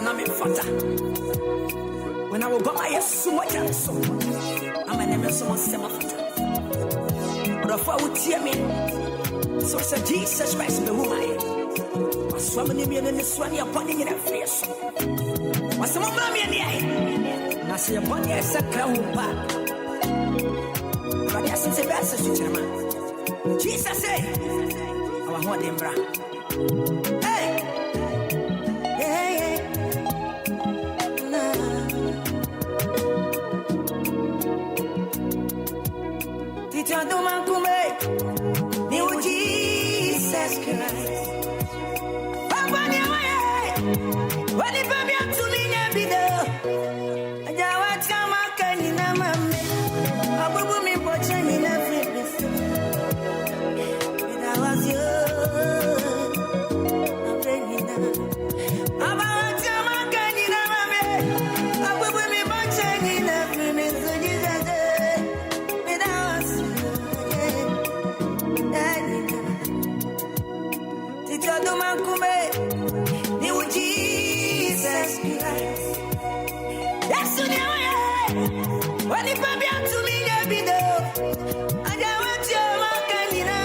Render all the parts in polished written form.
I'm in Fada. When I will go, I so much. I'm a never so much. But if I would hear me, so said Jesus Christ, the woman. Was swimming in the swanny upon in a face. Was some mommy in the eye. And I see a body as a clown back. But yes, it's a best man. Jesus said, I want him, bra. Hey! Jesus Christ. When it baby up to me, be there. I want to make any number. I will be watching in every place. And I was you. I'm bringing up. I want to make any number. I will be watching in every place. And I was you. Tito Mankume. Jesus Christ. Yes, you know, when you come back to me, you'll be there. And I want your Macanina.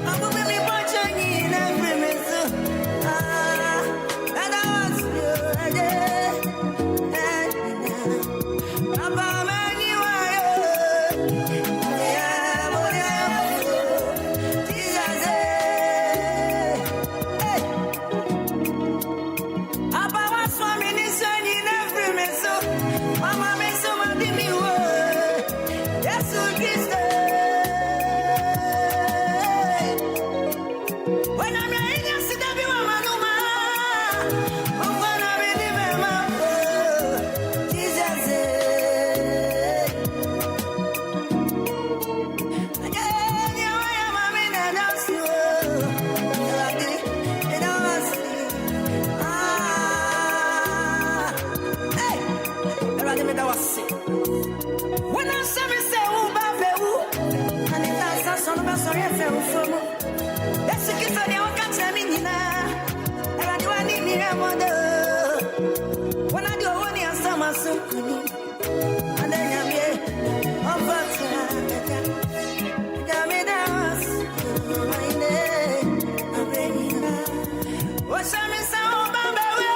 I will be watching in every minute. And I want you again. About many when I say me say Umba Bewu, Anidaso Wɔhɔ sorry FM from. That's the kiss on your catch me nina. And I do I need me a mother. When I do one year summer so kuni. And then I'm here. I'm back. Come in house. My name. I'm ready now. What's me say Umba Bewu?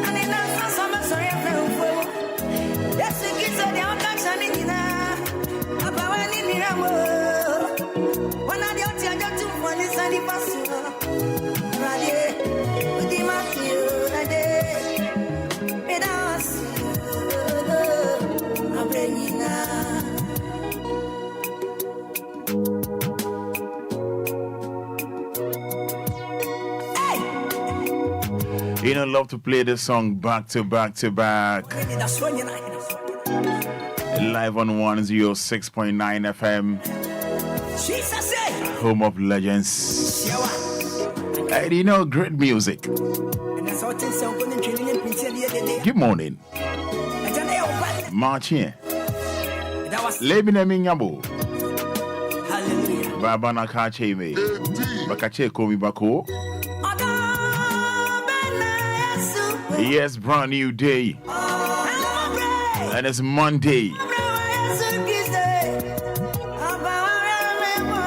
Anidaso Wɔhɔ sorry FM from. That's the kids on your catch me nina. About when you need a more. When I do you got to money, sunny passing. Ready, with the Matthew, ready. With us, I'm bringing now. You know, love to play this song back to back to back. Live on 106.9 FM. Home of legends. And you know, great music. Good morning. March here. Lebina Minyabo. Baba Nakache me. Bakache Komi Bako. Yes, brand new day. And it's Monday.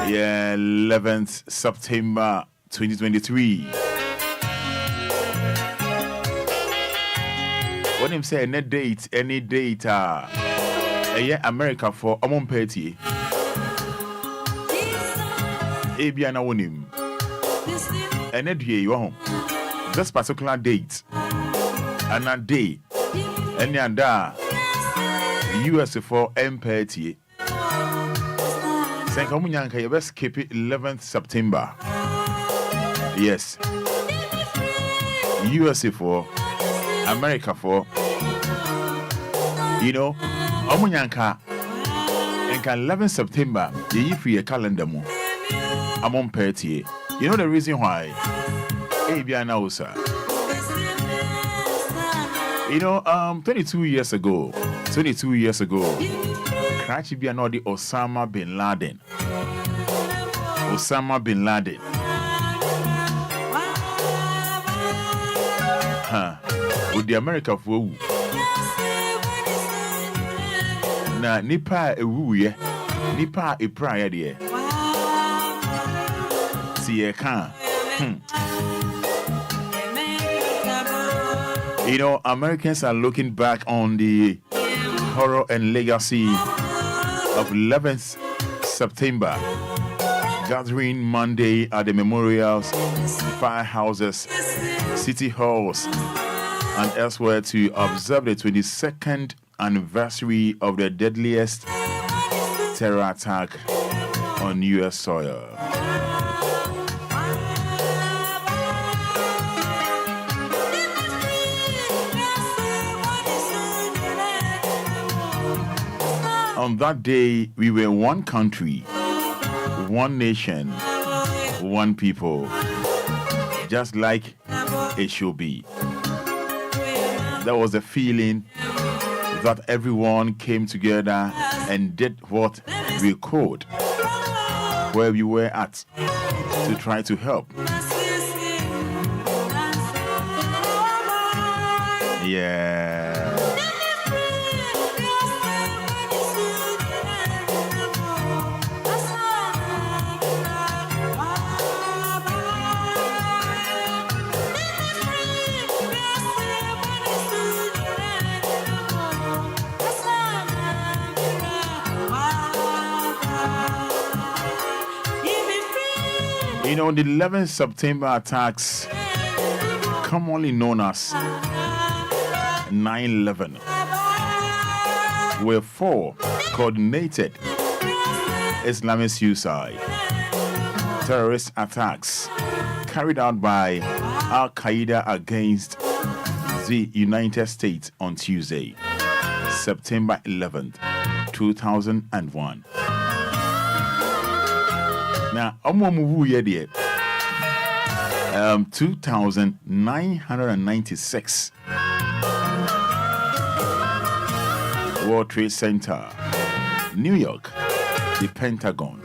Yeah, 11th September 2023. When him say any date, yeah, America for Amon Petty. Obia na wonim. And that day you are home. This particular date and a day, any other US for Empathy. Say, come on, you best keep it 11th September. Yes, USA for America for. You know, Omunyanka and 11th September, you free a calendar mo. I'm on Petty. You know the reason why? Obia now, sir. You know, 22 years ago, Karachi be another Osama bin Laden. with the America for na nipa ewuye nipa epraye de see can You know, Americans are looking back on the horror and legacy of 11th September, gathering Monday at the memorials, firehouses, city halls, and elsewhere to observe the 22nd anniversary of the deadliest terror attack on U.S. soil. On that day, we were one country, one nation, one people, just like it should be. There was a feeling that everyone came together and did what we could, where we were at, to try to help. Yeah. You know, the 11th September attacks, commonly known as 9/11, were 4 coordinated Islamic suicide terrorist attacks carried out by Al Qaeda against the United States on Tuesday, September 11th, 2001. Now, Omomuwu yedie 2,996 World Trade Center, New York, the Pentagon,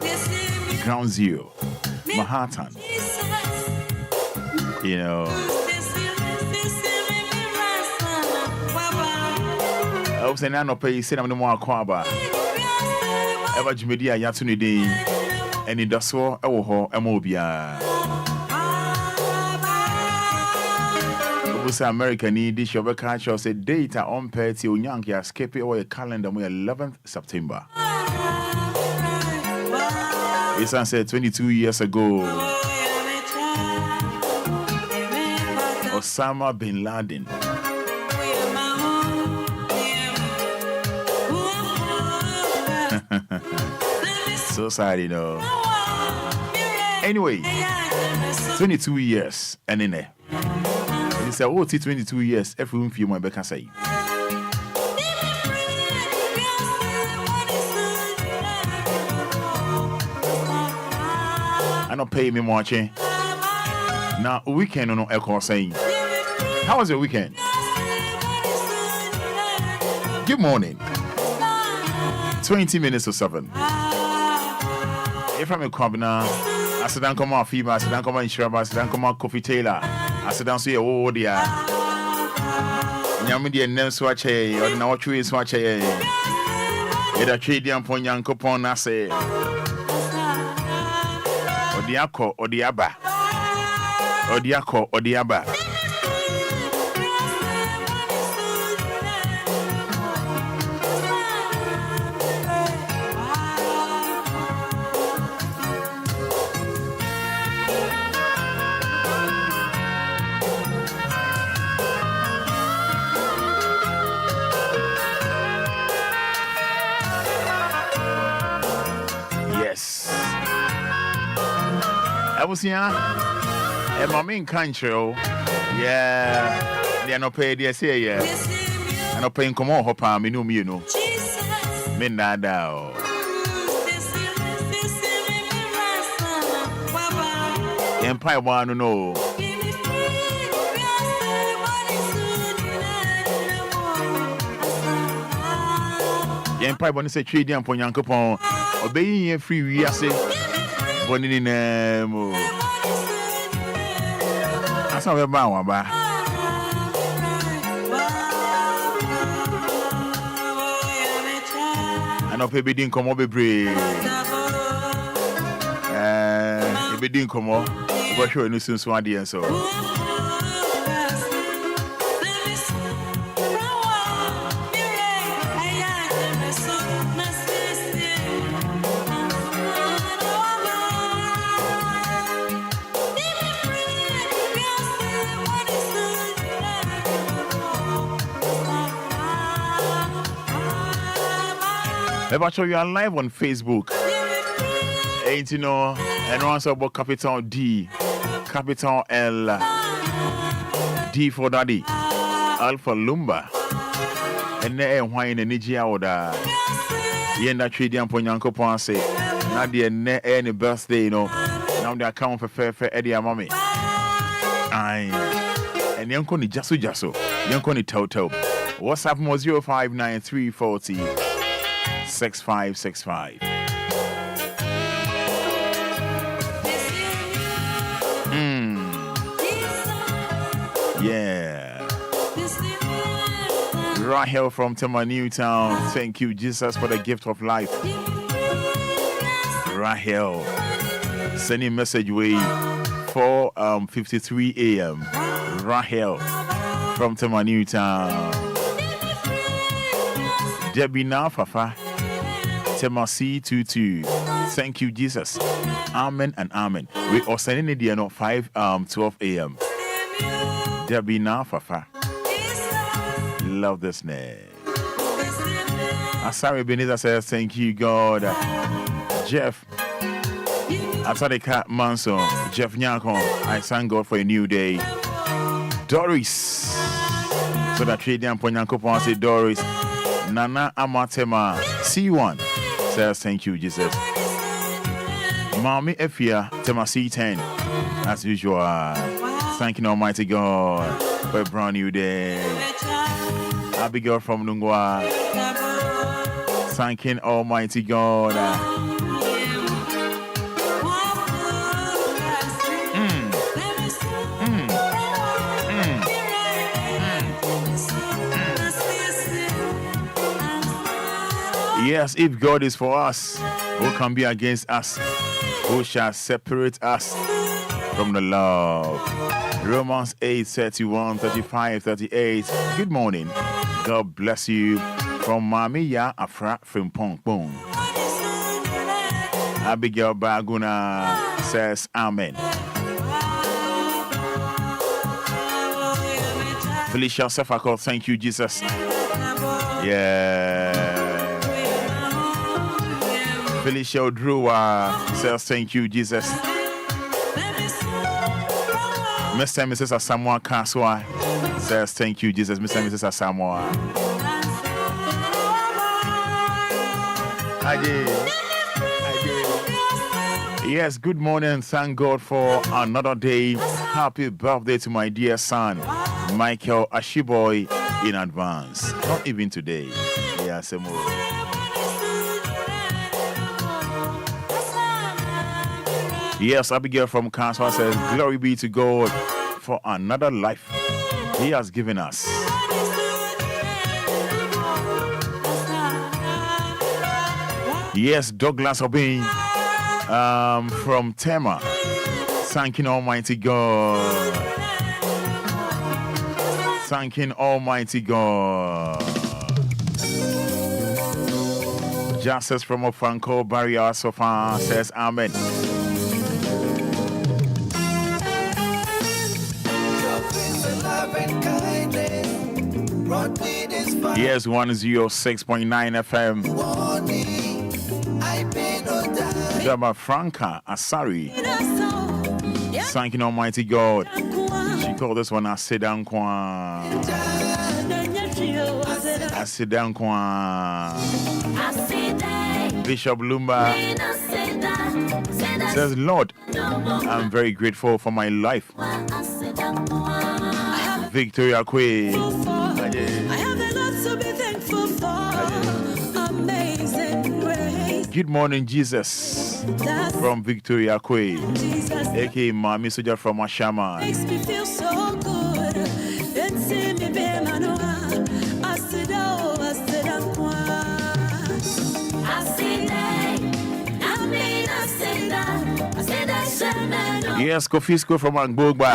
Ground Zero, Manhattan. You know, I was saying, I don't pay, said I'm no more Kwaba. Ever Jumedia Yatunide. Anidaso Wɔhɔ Obia. Obusa America ni di shobe culture say data on party onyanke escape or calendar mo 11th September. It's said 22 years ago. Osama bin Laden. So sorry, no. Anyway, 22 years, and in there. He said, oh, 22 years, everyone feel my back and say. I don't pay me much. Now, weekend, no echo saying. How was your weekend? Good morning. 20 minutes to 7. If I'm a Kwabna, I sit down come on FIBA, I sit down come on Insuraba, I sit down come on Coffee Taylor, I sit down see a oh dear. Yamidi and Nels Wache, or the Nawatri is Wache. Either Chadian Ponyan Copon, I say, or the Ako, or the Abba, or the Ako, or the Abba. I was here, and my main country, yeah, they are not paid, they say, yeah, and not paying come on, Hopper, me know, you know, me nada. Empire one, no. Empire one say trade and Ponyankopon, obeying a free, we are saying. That's how we ba. And up a bidding come over brave. A bidding come over. But sure, no soon swadi and so. About you are live on Facebook. Ain't you know? And also about capital D, capital L, D for Daddy, L for Lumba. And then why in the Nigeria order? Yenda trading upon Yanko Ponce. Now the any birthday, you know. Now they account for fair Eddie and Mommy. Aye. And Yanko ni Jasu Jaso. Yanko ni Toto. WhatsApp mo 059340 6565. Yeah. Rahel from Tema Newtown. Thank you, Jesus, for the gift of life. Rahel. Sending message way 4:53 a.m. Rahel from Tema Newtown. Debbie Fafa. Tema C22. Thank you, Jesus. Amen and amen. We are sending it here at 5:12 a.m. Debbie Fafa. Love this name. Asari Benita says, thank you, God. Jeff. Atadeka Manson. Jeff Nyako. I thank God for a new day. Doris. So that Tradian Ponyanko say Doris. Nana Amatema C1 says thank you, Jesus. Mommy Efia Tema C10 as usual. Thanking Almighty God for a brand new day. Abigail from Lungwa. Thanking Almighty God. Yes, if God is for us, who can be against us? Who shall separate us from the love? Romans 8:31, 35, 38. Good morning. God bless you. From Mamiya Afra from Pong Pong. Abigail Baguna says amen. Felicia Sefako, thank you, Jesus. Yeah. Felicia Odrua says thank you, Jesus. Mr. and Mrs. Asamoah Kaswa says thank you, Jesus. Mr. and Mrs. Asamoah. I did. Yes, good morning. Thank God for another day. Happy birthday to my dear son, Michael Ashiboy, in advance. Not even today. Yes, Yes, Abigail from Kansas says, glory be to God for another life He has given us. Yes, Douglas Obin from Tema. Thanking Almighty God. Thanking Almighty God. Justice from Ofranco Barrier Sofa says amen. Yes, 106.9 FM. Jaba Franca Asari. Thanking Almighty God. She called this one Asidan Kwa. Asidan Kwa. Bishop Lumba says, Lord, I'm very grateful for my life. Victoria Quay. I have a lot to be thankful for. Amazing grace. Good morning, Jesus. From Victoria Quay. A.K.A. Mami Soja from Ashama. Makes me feel so good. Yes, Kofisco from Angbogba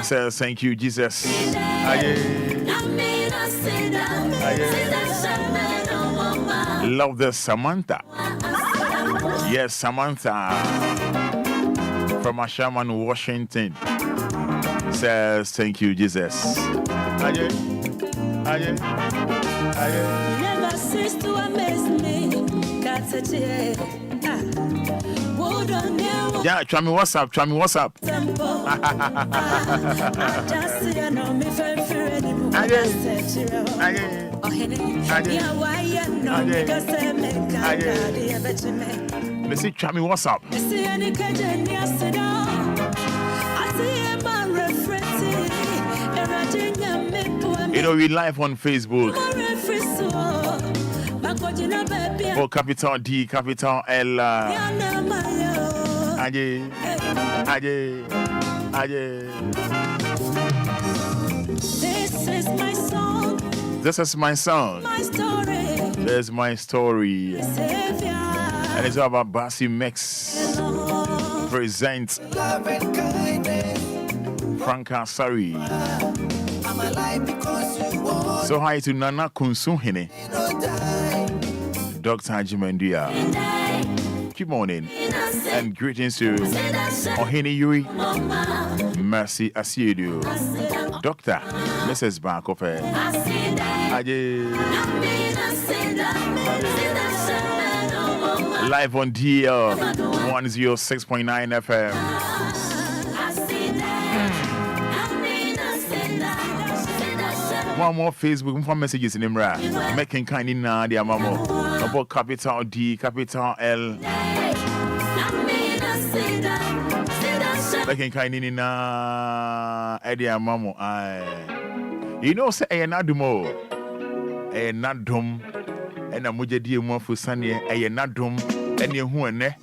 says, thank you, Jesus. Love this, Samantha. Yes, Samantha from Ashaman, Washington says, thank you, Jesus. Never cease to amaze me. That's a cheer. Yeah, try me what's up. Let's see, try me what's up. You know, we live on Facebook. Oh, capital D, capital L. Aye. This is my song. My story. There's my story. And it's all about Bassi Mix. Presents Franca Sari. So hi to Nana Kunsuhine. Dr. Jimendia. Good morning and greetings to Ohene Yuri, Mercy Asiedu, Dr. Mrs. Bakofe, live on DL 106.9 FM. One more Facebook, one messages in Imra. Making kind in Nadia Mamo. About capital D, capital L. Making kind in Edia Mamo. You know, say, I not do more. I not dumb. And a muja dear more for Sunday. I not dumb. And you who ne.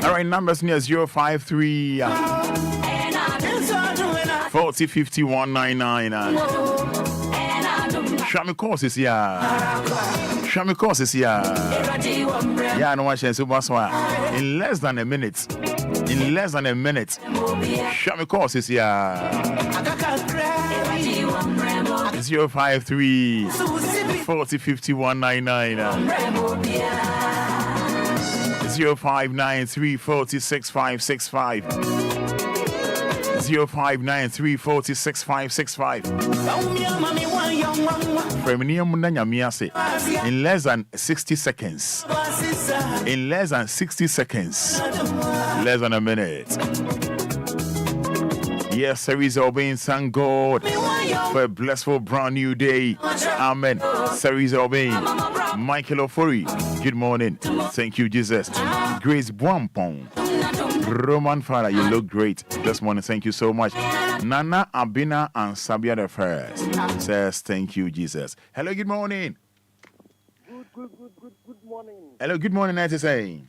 All right, numbers near 053 40 50 199. Shami courses here. Shami courses here. Yeah, no one chance. In less than a minute. Shami courses here. 053 40 50 199. 0593 40 6565. 0593 40 6565. In less than 60 seconds. In less than 60 seconds. Less than a minute. Yes, Series Obin, thank God for a blissful brand new day. Amen. Series Obin, Michael Ofori, good morning. Thank you, Jesus. Grace Bwampong, Roman Fada, you look great this morning. Thank you so much. Nana Abina and Sabia the First says, thank you, Jesus. Hello, good morning. Good morning. Hello, good morning, I say.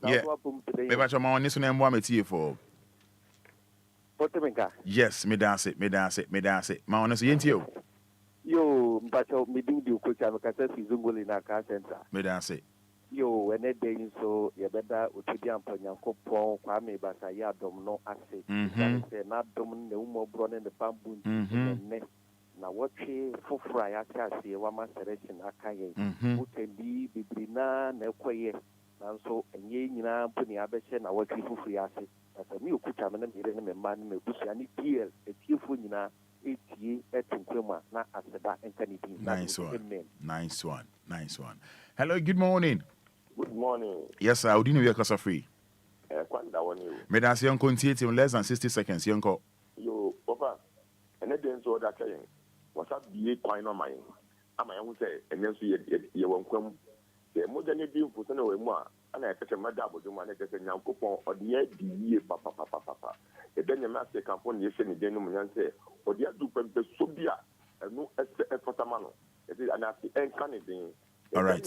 Yeah. Yes, me dance it. My honest, you. Yo, but me do the coach and Kasa Fizungul in our car center. Me dance it. Yo, when a day so you better Utidian Panyanko Pong, Kwame Basaya Domino Assay. Not Domin, the Umo Bron and the Bamboo. Now, what she for fry, I see one master selection, Akaye, who can be Bibrina, Nequay, and so, and ye, Puni Abeshen, I work for free asset. As a new Kuchaman and man, me Bushani Pier, a few Funina, 8 years at Tunquima, not as that and Kennedy. Nice one. Hello, good morning. Good morning. Yes, sir. How do you know you're free? Quite that one. May I say on continue in less than 60 seconds, young call. Yo, Papa, and so that what's up be quite on my am I won't say and then see you won't come the modern being for no more and I catch a madam with one that can now coupon or the year papa. Then the master company you send the and say or the other do Obia and no Fatamano. It is an Encaniding. All right.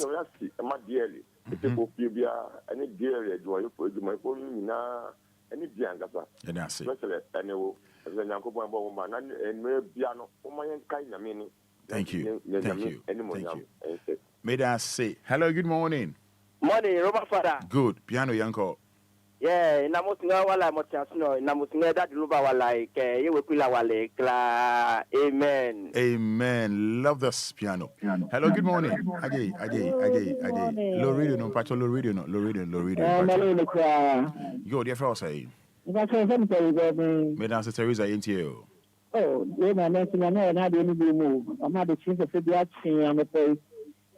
My dearly, it's a Obia, any dearly, do I put my phone now, any Diangasa. And that's it. And woman and piano, my kind of meaning. Thank you. Anymore. May I say, hello, good morning. Morning, Robert Fada. Good. Piano Yanko. Yeah, namutinga wala motiasno, namutinga that Lumba wala you will wale kla. Amen. Amen. Love this piano. Hello, good morning. Again. Low radio, no, Pacho, low radio. Go, dear fellow, say. Mesdames et Teresa, ain't you? Oh, yeah, my mention, I know, and I didn't move. I'm not the chief of the action on the place.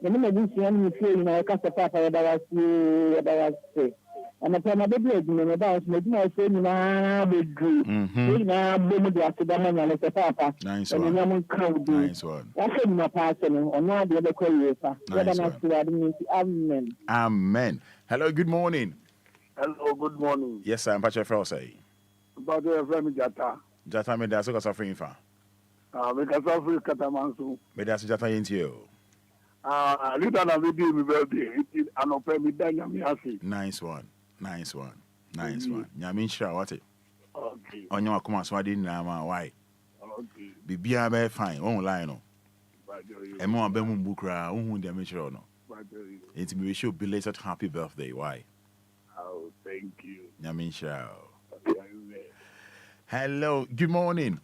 The minute you see any feeling, I cast a papa about you, and the time I did about making my friend now be good. Now, boom, the accident and the papa. Nice one. Nice one. I said my person, or not the other career. Amen. Amen. Hello, good morning. Hello, good morning. Yes, I'm Pacho Frosay. About the FM Jata. Jata me da so ka suffering fa. Me ka suffer katamansu. Me da so Jata yin ti o. Lita na video mi birthday. It anope mi da nyame ase. Nice one. Nyame nshira what? Okay. Onye akoma so ade na ma why? Okay. Bibia be fine. Won line no. Bajo. Emo abe mu bukra, ohun de me shiro no. Bajo. It me wish you belated happy birthday. Why? Oh, thank you. Nyame nshira. Hello, good morning.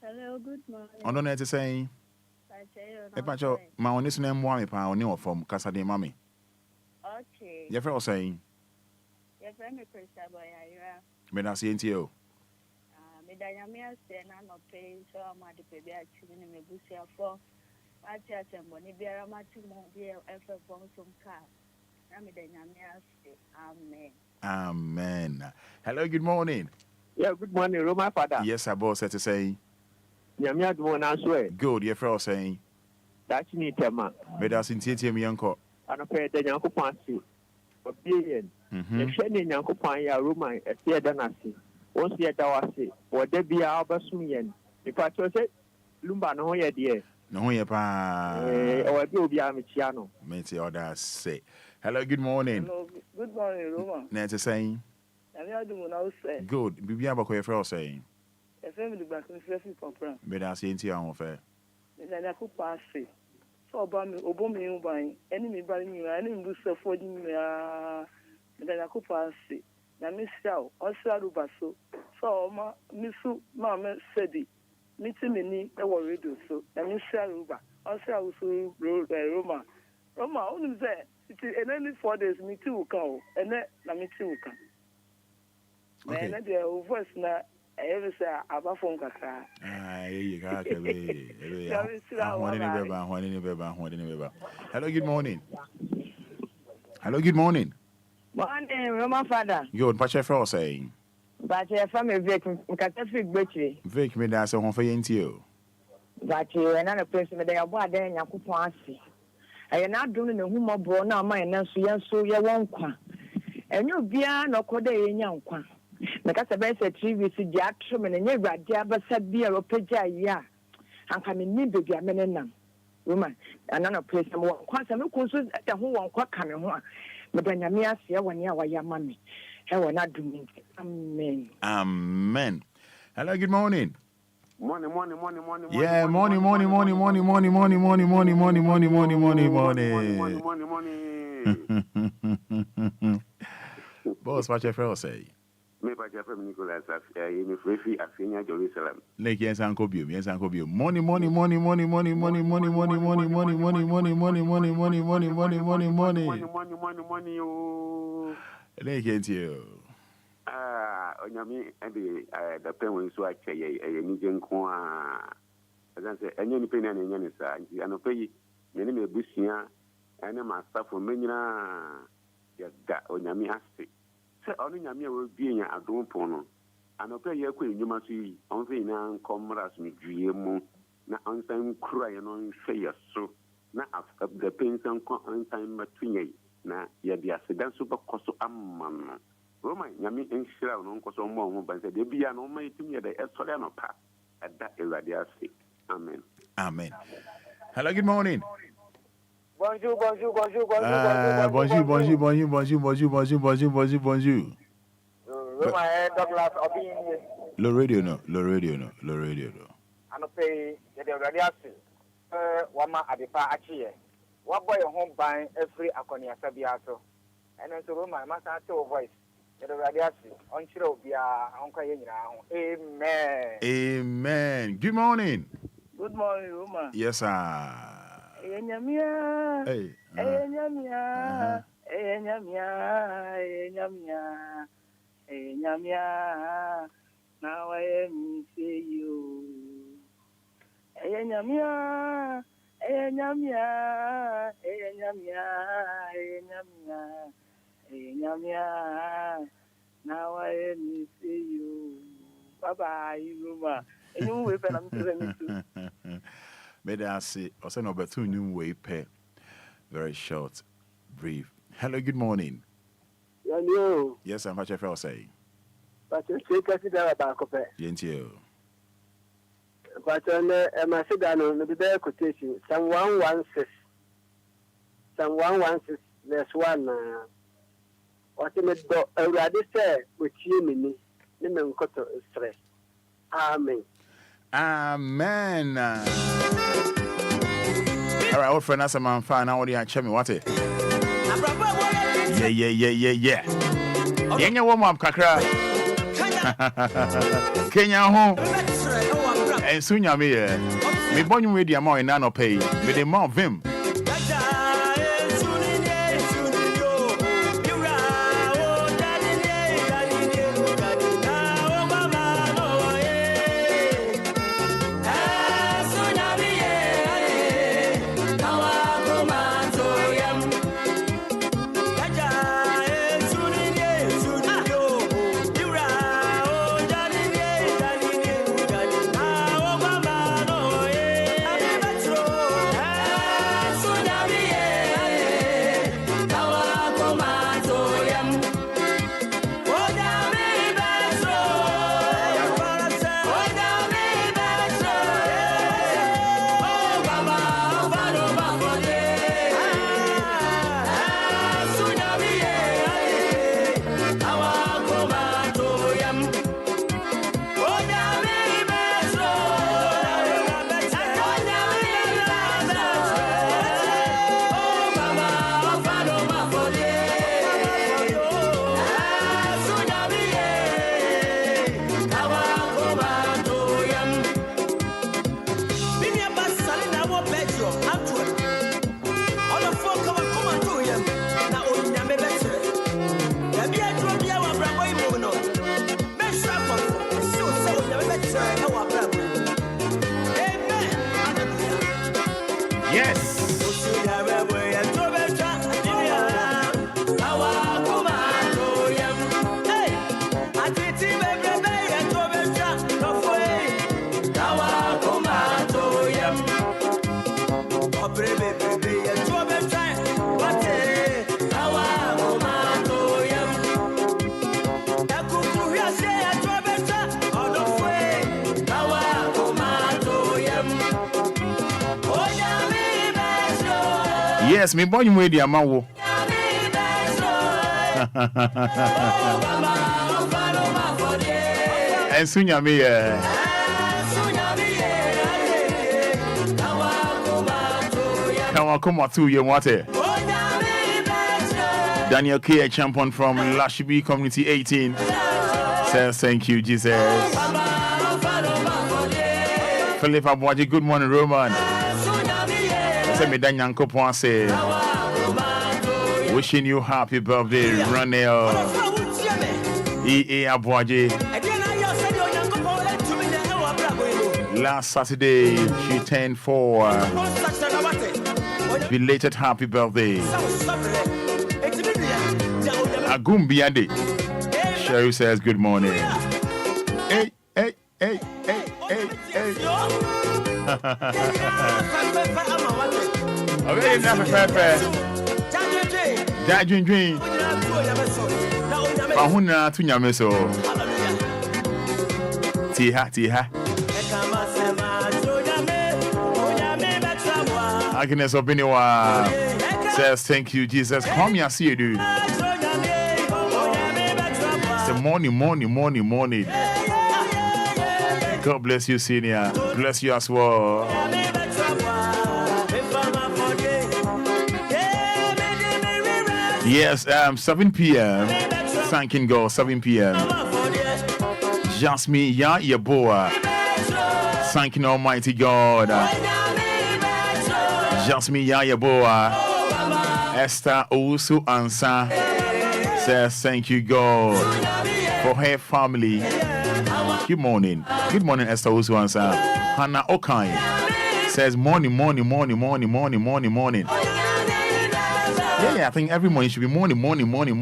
Hello, good morning. Ono na te saying? Pacho, ma oni so na mwa me pa oni o form kasa de mami. Okay. Ye fẹ́ o saying? Ye fẹ́ me pressure boy ayira. Me na say nti o. Me da nyame ase na no pay so amade pe bi a chiri ni me busia fo. Ati asembo ni biara mati mo bi e fe fo so mka. Na me da nyame ase. Amen. Hello, good morning. Yeah, good morning, Roma Fada. Yes, I boss to say. Nyamia do na so Good, your friend saying. That's ni tema. Me da sintie me yanko. Anope de Nyankopon ase. Obien. E hwe ni Nyankopon ya Roma e se da na ase. Won se da wase. Wo da bia obasum yen. Ipa to se Lumba no ho ye de. No ho ye pa. O bi Obia me chia no. Me te order say. Hello, good morning. Hello, good morning, Roma. Na te saying. Good. Bibi abako your friend saying. E fẹ́ mi back me fẹ́ fi compran. Me da say nti an fe. Me da na ko passe. So obo mi un ban. Eni mi ba ni eni mi bu se fo di mi me da na ko passe. Na mi siao, o sia ru baso. So ma mi su ma me sedi. Mi ti mi ni e wo radio so. Na mi sia ru ba. O sia u so Roma. Roma, unu say it any 4 days mi ti u kan o. Ene na mi ti u kan. Okay. Na de o voice na say abafon kaka. You got to be. Hello, good morning. Morning, Roma Fada. Good, Pacho Fro saying. But your family Vic Mkatafi Betri. Vic me da so hon for yentio. But you another person they are board there Nyankopon ase. I na doing the humo bro na ma na so ye won kwa. Enyo bia na koda ye nya nkwa. Because the best TV is the action and never abasa be a ropeja ya. And come in baby a menenam. Woman, another place and one quantum consult at the whole one quack coming one. But then Yamia see 1 year why your mammy. I will not do me. Amen. Amen. Hello, good morning. Morning. Yeah, morning. Boss, what your friend say? Me pa FM Nicholas Afia, me free Afia Jerusalem. Like yes, Uncle Bill. Money. Like you. Onyami the pen when so ache ni jenko as I say any pen and any sa nti anope me me busia ene ma staff me nyina ya da onyami ase se onu nyami we bie nya adon pon no Anope ye kwe nyuma si on fe na comrades mi dwie mu na ansan kura ye no hwe so na after the pension ko ansan matunye na ye dia sedan so bekoso amman Roma nyame enhira no nkoso mo ho ban se de bia no ma yitum ye de esole no pa ada ewade ase amen. Amen. Hello, good morning. Bonjour, bonjour, bonjour, bonjour, bonjour, bonjour, bonjour, bonjour, bonjour, bonjour, bonjour, bonjour, bonjour. Douglas, low radio no. Ano pay the radiasi. Wama adipa achie. Wabo your home buying every akonia sabiato. And then so my master voice. The radiasi. On chiro Obia, Uncle Yenina. Amen. Amen. Good morning. Good morning, Roma. Yes, sir. Enyamia. Hey. Enyamia. Enyamia. Now I am say you. Enyamia. Now I am say you. Bye bye, Roma. And you will pen me too. May I say, also number 2 new way pair. Very short, brief. Hello, good morning. Hello. Yes, I'm Patrick Fell saying. But you say that about Cope. Gentile. But on my sedan on the bear quotation, some 116. Some 116, there's one. What in it, already said with you, Mini, Niman Cotto stress. Amen. Amen. All right, old friend, that's a man fan. Now, what do you check me? What it? Yeah. Yenya warm up, Kakra. Kenya home. And soon, ya me born you with the amount in nano pay. With the amount of him. Yes, me born you with the amount. And soon ya me come to you what Daniel K, a champion from Lashibi Community 18 says thank you, Jesus. Philip Abwaji, good morning, Roman. Say me Daniel Kopon say wishing you happy birthday, Ranel E.A. Abwaji. Last Saturday, she turned 4. Belated happy birthday. Agumbiade. Sherry says good morning. hey. Okay, enough fair. Dream. Ahuna to Yameso. Tiha. Agnes Obiniwa says, thank you, Jesus. Come here, see you, dude. It's a morning. God bless you, senior. Bless you as well. Yes, 7 p.m. Thanking God, 7 p.m. Jasmine Ya Yeboa. Thanking Almighty God. Jasmine Ya Yeboa. Esther Owusu Ansa says, thank you, God, for her family. Good morning, Esther Owusu Ansa. Hannah Okai says, morning. Yeah, I think every morning should be morning. Emmanuel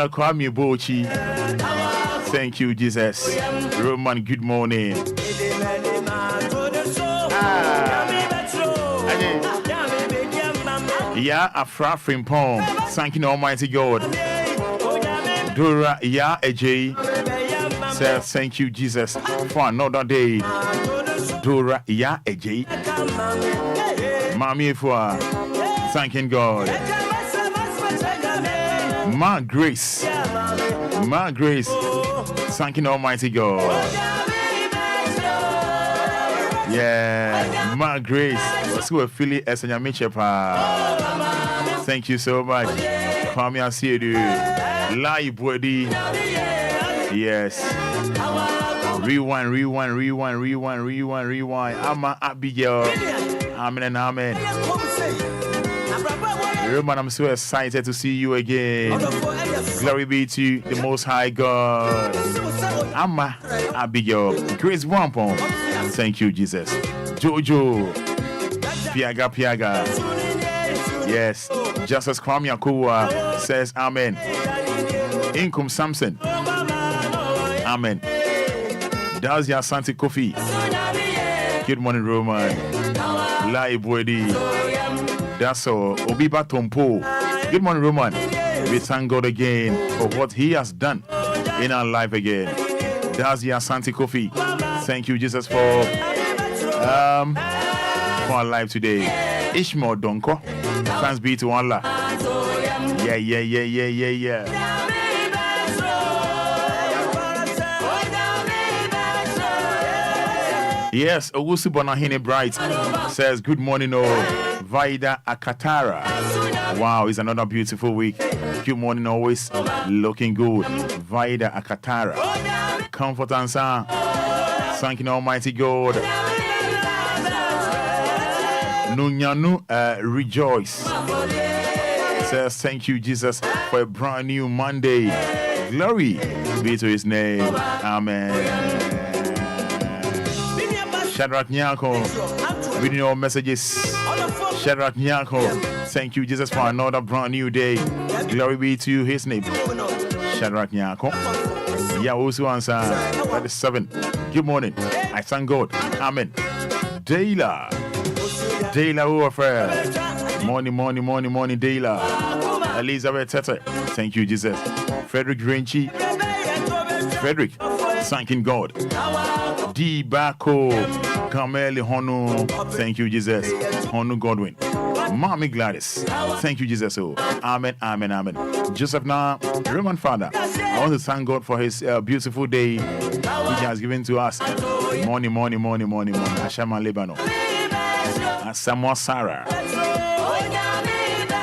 Kwame Bochi. Thank you, Jesus. Roman, good morning. Yeah, Afra Frimpong. Thank you, Almighty God. Dora Ya Ej says, thank you, Jesus, for another day. Dora Ya Ej. Mami Efua. Thanking God. Ma Grace. Thanking Almighty God. Yeah, Ma Grace. Let's go Philly Esanya Chepa. Thank you so much. Kwame Asiedu. Lai Bwedi. Yes. Rewind. Ama Abigail. Amen. Roman, I'm so excited to see you again. Glory be to the Most High God. Ama Abigail. Grace Wampon. Thank you, Jesus. Jojo. Piaga. Yes. Justice Kwame Akua says amen. Inkum Samson. Amen. Dazia Santi Kofi. Good morning, Roman. Lai Bwedi. That's all. Obiba Tompo. Good morning, Roman. We thank God again for what He has done in our life again. Dazia Santi Kofi. Thank you, Jesus, for our life today. Ishmael Donko. Thanks be to Allah. Yeah. Yes, Owusu Bonahine Bright says, good morning, Vida Akatara. Wow, it's another beautiful week. Good morning, always looking good. Vida Akatara. Comfort and sound. Thanking Almighty God. Nunyanu rejoice. Says, thank you, Jesus, for a brand new Monday. Glory be to His name. Amen. Shadrach Nyako, reading your messages. Shadrach Nyako, thank you, Jesus, for another brand new day. Glory be to His name. Shadrach Nyako. Yahusu answer 37. Good morning. I thank God. Amen. Dayla Uwafer. Morning, Dayla. Elizabeth Tete. Thank you, Jesus. Frederick Renchi. Thanking God. D. Bako. Kameli Honu. Thank you, Jesus. Honu Godwin. Mommy Gladys. Thank you, Jesus. Oh, amen. Joseph now, Roman Father. I want to thank God for His beautiful day which He has given to us. Morning. Ashama Lebanon. Samoa Sarah.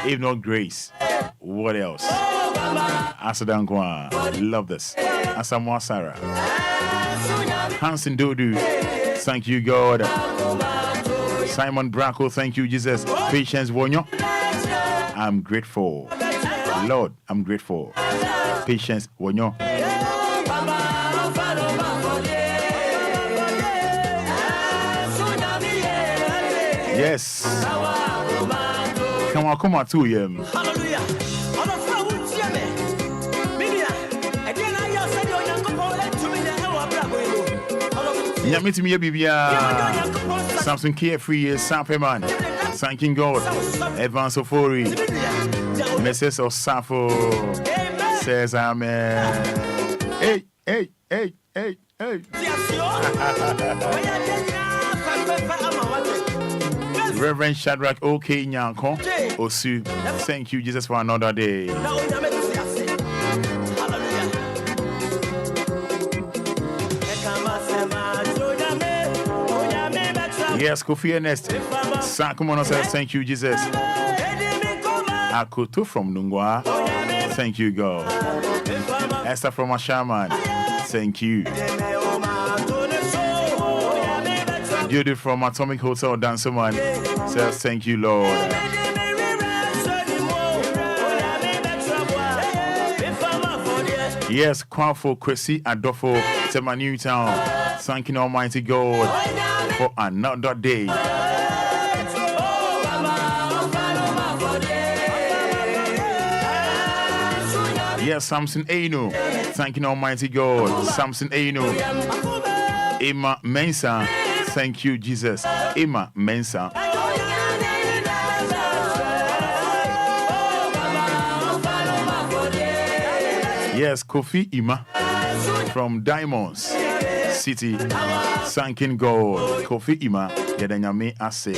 If not grace, what else? Asadankwa. Love this. Samoa Sarah. Hansen Dodu. Thank you, God. Simon Braco. Thank you, Jesus. Patience Wonyo. I'm grateful. Lord, I'm grateful. Patience Wonyo. Yes. Come on, 2 a.m. Yamit me Bibia. Samson Carefree, Sapeman. Thanking God. Evans Ofori. Mrs. Osafo. Says Amen. Hey. Reverend Shadrach OK Nyanko Osu. Thank you, Jesus, for another day. Yes, Kofi Ernest. Sankumono says, thank you, Jesus. Akoto from Nungwa. Thank you, God. Esther from Ashaman. Thank you. Judy from Atomic Hotel Dancerman says, thank you, Lord. Yes, Kwafo Kwesi Adofo, Tema Newtown. Thanking Almighty God for another day. Yes, Samson Aino. Thanking Almighty God. Samson Aino. Emma Mensa. Thank you, Jesus. Emma Mensa. Yes, Kofi Ima from Diamonds City. Thanking God. Kofi Ima. Yadanyame Ase.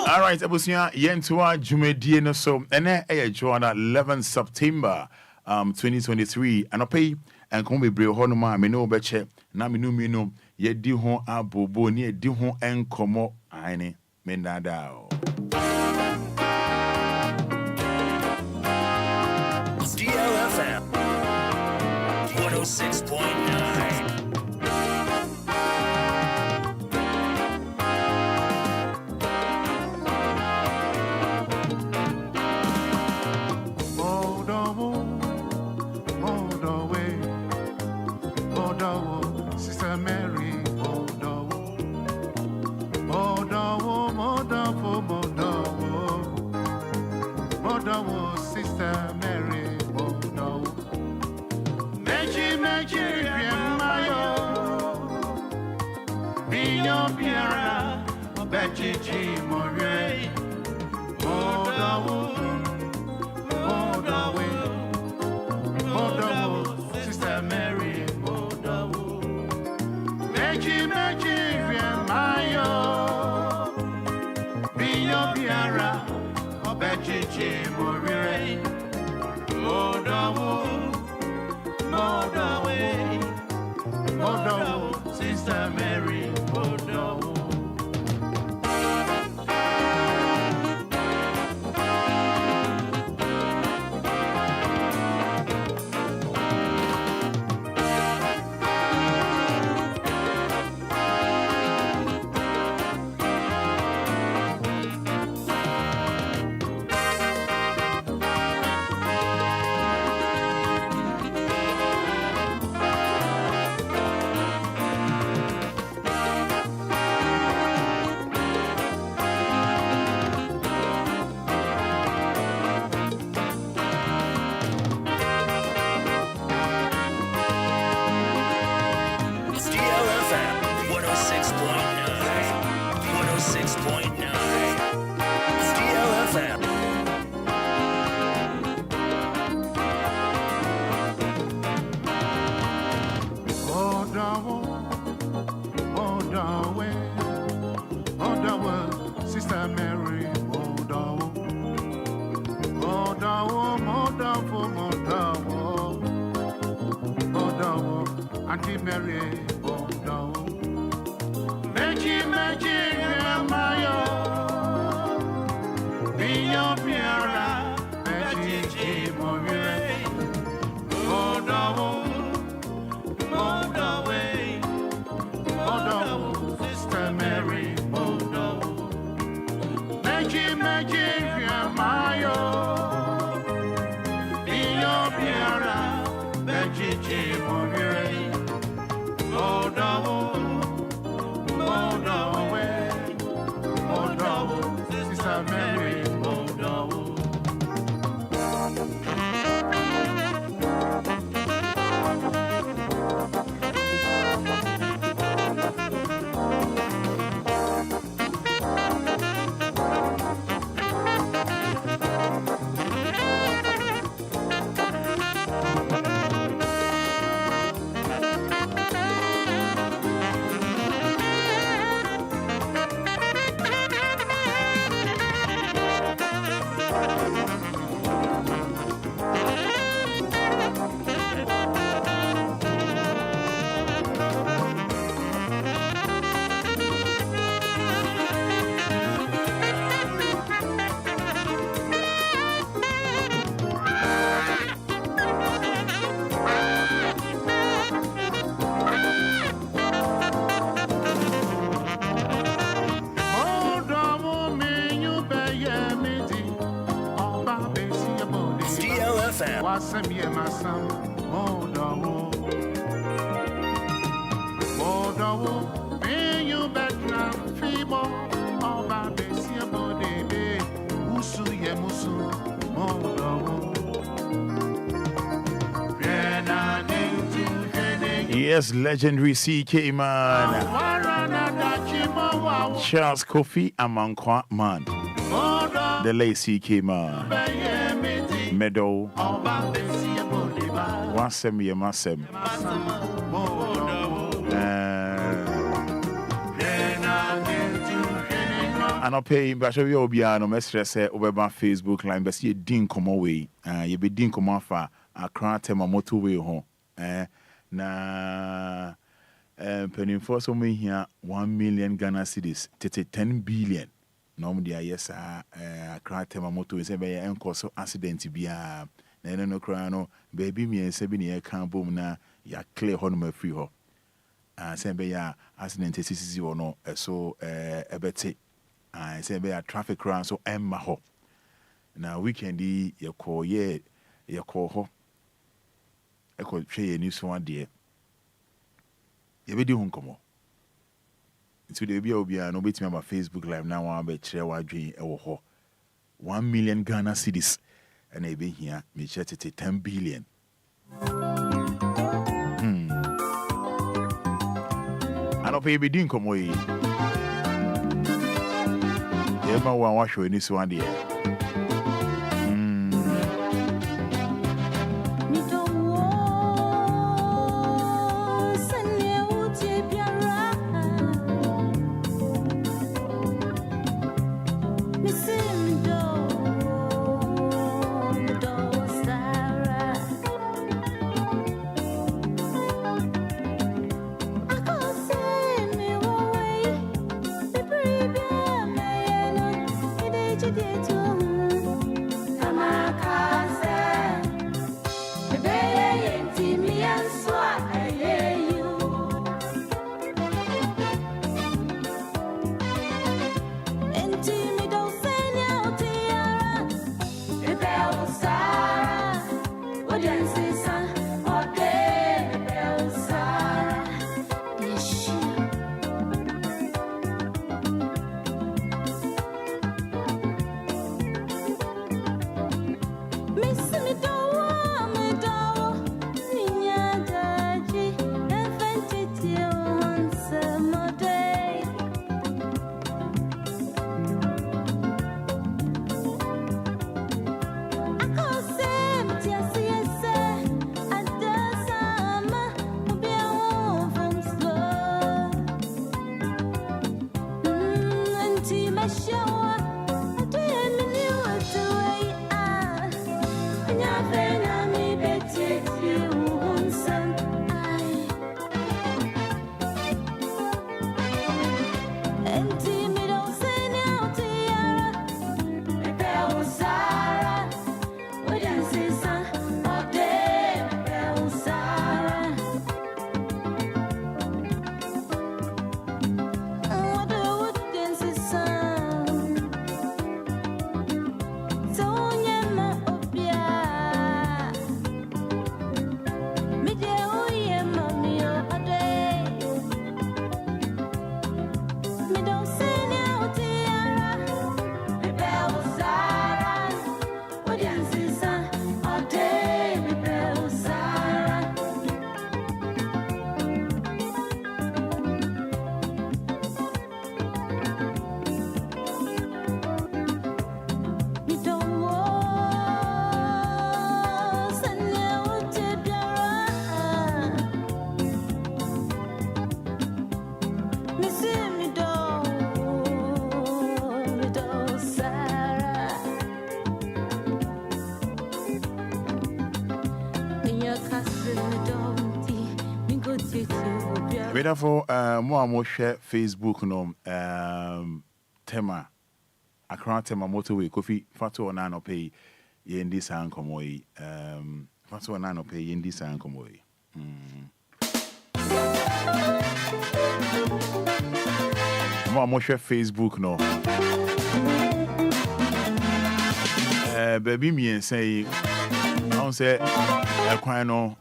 All right, Abusia Yentua Jumedie no so ene Joanna 11 September 2023 and pay and come be brave honoma me no beche na me no ye di ho abobo ni di ho enkomo ane me nada o DLFM 106.9. Yes, legendary CK man. Charles Kofi Amankwa man. The late CK man. Meadow. Wasem Yemasem. And I'll pay Basho Obia no mestres over Facebook line, but see din come away. You be din come off a crater motor way home. Na penny for so me here 1 million Ghana cedis, 10 billion. Normally, yes, crater motor is a very encourse accident be a no crano, baby me and 7 year can't boom na ya clear honor free ho. Send be ya accident is or no, so a betty. I say be a traffic round so Emma ho. Now weekend you call ye you call ho. I could share a news one day. You be doing come on. It's with the Obia no bit me on Facebook live now. I bet share what dream 1 million Ghana cedis, and I be here. Me chat it 10 billion. I don't pay be doing come away. Yeah, my one wash in this one day. Therefore, more share Facebook no tema akran tema motorway Kofi Fatu on no pay ye ndi san komoi Fatu on no pay ye ndi san komoi more share Facebook no baby me and say don't say Enquires no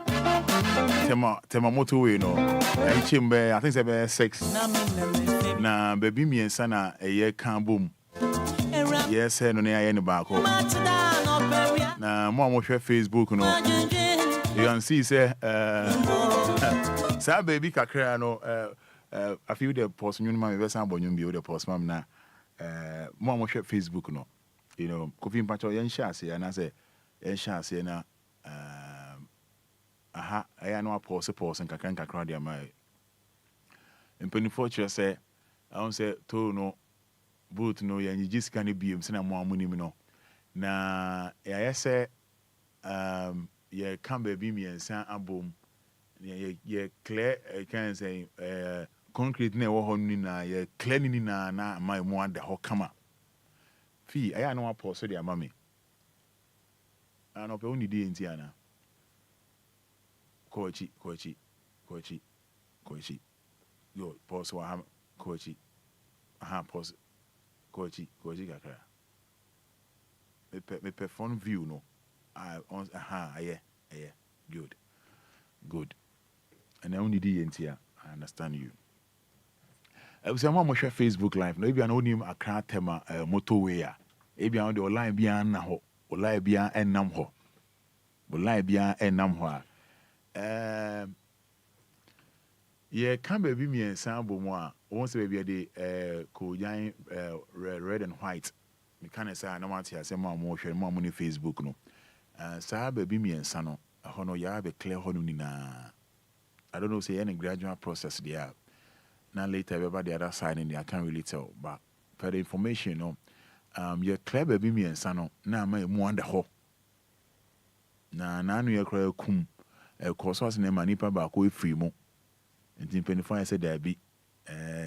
tema motorway no and chimbe I think say 6 na baby me and sana a year can boom yes no near any back na mo share Facebook no you can see say sa baby kakra no I feel the post new man be san bonum bi the post mam na mo share Facebook no you know kofi mpacho yen share say na say yen share say na aha aya no pause nkakra dia mai mpenifo say I don't say to no boot no yen jisika ne biem se na mo amunim no na ya say ye can be mi ensan abom ye clear can say concrete na wo ho ni na ye clear ni na my mo ade ho kama fi aya no pause dia mama ana pe oni di enti ana kochi yo pause wa kochi aha pause kochi kakra me pe phone view no yeah good and I only di enti I understand you I was am share Facebook live no bia na onim akra tema motorway a e bia on the online bia na ho online bia enam ho online bia enam ho a yeah, can be me and sample more. Once baby the Korean red and white. Me can say no matter say more share more money Facebook no. Sa baby me and sano. Hono ya be clear hono ni na. I don't know say any gradual process there. Now later everybody the other side in there I can't really tell. But for the information no, you clear baby me and sano. Na me mo under ho. Na no you cry kum. Course was name manipa ba ko free mo. Nti penifo say there be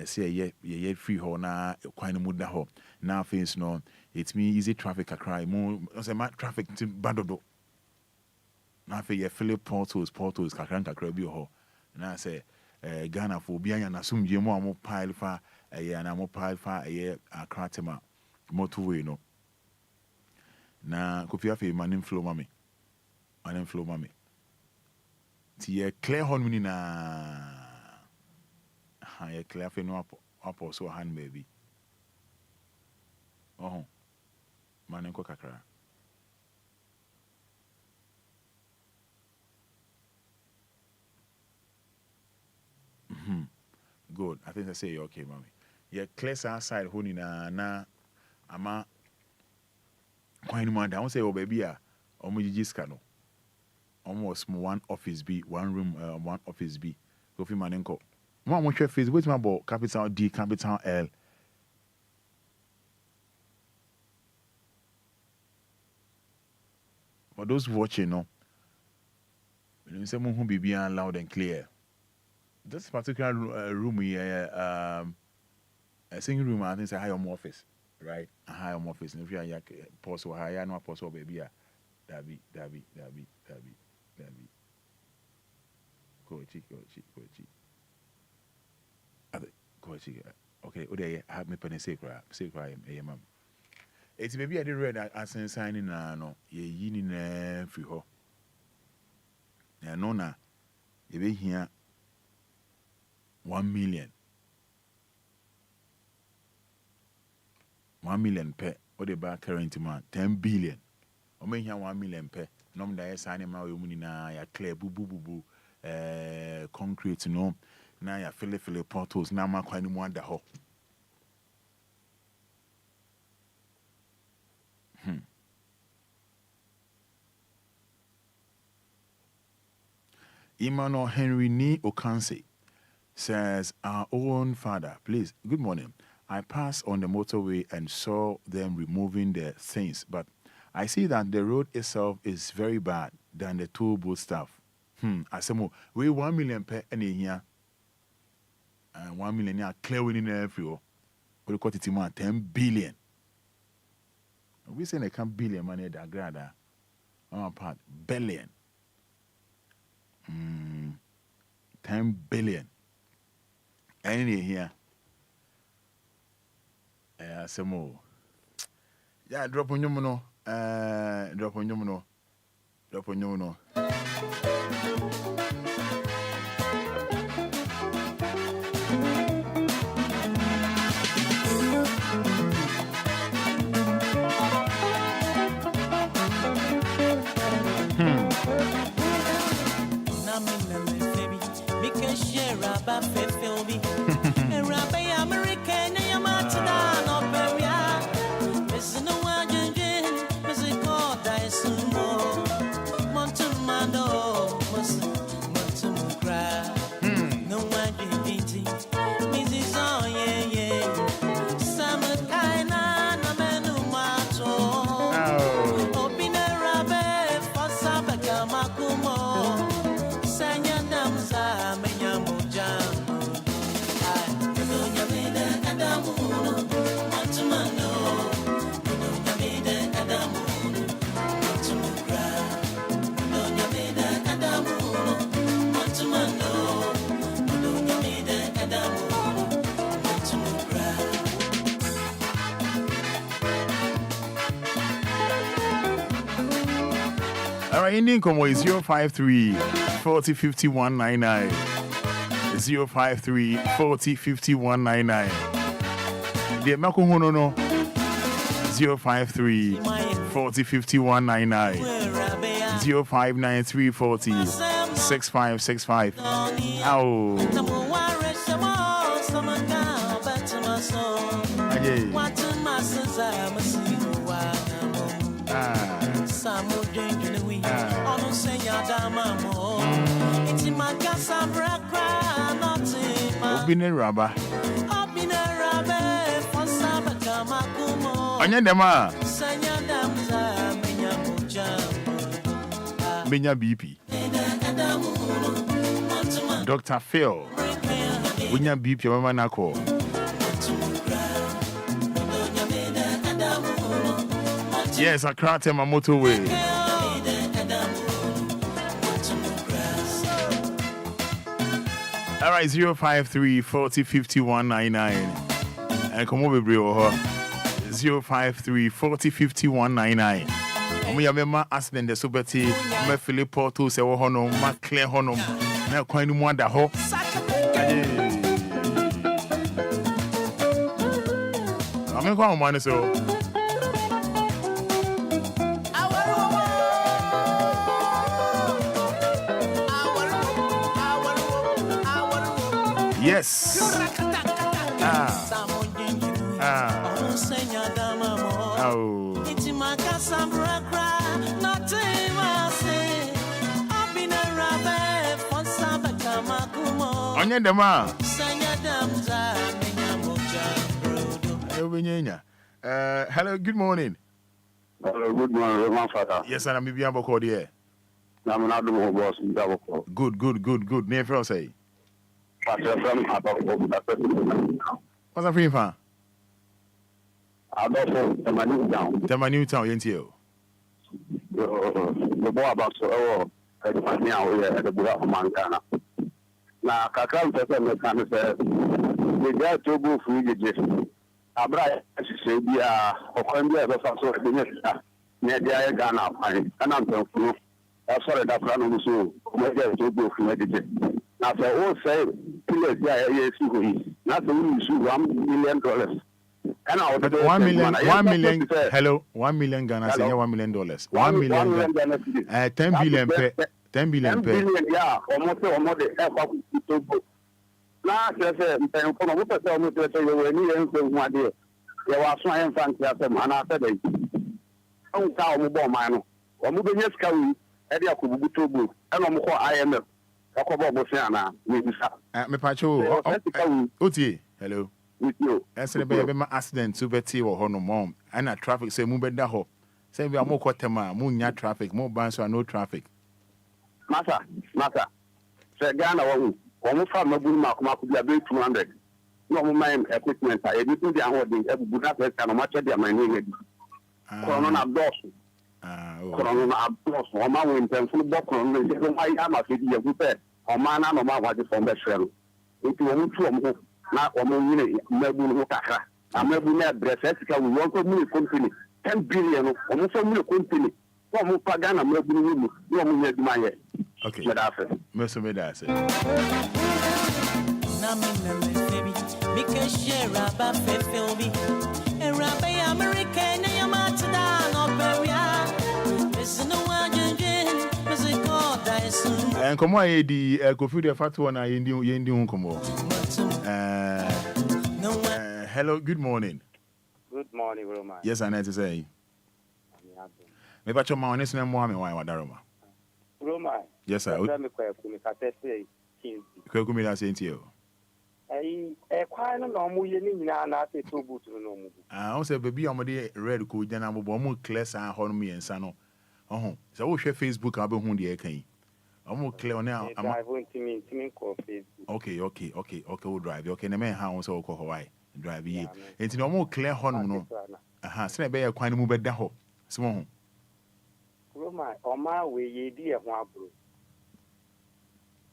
say ye free ho na kwan mu da ho na face no it mean easy traffic akrai mo say ma traffic nti badodo na fe ye fill portals kakra bi ho na say Ghana for Obia na sumje mo amo pile fa na mo pile fa akratema motorway no na kofi afi manim flow mami ti ye clear hon ni na ye clear fe no apo so hand baby manen ko kakra good I think I say you okay mommy ye clear outside hon ni na ama kwan mu ada won say o baby a omo jijiska no almost one office B, one room, one office B. Kofi Manenko. Mo share Facebook with my boy capital D, capital L. For those watching, no. When you say mo be loud and clear. This particular room here, a single room, I think it's a high home office, right? A high home office. And if you are pause or high, no pause or baby, Dabi. Kochi. Okay, I have me penny say cry, mam. It's maybe I did read that as signing no, ye yini free ho. Ya no na, ye be here 1 million. 1 million per, or the back current man, 10 billion. O me here 1 million per. Nom da yes animal we muni na ya clear bu concrete no na ya fill portals na ma kwani mu anda ho Emmanuel Henry Ni Okanse says our own father please good morning I passed on the motorway and saw them removing the things but I see that the road itself is very bad than the toll booth stuff. Asemo, we 1 million per any here. 1 million are clear winning everywhere. We got it in 10 billion. We say they can billion money that grada. On part billion. 10 billion. Any here. Asemo. Yeah, drop on your mono. Drop on Dopo nyono. Indian Convoy 053 40 51 99 053 40 51 99 The Mako Hono 053 40 51 99 0593 40 6565 Ow Obine raba. Anya dema. Menya BP. Dr. Phil. Unya BP mama nako. Yes, I cracked my motorway. All right, 053 40 51 99. And come over, bro. 053 40 51 99. We have a accident, the Subati, my Philip Porto, say, oh, no, my clear honor. Now, quite no wonder, ho. I'm going to go on, so. Yes. Oh. Anya dema. Hello, good morning. Hello, good morning, my Fada. Yes, and I'm Obia Boko there. I'm not doing boss in Davoko. Good. Never say. What's that free fan? I don't know, the new town, ain't you? The boy about so, I find me out here at the Buddha of Montana. Now, Kakam said, the guy to go for you. I brought, as you say, be a Okwambia of some sort of business near the Ghana, and I'm sorry, that plan of the soul, maybe to go for meditation. Now, the old say, not the $1 million. And I would 1 million, hello, 1 million Ghana, say $1 million. 1 million, 10 billion, 10 billion, yeah, almost the now, I said, almost the say, you were near one day. There was one fancy as a man after they don't tell me about mine. Or moving your scout, Eddie Akubutu, and I'm called IMF. Me pacho, Uti, hello. With you. That's a baby accident to Betty or Hono mom. And a traffic say Mubeda. Say we are more quarterma, moon traffic, more bands or no traffic. Massa. Say Ghana, almost from a boom mark could be a big 200. No mind equipment. I didn't do the holding every Budapest and much of their money. Corona Dawson. Corona Dawson, or my winter football, I am a city of Bupe, or man, no matter what is from the shell. If you want to now, maybe I'm maybe not dress. We want to move company 10 billion, almost a new company. mu pagana mu ebunu mu no mu nya duma ye okay me da fe me so me da say na me baby me can share about fefe and rabbi American ya matda no peria listen no wajin musical dice and come on di Kofi de fatu na yendi hu komo hello good morning. Good morning, Roma. Yes, I need to say. Me ba choma honest na mo ame wan wadaroma. Roma. Yes, sir. Me ka tese kin. Ko mi da say ntio. Kwa no mo ye ni nyina na ate to boot no mo. On say baby amode red ko jana mo mo clear san ho no me ensa no. So wo hwe Facebook abe hu de e kan. Omo clear on am. I want to mean ko Facebook. Okay, we drive. Okay, na me ha won so ko Hawaii. Drive ye. Enti no mo clear ho no. Se be ye kwan mu beda ho. Se mo ho. Roma, oma we ye di e ho abro.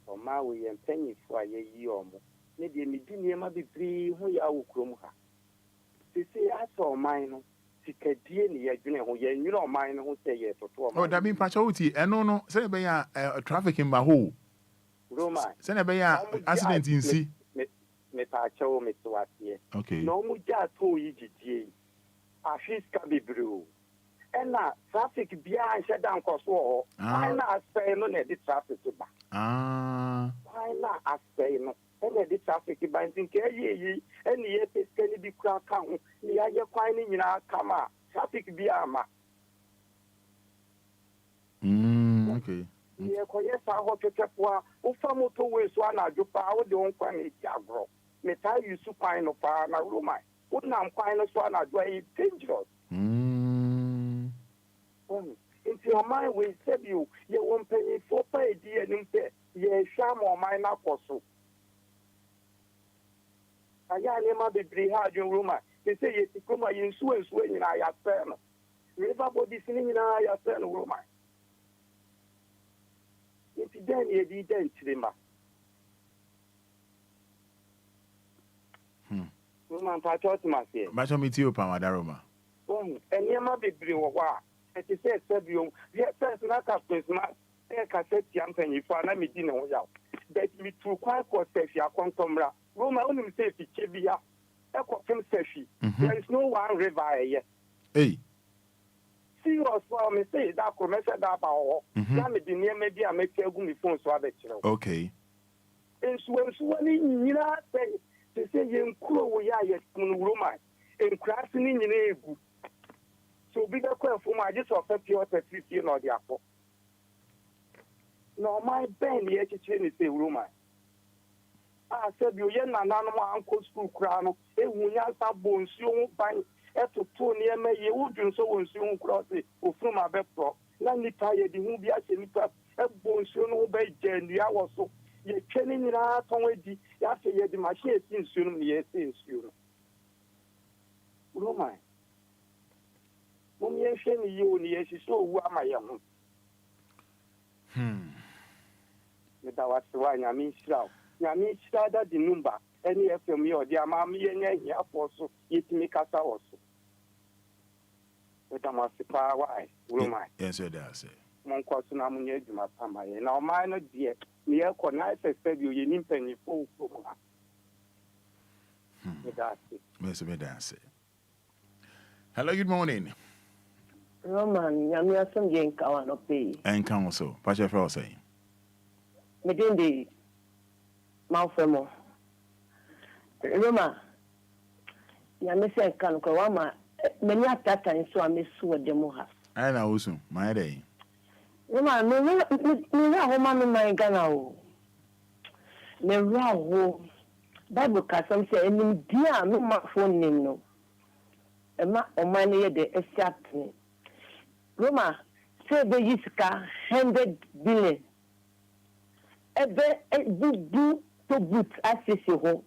Oma we ye mpanyifo a ye yi omo. Ne de mi di niema bibiri ho ya wo krom ha. Sisi aso oman no. Sikadie ni ye dwene ho ye nwira oman no ho se ye toto oman. Da bi pacha uti eno no se be ya traffic in ho. Roma. Se be ya accident in si. Me pacha o me tuatie. Okay. No mu ja to yi jidie. Afiska bibiri. Ena traffic bia nhye dan koso ho. Why na asay no na di traffic ba. Why na asay no ena di traffic ba ntinke yi eni ye peske ni bi kura ka ho ni ya ye kwan ni nyina kama traffic bia ma. Okay. Ye ko ye sa ho twetwepoa wo fa moto we so na adwopa wo de won kwan e ti agro. Me ta yusu kwan no pa na Roma. Wo nam kwan no so na adwo e dangerous. If your mind will save you, you won't pay for pay dear and ye sham or mine up also. I never be brihad in Roma. They say you come in Suez when I have turn. River body singing in I have turn Roma. If then ye didn't remember. Roman Patrotmas here. Macho meet you, Pamadaroma. And you might be brihad. It is said you first not a Christmas, a cassette yampany for an amidina. That me too quite for Sefia Contomra. Roma only say Chibia, Echo from Sefi. There is no one river yet. Hey. See us for me say that commercial about Yamidi near maybe I make a gummy phone so other children. Okay. And so when you say to say you cool yet Roma and crashing in your so bigger question for my just of 50 or 50 or the apple. No, my band the HN is a Roma. I said you yen and uncle school crown, a wunyasa bones you won't find at to 2 near me, you wouldn't so when you cross it or from my bed pro. Landy tired the movie as a bones you know by Jen the hour so you're training it out already after you the machine since you since you. Roma. You so who am I young? That was why I mean, Yami started the Lumba, any FM or the Amami and here for so it make us also. But I must say, why? Yes, it does. Mon question I'm near to my family. Now, mine, dear, near connive a you in penny full. Hello, good morning. Roman, Yamia some yank our no pay. And council, Pacha Fro say. Within the Malfemo. Roma, Yamisa can Kawama, many at that time, so I miss what the Moha. I know, also, my day. Roma, no woman my Ghana. The raw Bible custom say, and dear, no my phone name, no. A ma or money the exact me. Roma, say the Yiska 100 billion. Ebe do to boot assisi ho.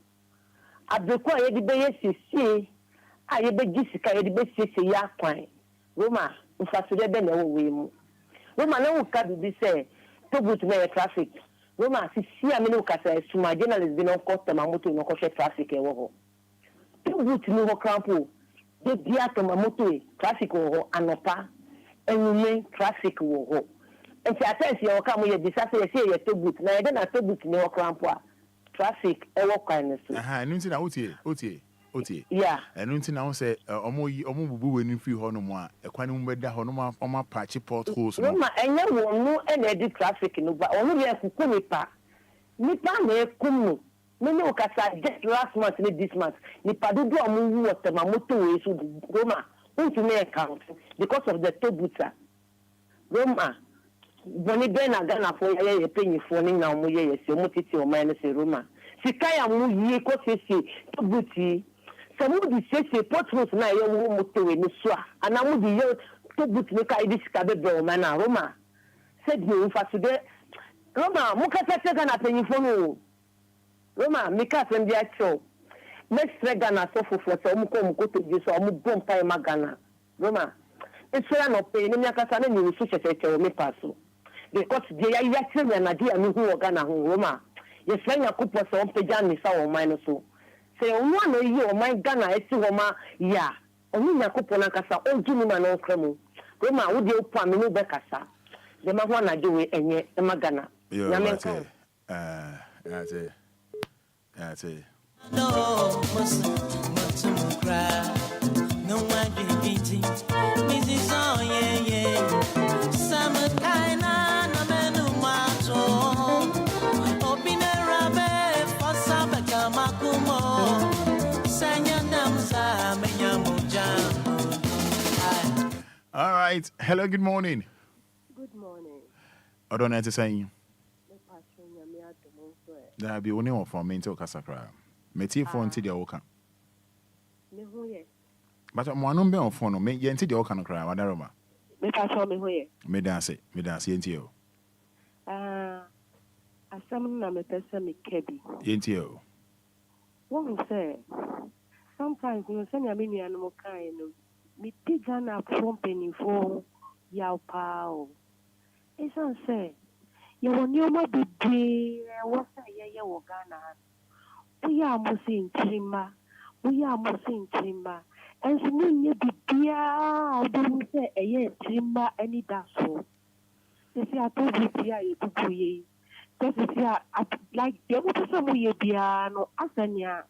Abekwa ye de be sisi a ye be Yiska ye de be sisi ya kwan. Roma, ufasode be na wo we mu. Roma na wo ka bi say to boot na traffic. Roma sisi a me no ka say suma journalist be no customer moto no ko traffic e wo ho. To boot ni ho crampo. De dia to moto traffic wo ho anopa. enyume traffic wo ho enti attention wo ka mo ye disase ye say ye to boot na ye na to boot ni wo krampo a traffic e wo kwan ne so aha enu nti na otie yeah enu nti na wo say omo bubu weni free ho no mo a ekwan mu beda ho no ma patch potholes no ma enye wo no e na di traffic no ba onu ye kuku nipa na ekum no me no kasa just last month ni this month nipa dudu omo wu otema moto we so Roma unto me account because of the tobuta Roma boni be na Ghana for ye penny for ni na omo ye se omo titi o man se Roma sika ya mu yi ko sese tobuti so mu di sese potros na ye wo moto we ni so ana mu di ye tobuti ni ka idi sika be o man na Roma said you fa today Roma mu kasa te Ghana penny for no Roma mi ka sem dia cho next Ghana so for so omo ko to ji so omo bom pa ma Ghana Roma it's no pay ni akasa na ni so cheche me paso because they ya tell na dia mi hu Ghana hu Roma yes when yakupo so on peja ni sa o man so say onu na yi o man Ghana esi ho ma ya onu yakupo na kasa o gi ni ma no kremu Roma wo de opa mi no be kasa de ma ho na de we enye e ma Ghana ya me ko that's it no must cry no one drinking Mrs. Oh yeah summer kind na menu macho opina rabe fosa baka makumo sanya namza menyamuja. All right, hello, good morning. Good morning. I don't know to say that be only one for me to Casacra. Meti phone to the Oka. But I'm one on phone, me yenti the Oka cry, Madaroma. Me pass me hoye. Me dance yentio. Asam na me pesa me kebi. Yentio. What we say? Sometimes you say me nua no kan no. Me tiga na from penifo yaw pao. Esan say you won your ma bibi what say ye wo Ghana. We are musin chima. And so me bibia do say eye chima Anidaso. If you are told bibia e bubuye. Just if you are like the other some we bia no asanya.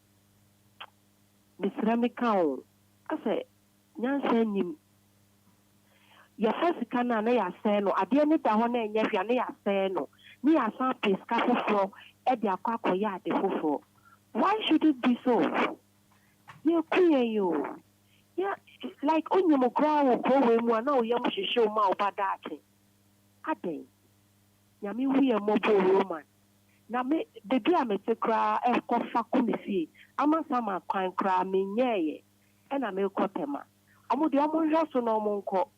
Misrami kao. Ase nyanse nim. Ya first kana na ya se no ade ne da ho na enya hwa na ya se no. Ni ya san peska foforo e de akwa ya ade foforo. Why should it be so? Yeah, you. Yeah, like on your crowd, go we now, you must show my badati. Ade. Yami, we are mobile woman. Now, me, the dear Mr. Cra, and Cofa Committee. I'm a summer crime cry me, yea, and I may cotema. I'm with the Amonjaso no monco.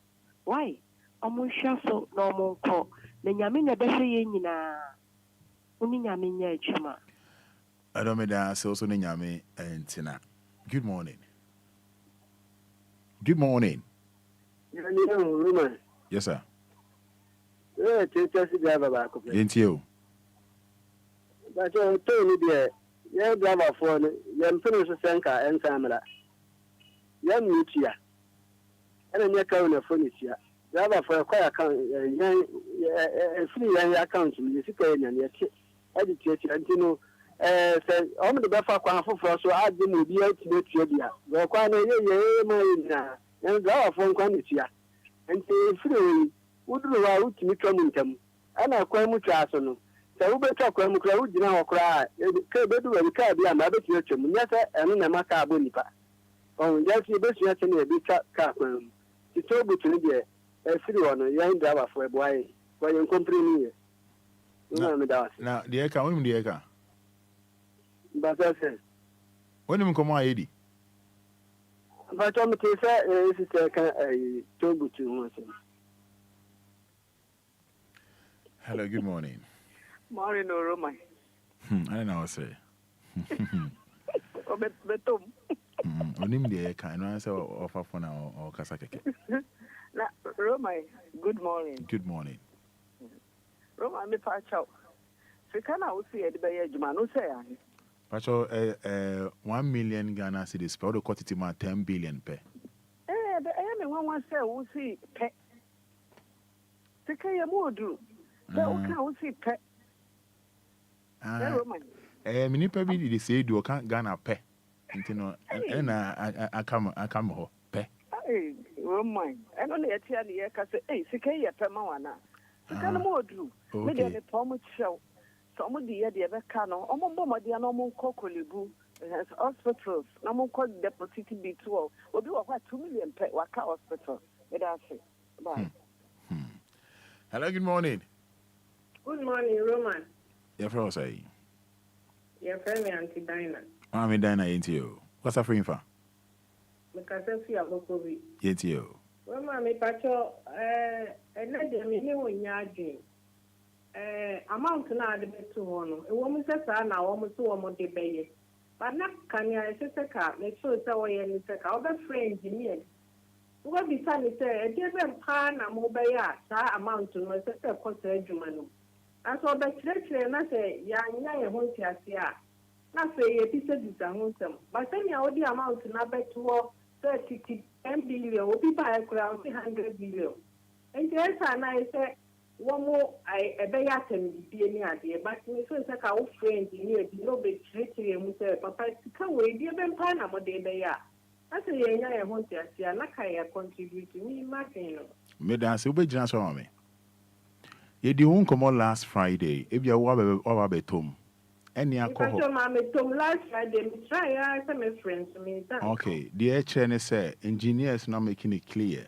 Why? Amonjaso no monco. The Yamina Bessie, Uminamin Yachima. I don't mean that also Ninyame and Tina. Good morning. Good morning. Yes, sir. Ain't you? But you told me there, you drive a phone, you finish a senka and Samara. You meet here. And then you count a furniture. Driver for a quiet account, a free account, you see, and you educate and you know. Said, I'm the best for so I didn't be able to make you. The quite a and draw from quantity. And say, free, would you out to me coming them? And I quite much arsenal. So we better come crowd, you know, cry. Bedu and Cabby and Abbott Yachum, yes, and a maca bonipa. Oh, yes, you best yet in a big car. She told me to India, a free one, a young driver for a boy, for your company. Now, the Eka, only the Eka. But I said, when you come on, Eddie. But I'm a told to hello, good morning. Morning, Roma. I don't know what to say. Onim the Eka, and I say offer for now or Kasakeke. Roma, good morning. Good morning. Roma, I'm a patch out. So can I see a debate, Jumano say? Pacho, 1 million Ghana cedis, but the quantity ma 10 billion pe. The enemy one say we see pe. Sika ya modu. Be o ka o si pe. Many people they say do can't Ghana pe. Ntino na akam ho pe. Hey, Roman. I don't know tia ni e ka say, "Hey, sika ya pe ma wana." Sika no modu. Me de me pomo show. So mo di ya de be ka no. Omo mbo mo de na omo kokolebu. Hospitals. Na mo ko deposit bi to. Obi wa 2 million pe waka hospital. Me da say. Bye. Hello, good morning. Good morning, Roman. Your friend say. Your friend me Auntie Dinah. I'm Dinah into you. What's a free for? Because I feel Bokobi. Into you. Roman, me pacho let them me no nyadwin. Amount na de betu ho no. E wo mu sesa na wo mu so wo mu de beye. But na kan ya sesa ka, me so say wo ye ni seka. Oba friend engineer. Wo bi sa ni say e de be pa na mo be ya sa amount no sesa ko sa adwuma no. Aso be kire na say ya nya ye ho ntiase a. Na say ye ti se disa ho nsem. But say ya odi amount na betu ho 30 billion, obi buy around 100 billion. And yes, and I say, one more I be atem be any idea, but me so say ka o friend near the no be treating him say papa can we be ben pan am de be ya. I say ye nya e ho ntia na ka ya contribute me imagine. Me dance we be jina so me. Ye di won come last Friday. If you wa be tom. Any alcohol. Okay, the HN say engineers now making it clear.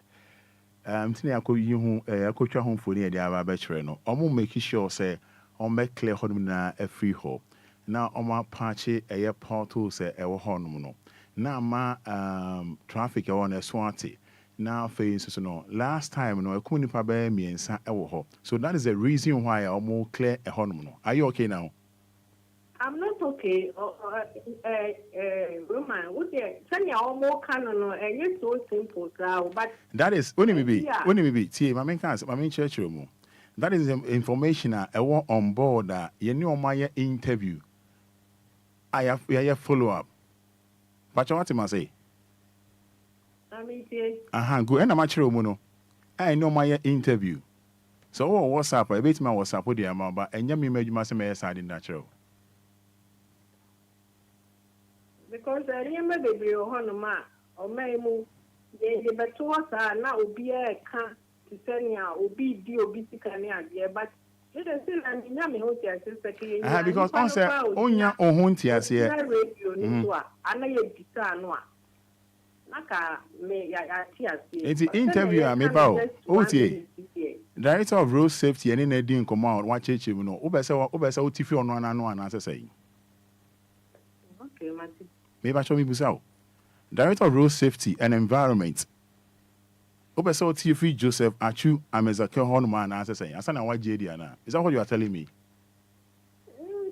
Tini ako yihu ako twa ho mfoni e dia ba chere no. Omo make sure say on make clear hodum na a free hole. Na omo patch eye portal say e wo honum no. Na ma traffic e won eswati. Na face so no. Last time no ekuni pa ba miensa e wo ho. So that is the reason why omo clear e honum no. Are you okay now? I'm not okay. Roman, would you send you all more canon and it's so simple, but that is only maybe. See, my main church room. That is information I want on board that you know my interview. I have follow up. But what am I say? Go and I'm actually mono. I know my interview. So WhatsApp, I bet my WhatsApp with the amount, but and you made my side in natural. Because I remember baby Honoma or Maimu, they better now Obia can't to send ya Obi Obisicania, but it is still an yummy hotel sister. Because on say Onya Ohuntias here. And I guitar noa. Naka me Yatias. It's the interview I made about OTA. Director of Road Safety and in a din command, one church, you know, Obesa OTF on one and one, as I say. Okay, Matty. Maybe I show me Busao. Director of Road Safety and Environment. Obeso TF Joseph Achu Amezake Hornman as I say. I said, why JD? Is that what you are telling me? Who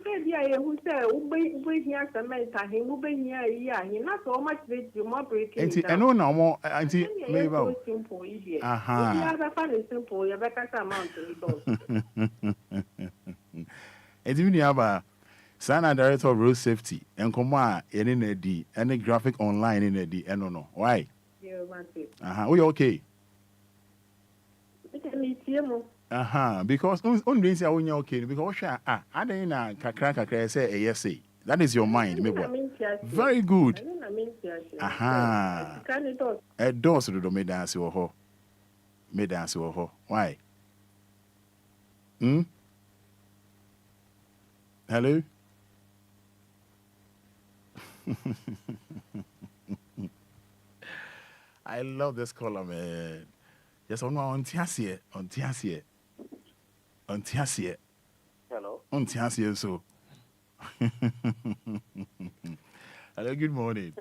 said, Ube here, Samantha, he will be here, he not so much with you, more breaking. And no, no more. Auntie, maybe simple, idiot. Aha. You have a funny simple, you better amount to And even the Sana Director of Road Safety and Koma in a any graphic online in a D. And no. Why? We okay. Because only say when you okay because I didn't kakra say yes say. That is your mind, maybe. Very good. A dose to do me dance or ho. Me dance or ho. Why? Hello? I love this color, man. Yes, on Tiasie. Hello. On Tiasie, so. Hello, good morning.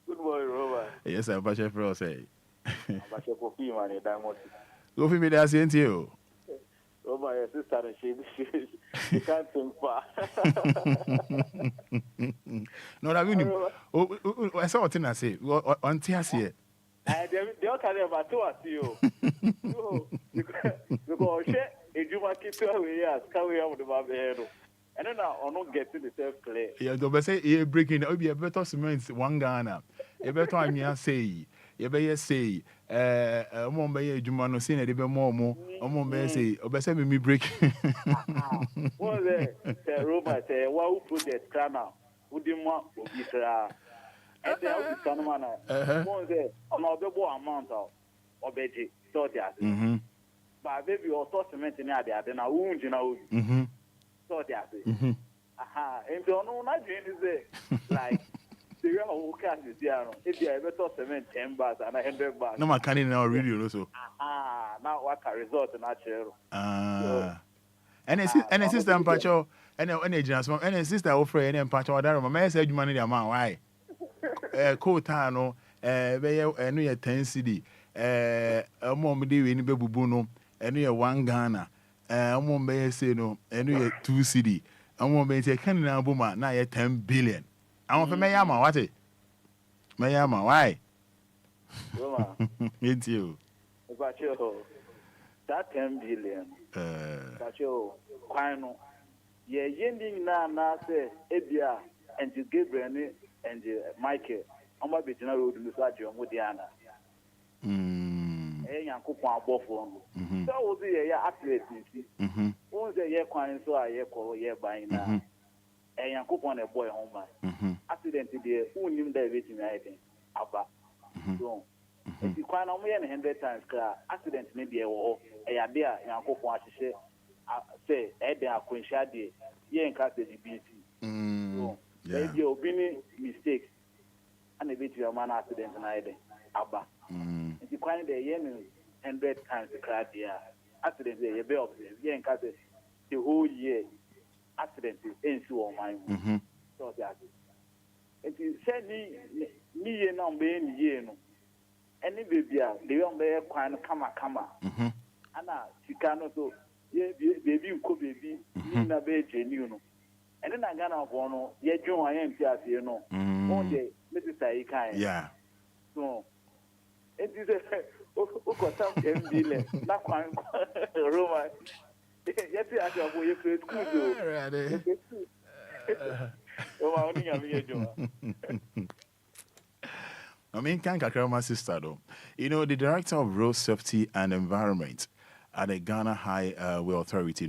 Good morning, Robert. Yes, I'm Pasha Pro say. Pasha Kofi, man, Diamond. Go for me, that's it, you. Robert, your sister, she can't think far. No, I mean, I saw what I say. On Tiasie. They all carry about two at you. Because a Juma keeps away, carry out the Babero. And then I don't get to the self play. Yeah, don't say you're breaking. It would be a better cement, one Ghana. A better time, you say. You better say, Mom Bay Jumano seen a bit more. Mom Bay say, Obesa me break. What the Roma say, who put the grammar? Who didn't want to be there? And there was some man. One say, on our double amount of Obeji, so that. But baby, or cement in there, then I won't, you know. So that. Aha, and don't know, not doing like. If you ever thought 10 bars and 100 bars. No, I can't now really also. Now what can result in natural. And a sister and Pacho, and a sister offer and Pacho, that my said you money the amount. Why? Kotano, a new 10 CD, a mom in Babuno, a new 1 Ghana, a mom may say no, a new 2 CD, a mom may say Canada Buma, now 10 billion. I want for Mayama, what it? Mayama, why? It's you. But you, that 10 billion. But you, Quino, ye yending na say, Ebia, and you Gabriel and Michael, I'm a bit general to Lusadio Modiana. A coupon both. So was the athlete. Once a year coin, so I call a year buying now. A coupon a boy home. Accident today, who knew that waiting anything? Abba. So, if you can't only 100 times, accident maybe a war, a idea, and coupon say, Edda Quinshadi, ye and cast the GBC. So, maybe you've been mistakes and a bit of a man accident and I Abba. If you can't the yen 100 times the crowd, accident, a bill, ye and cast the whole year. Accident is on my so that it is said me and on being ye no any baby they don't bear quite kama and she cannot so baby could baby in a bed genuine and then I got off on ye join I am you know one day Mrs. Kai yeah so it is a some 10 billion not quite Roma. Yes, I have a way to school. I mean, can't call my sister though. You know, the director of road safety and environment at the Ghana High Way Authority,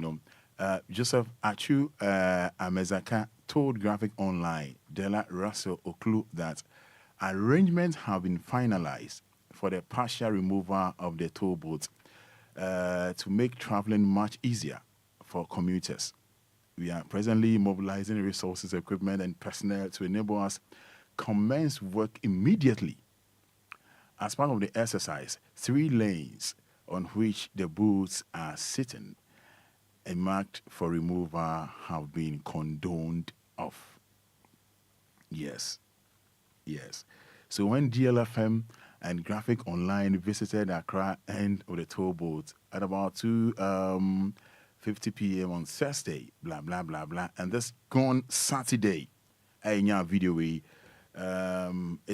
Joseph Achu Amezaka told Graphic Online, Della Russell Oklu, that arrangements have been finalized for the partial removal of the toll booths to make traveling much easier for commuters. We are presently mobilizing resources, equipment, and personnel to enable us commence work immediately. As part of the exercise, 3 lanes on which the booths are sitting and marked for removal have been condoned off. Yes. So when DLFM and Graphic Online visited Accra end of the toll booth at about 2:50 p.m. on Thursday, blah, blah, blah, blah. And this gone Saturday, in your video, it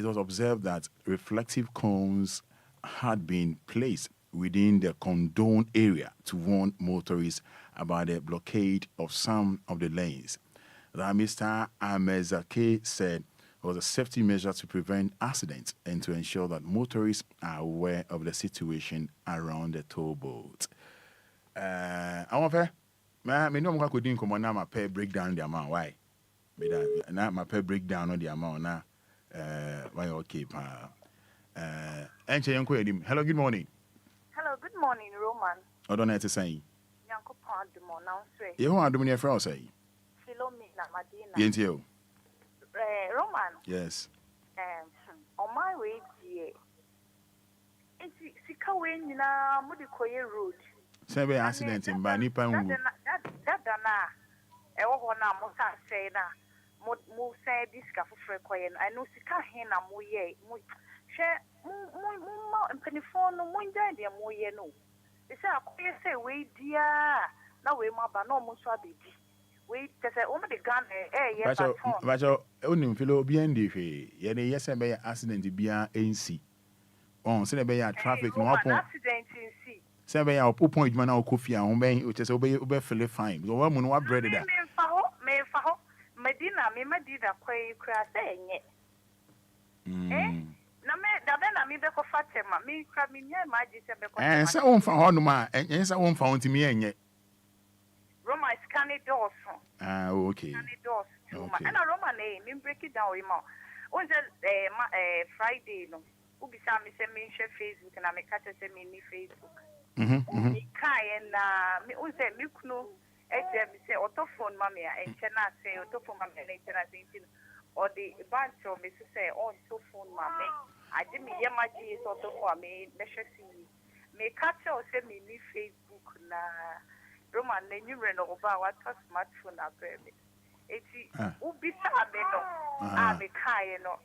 was observed that reflective cones had been placed within the condone area to warn motorists about the blockade of some of the lanes. That Mr. Amezake said was a safety measure to prevent accidents and to ensure that motorists are aware of the situation around the toll booth. I want to me no mo could come on my pay breakdown the amount why me that na my pay breakdown on the amount na why okay pa enche yanko edim. Hello, good morning. Hello, good morning, Roman. Odo na say Yanko Pandemo now say you want to do me a friend say Philomena Madina Yentio. Roman. Yes. On my way here. It's sika way na mudi koye road. Say be accident in ba nipa wu. That na e wo na mo sa say na mo say this ka fofre koye I know sika he na mo ye mo she mo mpanifono no mo nja de mo ye no. E say akoye say we dia na we ma ba no mo so abedi. We say o me de gan yes Bacho onim filo obi andi hwe ye ne yese be accident bia ensi on se ne be ya traffic no happen accident ensi se be ya opo point man na okofia ho be o che se obe feel fine because wa mu no wa bread da me fa ho medina kwai kra say enye na na me be ko fatema me kra me nya imagine se be ko say won fa ho no ma say won fa ntimi enye Roma is doors. Okay. Doors. Okay. And Roma me break it down with on Friday no. Ubi sa me say me share Facebook na me catch say me ni Facebook. Me kai na me on say me kunu me say autophone mama ya na say autophone mama na na say or the bunch of me say on so phone mama. I did me yamaji so autophone me share see me catch say me ni Facebook na Roman na nyure no oba what smartphone abebe. Eti ubisa abeno me kai no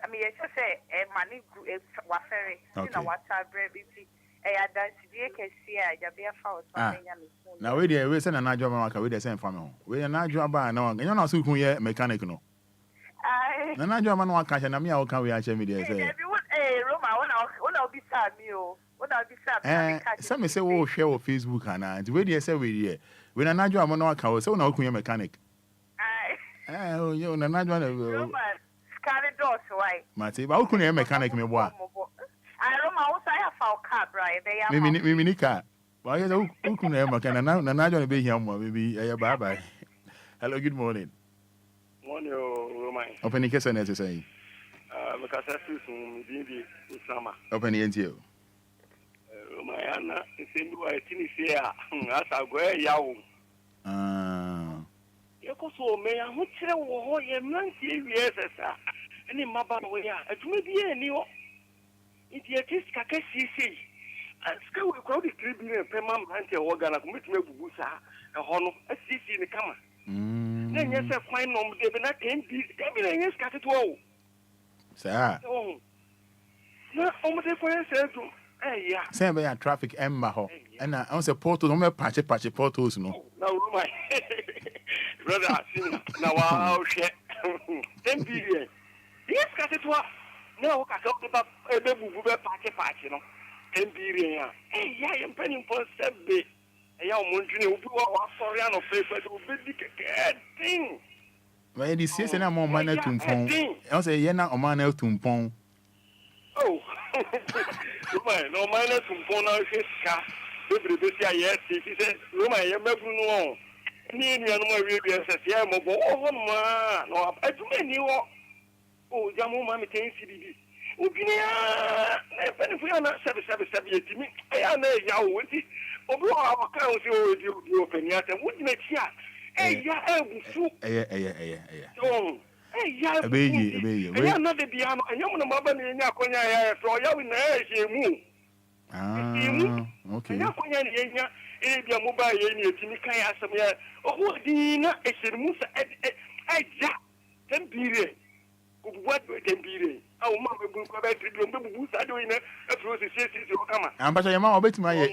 me say mani wafere na WhatsApp brebe ti ya dance die kesi a ja be fa o so nya me phone. Na we dey we say na najo ba maka we dey say family. We na najo ba na nya na so kun ye mechanic no. Na najo ma no aka na me a wo kan we a che me dey say. Roma ona obisa mi o. Some say we share on Facebook and the way they say we na najo am no aka say na okun mechanic. You na najo na scan doors why. Mate ba okun mechanic me boa. Roma wo say afa car bra e be ya. Me ni car. Ba ye okun mechanic na najo na be hia mo maybe bye bye. Hello, good morning. Morning Roma. Open the case na say. Because I see some bibi Usama. Open the NTO. Mayana isendu wa tinisia asa gwe yawo yekoso me ya ho kire wo ho ye nanti ewiesesa eni maba no ya aduma bi eni ho idi artiste kakasisi aska we crowd tribune pema mante wo gana ko metime bubu sa ho no asisi ni kama na nyese kwan no de be na tempi tempi na nyese kaketo wo sa na omode ko yesedu yeah. Say be a traffic emma ho. And I say portals no me patch portals no. No my brother na wa she. Tempirie. Yes ka se toa. Na o ka so ba ebe bubu be patch no. Tempirie ya. Ya ye mpani mpo sebe. Ya o mondwene obi wa sorry an opefa do be diketing. But the say na mo man na tumpon. I say ye na o man na tumpon. Oh. No minus from Ska. Every day, yes, he said, Roma, you're never know. Need me no more real says, yeah, mobile. Oh, man, no, I do many. Oh, Jamu, mammy, can see Ubia, if we are not 777 me, I know you with it. Over our council, you open yet, and wouldn't it yet? Eh, yeah, Abeyi. Ya na de bia no anyam no maba ne nya akonya ya so ya we na ehye mu. Okay. Ya akonya ne nya bia mu ba ye ni etimi kan asem ya oho di na ehye mu sa ja tempire ku buwa tempire awu ma be bu ko ba tribune be bu sa do ina afro se o kama. Amba so yema obetima ye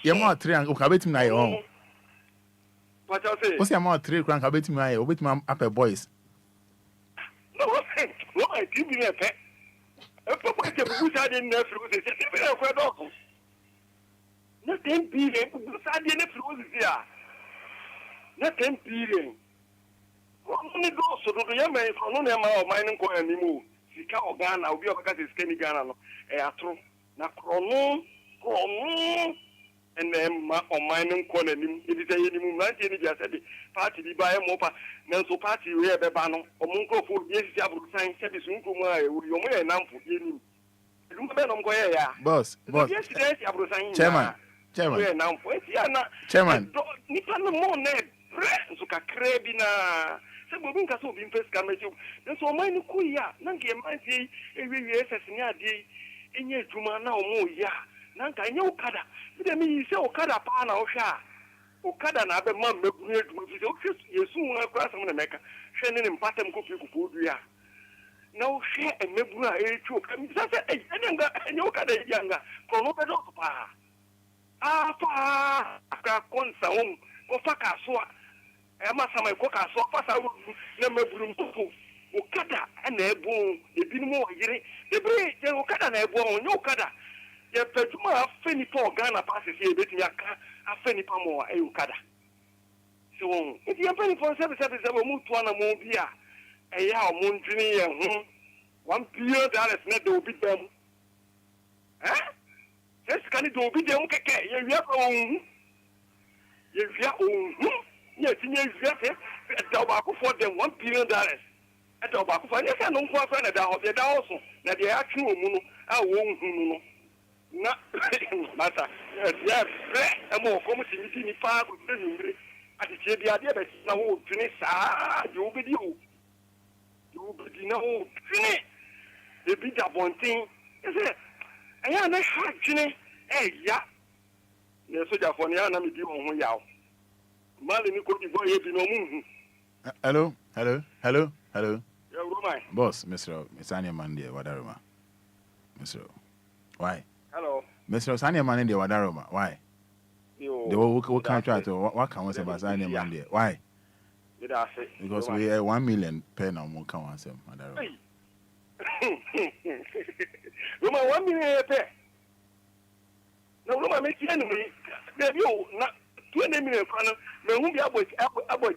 yema 3 o ka betima ye on. What you say? O se yema 3 kran ka betima ye obetima upper boys. No, I didn't mean a pet. A papa who said in the fruit is a dog. Nothing being who said in the fruit here. Nothing being. Only go so the young man from no name of mine and anymore. Sika or Ghana, will be a cat is Kenny Ghana. A true. Na chrono. And then on mine and corner, it is a minimum 19 years at the party by a mopa, Nelson party where the banner, or Munko for yes, sign service Unkuma, you may announce for you. Boss, yesterday, Chairman, Nipan more net, so Crabina. Some so being first coming to. That's all mine Kuya, Nanki and my day, every year as day, in your Juma now more, yeah. Nanka nyo kada bide mi se okada pa na ohwa okada na be mam mebu edu fi se ohwe yesu nwa kwa sam na meka hwe ne mpatam ko fi kupo dua na ohwe emebu a echu ka mi sa se enga nyo kada yanga ko no be do pa fa ka konsa ko fa ka so e ma sama ko ka so fa sa na mebu mpupu okada na ebu ebinu mo yire ebre je okada na ebu nyo okada ye peduma afeni po Ghana passes here betimi aka afeni pa mo ayukada so if you afeni po 777 mu to na mo bia eya o mo ndwini ye ho $1 billion net will be them. Eh? Just can it be them? Okay, you have own. You have own. Yes, tobacco for them $1 billion. And tobacco for yes, I don't want to find out that also. Now they are true. I won't. Not matter. Yes, I'm more coming to me. Park with the idea that now finish. You be you. You be no finish. The big one thing is it. I am not hatching. Hey, yeah. Yes, so for the enemy, you on Yao. Malin could be boy, you know. Hello. Yeah, Boss, Mr. Sanya Mandi, Wadaroma. Mr. Why? Hello. Mr. Sanya Mandi, Wadaroma. Why? The what can't try to what can we say about Sanya Mandi? Why? Because we are 1 million per now, more can answer, Wadaroma. Roma 1 million per. No, Roma makes the enemy. There you not 20 million. Me won't be about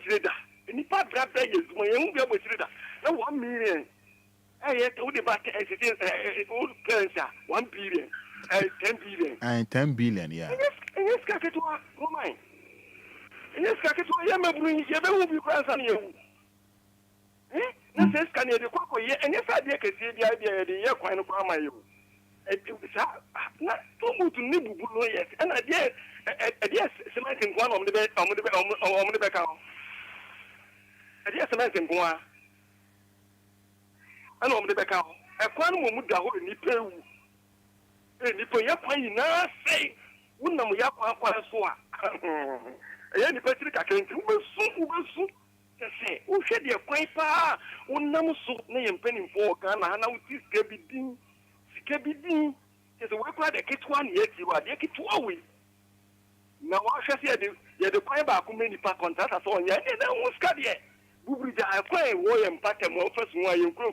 trader. Any part that day is my own be able to trader. No 1 million. I had to back as it is old currency 1 billion. 10 billion. And 10 billion, yeah. And yes, Kakatoa, oh my. And yes, Kakatoa, you may bring you be grandson you. Eh? No says can you the cocoa yet? And yes, I can see the idea the year quite of my you. Not so good to nibble yet. And I yes, cementing one on the bed on the back out. I just cementing one. And on the back out. A quantum would go in the pew. And if you are now say, wouldn't know Yapa so. Any person I can do soon. Say, who shed your piper? One number so name penny for Ghana, and I would see Skabidin. It's a work like a kit 1 yet, you are the kit 2 away. Now, I shall say, you're the piper who many part contract as all yet, and I won't scud yet. Bubrija, I play war and pattern more first one you grow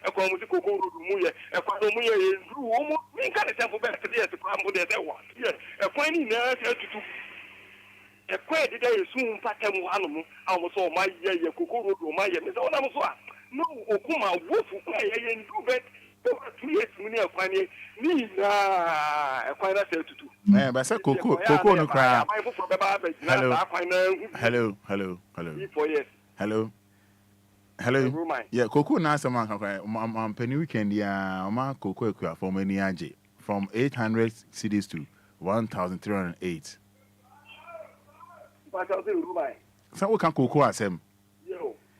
a comical muya, a quadomuya is grew almost me kind of sample back to the problem that I want. Yes, a quiny nurse to do. A quaid today soon pattern one almost all my year, Kokoro, my year, Miss Onamuswa. No, Okuma, wolf, and do bet. 3 years, me, a quiny, me, a quite a to do. Man, but say Coco no cry. Hello. Yeah, Coco na sama kan penny weekend ya ma Coco ekwa for many aje from 800 cedis to 1308. So we can Coco asem.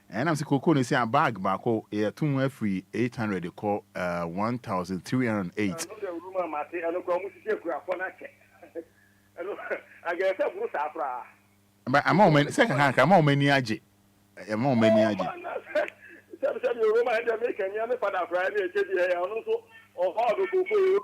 And I'm say Coco ni say a bag bako e tun free 800 they call 1308. I guess I'm going to but I'm all many second hand, I'm all many aje. I'm all many aje. Some you Roma and Jamaican, you have a Fada Friday, and also, or how to go for you.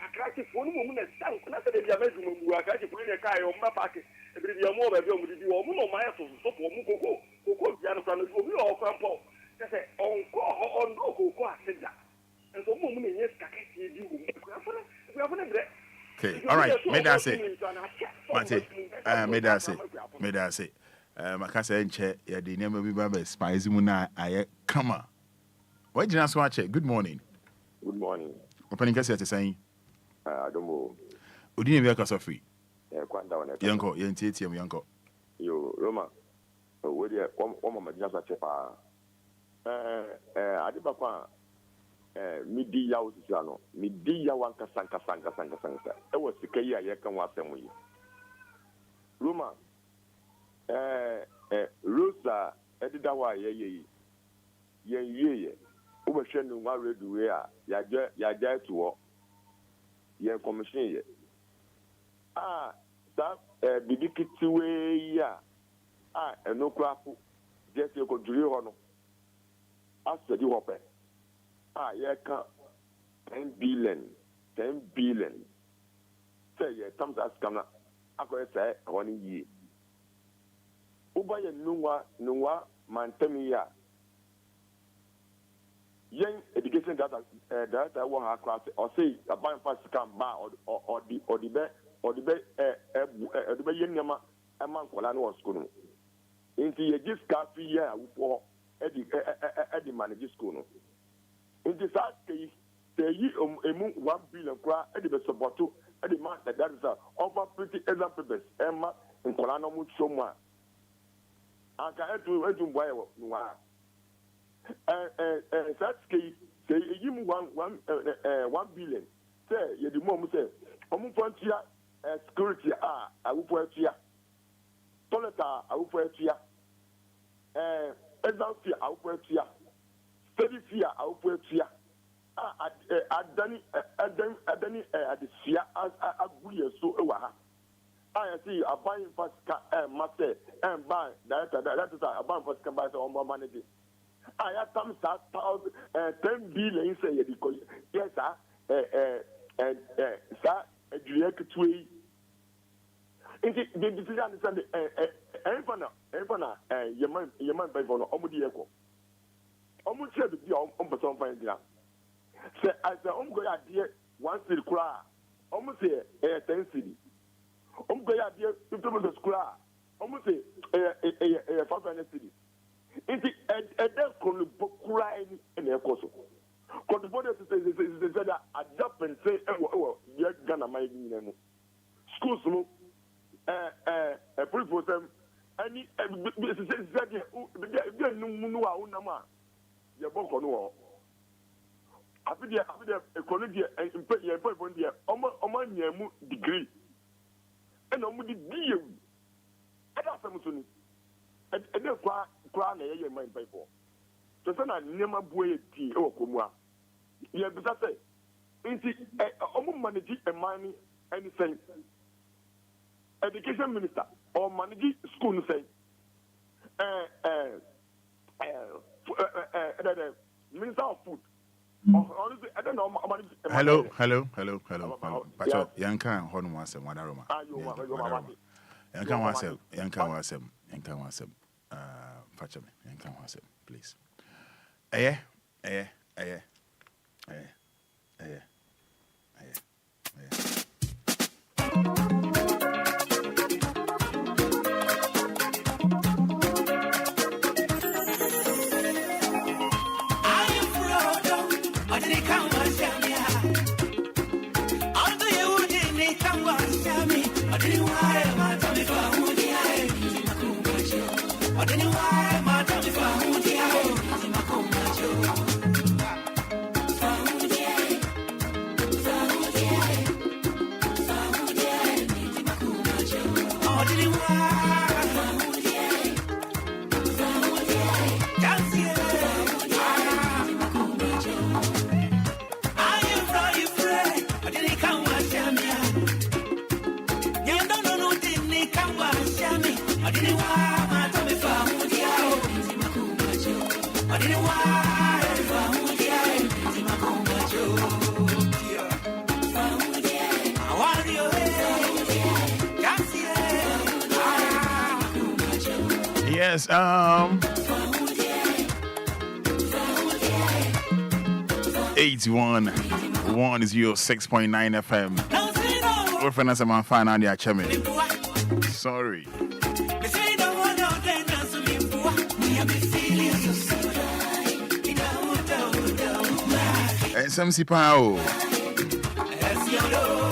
Attractive phone woman is stank. Not that they are making a attractive when they carry on my packet. If you are more of a young with you, or my so for Muko, who could be on the or Campo. They say, on no Coco, and so woman is Kakaki. Okay, all right, made I say, made I say, Macassa and Chair, yeah, the name of Baba Spicy Muna, I come on. Why did you not watch it? Good morning. Good morning. Opening Cassia to saying, I don't know. Would you ever cost free? Quite down at Yanko, Yanko. You, Roma, would you one just a chepa? I did papa. Midi yaw sano midi yawanka sanka e was the kaya ye kan wasem yi Roma Rosa edida wa ye wo be hwe nu wa redu we a ya ja to ye commission ye that bibi kiti we ya enokrafu je se ko duri ho no asedi ho pe yeah, 10 billion. Say, yeah, comes as come up. I could say, 1 year. Uba ya nuwa, mantemia. young education data director will have class or say a bank fast come bar or the Yenama a month while I was school. Into a gift card 3 years for Eddie manager school. In this case, the year 1 billion cry Eddie Sabato, Eddie Master, that is a over pretty examples, Emma and Colano Muchoma. I can't do it to buy one. That case, say you 1 billion. Say, you the mom say, Frontier security, I will put here. Toilet, I will put here. Exam fear, I will put here. Study fear, I will put here. I've done at the fear as I agree so. I see a buying first master and buy that is a buying first can buy on my manager. I have some 10 billion say because yes, sir, sir, direct way. Indeed, the decision understand Evana, Yaman by Bono, Omudiako. Omudia to be on person find there. Say, as the Omgoya dear once the cry, almost say a 10 city. Omgoya dear, 50 cry, almost say a 500 city. Indeed, a death could cry in a course. Because the body said that I jump and say, oh, you're gonna make me. Schools, a proof for them. Any, your book on wall. After the economy and your point, Oman degree. And on the deal. And that's something. And then cry a mind people. So then I never boy tea or Kumwa. You have to say, manage a money anything. Education minister or manage school say, minister of food. I don't know. Hello. Pacho, Yanka Horn was a Madaroma. Yanka was Pacho, Yanka was please. Aye. Yes, 81 106.9 FM. We're finna some fine on the chimney. Sorry. And some sipao.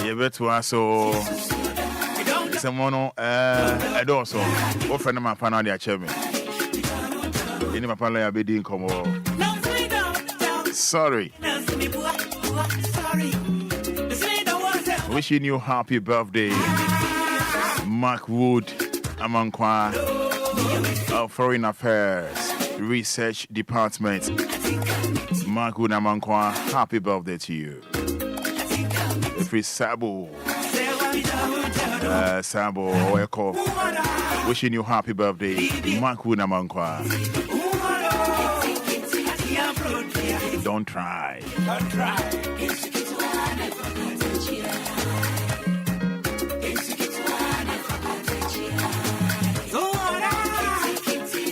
You better also. Someone I do so. What friend of my fan on the chimney. In my family, I've been come over. Sorry. Wishing you happy birthday, Mark Wood Amankwa of Foreign Affairs Research Department. Mark Wood Amankwa, happy birthday to you. If it's Sabo, wishing you happy birthday, Mark Wood Amankwa. Don't try.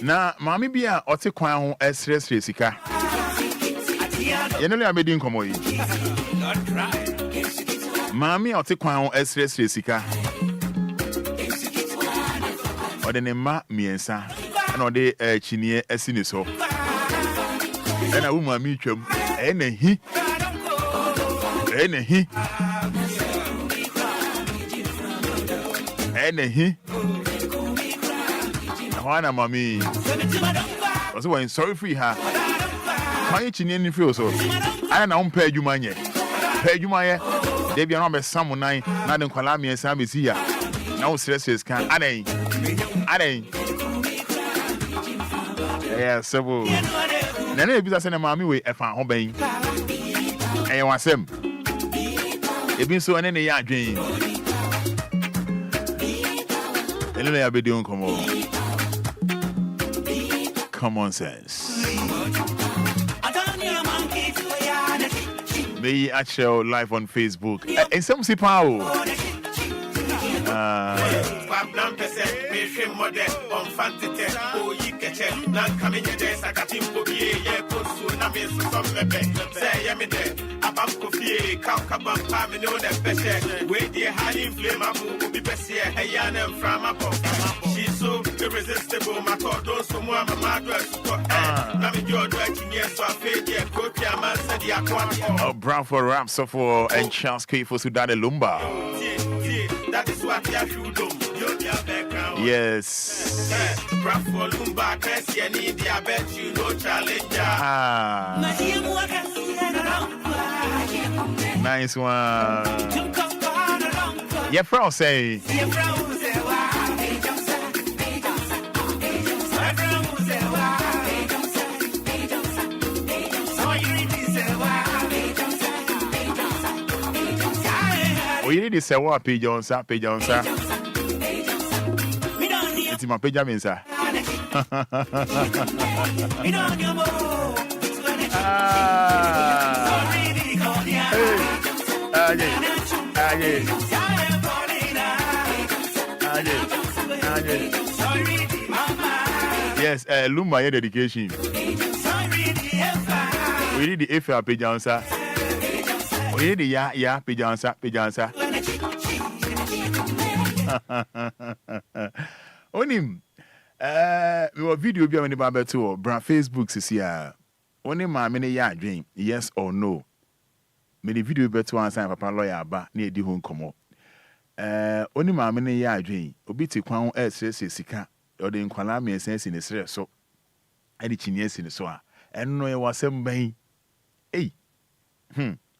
Na mami bia ote kwan ho esresre sika Yenole abedi nkomo yi. Mami ote kwan esresre sika. Ode ne ma miensa. Na ode chinie asini so. Na wo mami twam. Na hi. Na hi. Na hi. Hwana mami. Was when sorry free her. My chinie ni free so. I na umpa adwuma nye. Pa adwuma ye. Dey bia no be samu nan na de kwala miensa be si ya. Na wo stress kan adan. Yeah, sebo. Nana e bi say na mami we e fa ho ban. E wasem. E bi so ene ne ya adwen. Ele ya be di on komo. Common sense. May actual live on Facebook. And some see power. She's so irresistible, my God, don't so more, my address. Brown for rap, so for and chance key for Sudan Lumba. That is what you should do. Yes. Brown for Lumba, Cassie, and India, I bet you no challenger. Nice one. Yeah, Frau say. We need to say what page on sir. It's my page, sir. Yes, Lumba your dedication. We need the FA page on sir. We need the ya page on sir. Onim we were video bi on the to brand Facebook sisi a onim ma me ne ya adwen yes or no me the video beto ansan papa lawyer aba na edi ho nkomo onim ma me ne ya adwen obi ti kwan esese sika ode nkwala me sense ne sere so ade chinie si ne so a enno ye wasem ban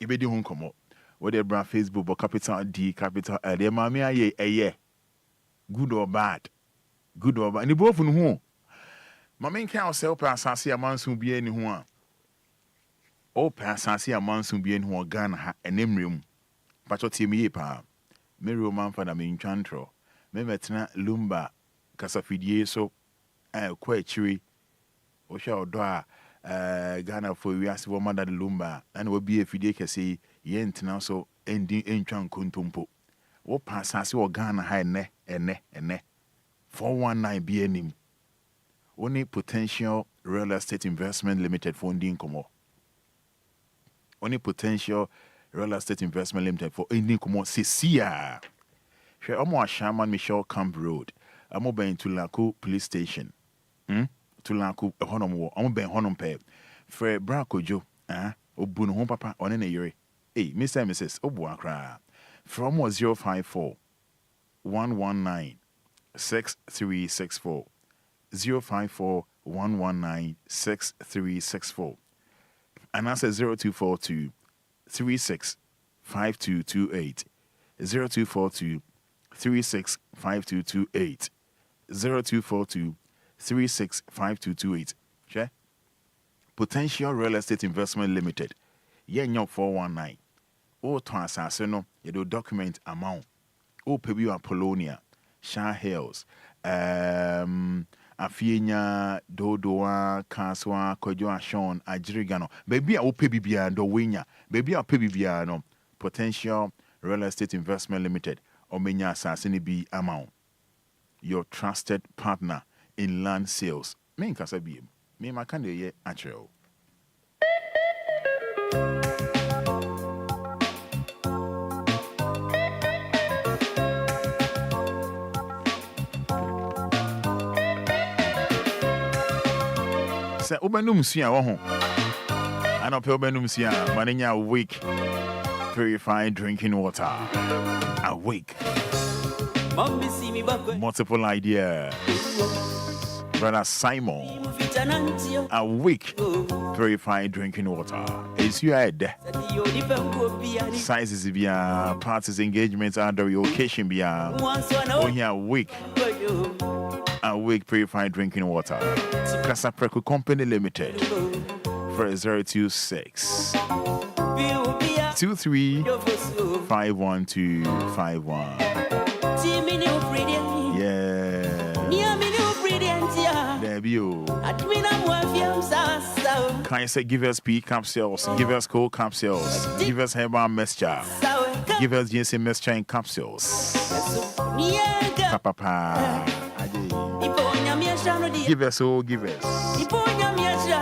ibedi ho nkomo what the brand Facebook but capital D capital L the ma me aye good or bad ni both no ho ma me nkan ourself per asase amanso bia ni ho a o per asase amanso bia ni ho Ghana ha enemrem pacho tie ye pa me roman Fada me ntwantro me metena Lumba kasafidie so kwa achiri o hwa odo a Ghana for wiase wo mada de Lumba and wo bi afidie kese ye ntena so endi entwan kontompo wo pa asase wo Ghana ha ene 419 BNM. Only Potential Real Estate Investment Limited funding komo. Only Potential Real Estate Investment Limited for ending komo Cecilia. She omo Shaman Michelle Camp Road. Amo ben Tulaku Police Station. Tulaku honom wo. Amo ben honom pe. Fre Brakojo. Obunu hon papa onene yere. Hey, Mr. and Mrs. Obu akra. From 054 119 6364 054 119 6364 and that's 0242 36 5228 0242 36 5228 0242 36 5228 okay? Potential Real Estate Investment Limited yenyo 419 o to asase no ye do document amount o pebi Apollonia Shah Hills, Afienya, Dodoa, Kaswa, Kojoa, Sean, Ajirigano, baby, I will pay Bibia, Dowinya, baby, I'll pay Bibiano, Potential Real Estate Investment Limited, Omenya Sassini B amount. Your trusted partner in land sales. Me Kasabi, me Makande ye actual. say obenum sia wo ho. Anope obenum sia manenya awake purified drinking water. Awake. Multiple ideas. Brother Simon. Awake purified drinking water. Is you head? Sizes bia, parties, engagements, under your occasion bia. Oh yeah, awake. Awake purified drinking water. Casa Preco Company Limited. For 026 23 51251. Yeah. There you. Can you say give us P capsules, give us cold capsules, give us herbal mixture, give us ginseng mixture in capsules. Papa. Give us all, give us.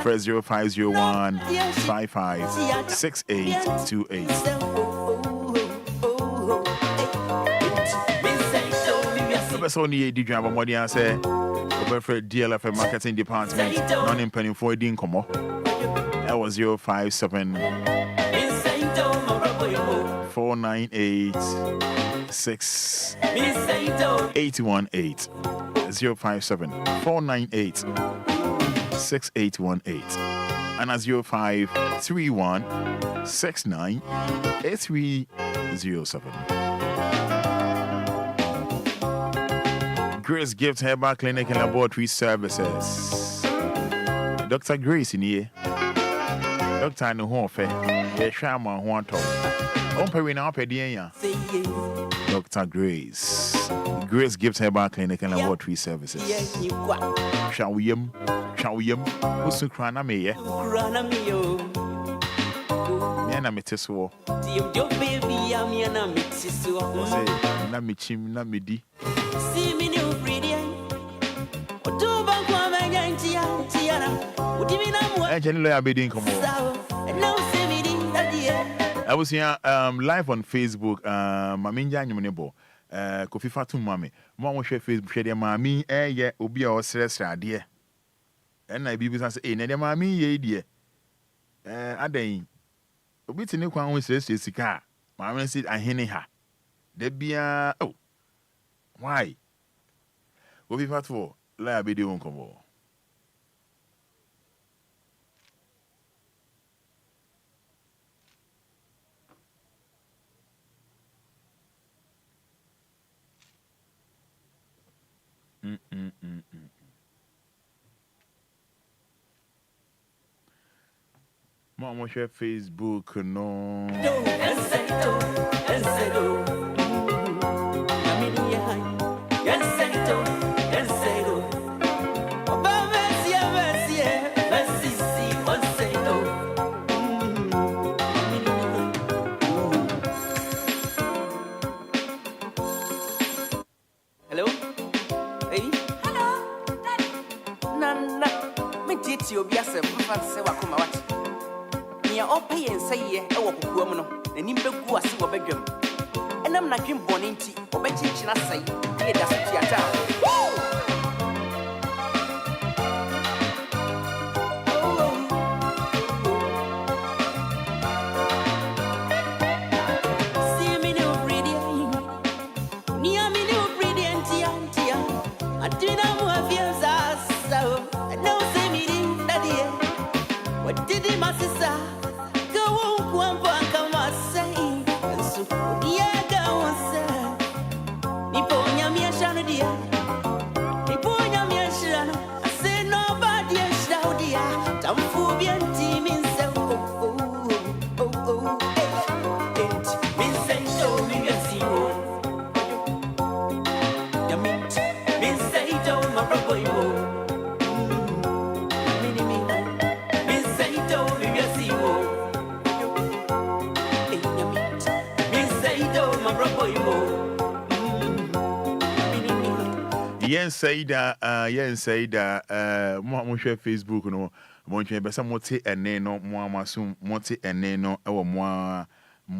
Press 0501 55 6828. Only a DJ Abamodi and say, over DLFM marketing department, non impending for Edin Como. That was 057 498 6818. 057 498 6818. And as 0531 69 8307. Grace Gift Herbal Clinic and Laboratory Services. Dr. Grace in here. Dr. Nuhofe. Yeshama Huanto. Omperina Pediana. Dr. Grace. Grace Gift Herbal Clinic and Laboratory Services. Shall we Who's the crana me? Miana Metiswo. Namichim Namidi. See me new ingredient. I was here live on Facebook. Maminja Nyumunebo. Kofi Fatum Mami. Mama share Facebook share mami yeah Obia or Celestia dear. And I be say eh na mami ye dear. Aden. Obi tini kwa won Celestia sika. Mami said ahene ha. De bia oh. Why? Kofi Fatum la be de won komo. Mama share Facebook no. Hello? Hey? Hello? Nana, me did you be a seven say wakuma what? Near all pay and say ye, a walk of woman, and nimble go a silver bedroom. And I'm not him born in tea, or bet you I say, hey, that's what you're down. Yen say that mo share Facebook no mo twen be say mo te ene no mo amasum mo te ene no e wo mo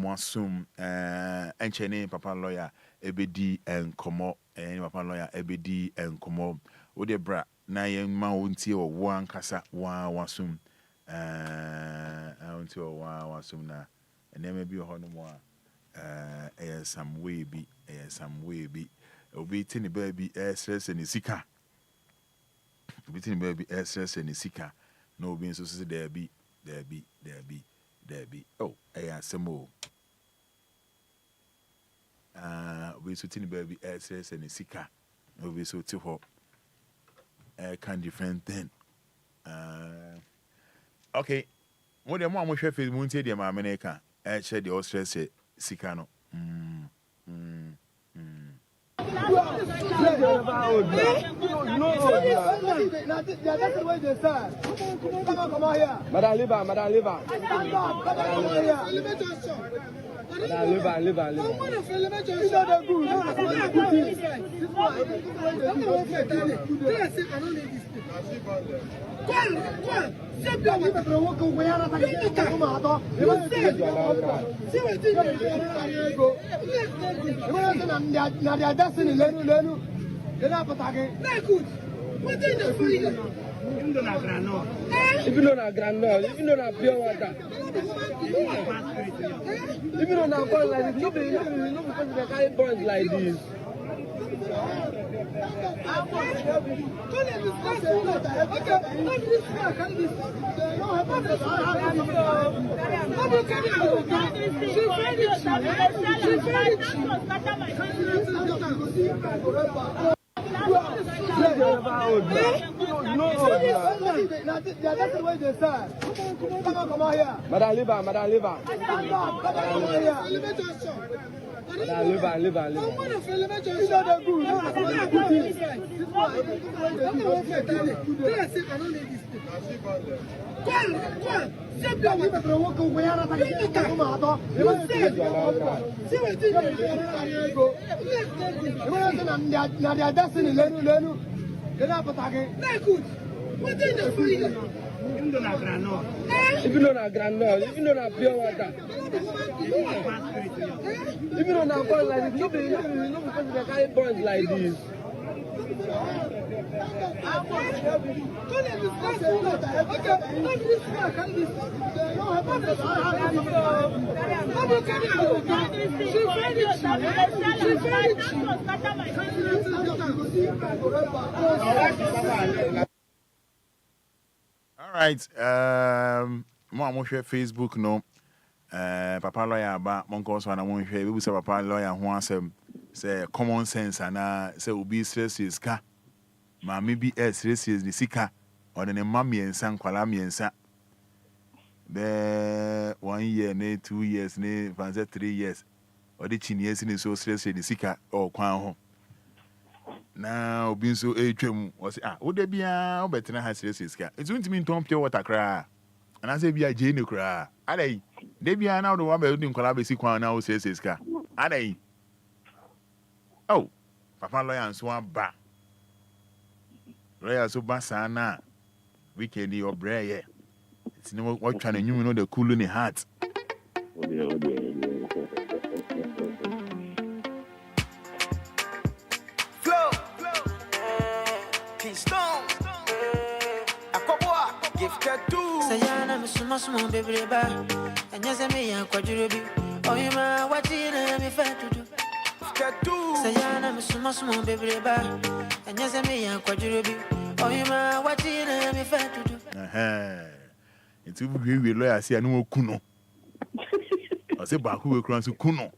asum enchene papa lawyer ebedi enkomo papa lawyer ebedi enkomo wo de bra na ye ma wontie wo wan kasa wa wasum wontie wo wa wasum na enema bi ho no mo some way bi obi tini baby stress and sika obi tini baby stress and sika no obi nso se there be oh asemo obi so tini baby stress and sika obi so ti ho can different thing okay mo dem mo hwe face mo ntie dem ma me ka share the stress sika no Madam Liba. Even on a granola, even on a pure water. Even on a ball like this, nobody because they carry balls like this. Madam Liba. Even on a granola, even on a pure water. Even on a ball like this, nobody because they carry balls like this. All right, mo share Facebook no papa lawyer ba monko so na mo hwe be busa papa lawyer ho asem say common sense ana say obi stress is ka ma me bi stress is the sika on ne ma miensa nkwala miensa be 1 year ne 2 years ne fanze 3 years o de chiniesi ne so stress the sika o kwan ho na obi nso etwam o say wo de bia obetena ha stress is ka it won't mean to pure water cry and I say bia je ne cry adai de bia na do wa be nkwala be si kwan na o stress ka adai oh papa lawyer nso aba lawyer so ba sana weekend your brain it's no what trying to you know the cool in the heart flow Keystone Akobwa gifted to Sayana msumo baby ba anyaza me yankwaduro bi oyima watina me fatudu Sayana msumo baby ba anyaza me yankwaduro bi oyima watina me fatudu It's we lawyer say no kuno I say back we kran so kuno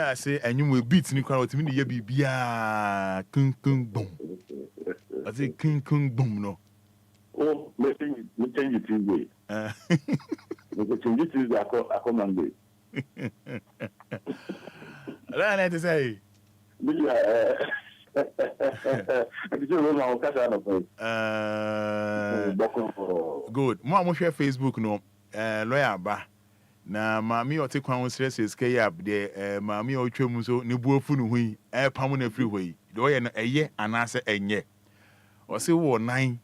I say and you will beat ni kwara otimi ye bibia kun boom I say kun boom no oh me change it way me change it I Monday la na to say Good. Mo share Facebook no. Lawyer ba. Na mami ote kwan stress ske ya de mami otwam so ne buofu no hui pam na free hoi. De oye no eye anase enye. O se wo nan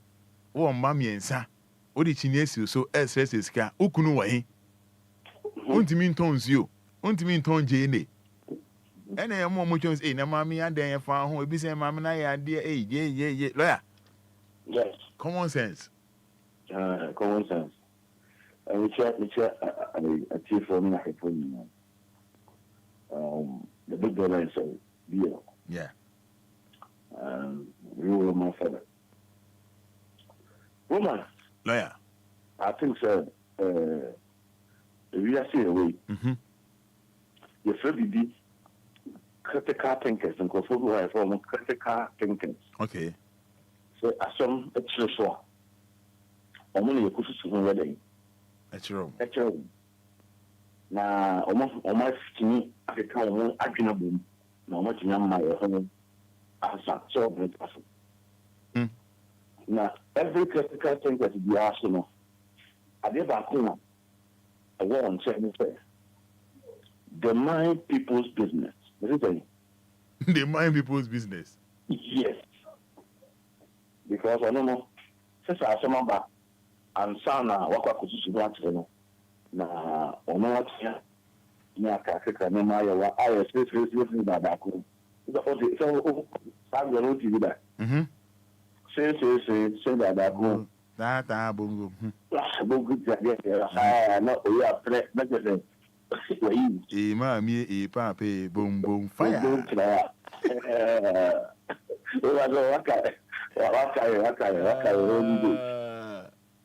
wo mami ensa. O di chinesi so stress ska ukunu wa hi. Untimi ntonzio. Untimi ntonje ne. Ene ya mo chons na mami adan ya fa ho ebi se mami na ya de ye lawyer. Yes. Common sense. Common sense. We try a chief for me the big dollar is a deal. Yeah. We were my father. Woman. Lawyer. I think so. We are seeing a way. Your friend be critical thinkers and control from critical thinkers. Okay. So some extra so. Omuni yakusu suwele. Extra. Na omo fitini afika omo adwena bom. Na omo tinya ma ye hono asa so great person. Na every critical thinker to be asked no. Ade ba ko na. I want to say they mind people's business. They mind people's business. Yes. Because I don't know. Since I saw my and sana wakwa kususu no na ono watia ni akaka na ma ya wa ayo space na da ko so sabe no ti da say da ko da bongo bongo ya no o ya pre na je e ma mi e pa pe bom fire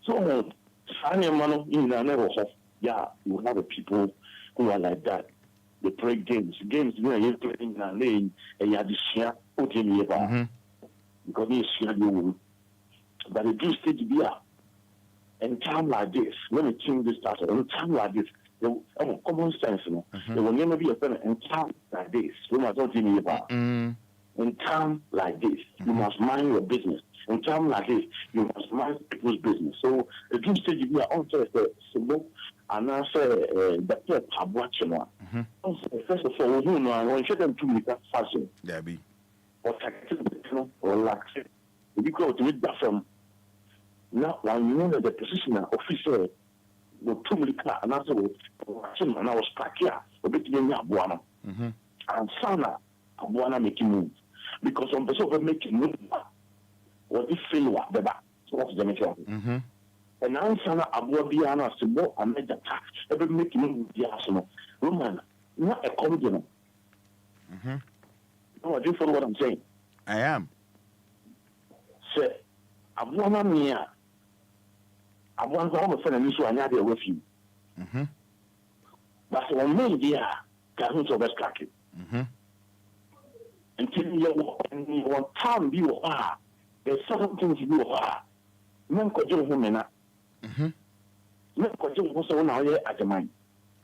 So, yeah, you have the people who are like that. They play games. Games, you know, playing in a lane, and you have to share, because you share your own. But it do stage be in time like this, let me change this started. In time like this, common sense, you know, there will never be a friend in time like this. We must not tell me about. In time like this, you must mind your business. In time like this, you must mind people's business. So the dream stage we are on so and I say the watching one. First of all, you know, I want to them to make that fashion. There be. Or relax. If you go to meet that from now, when you know the position officer will too many car and also watching and I was back here a bit in Yabuana. And Sana Abuana making moves. Because on the sort of making moves. What if fail what the back? So what's the matter? And now Sana Abuabiana Sibo and made the tax. Every making the arsenal. Roman, not a comedian. No, I do follow what I'm saying. I am. Say, Abuana Mia. Abuana almost friend and you are not there with you. But one main dear, can't so best crack it. Until you want time you are. There's certain things you are. Men could do him in that. Men could do also now at the mind.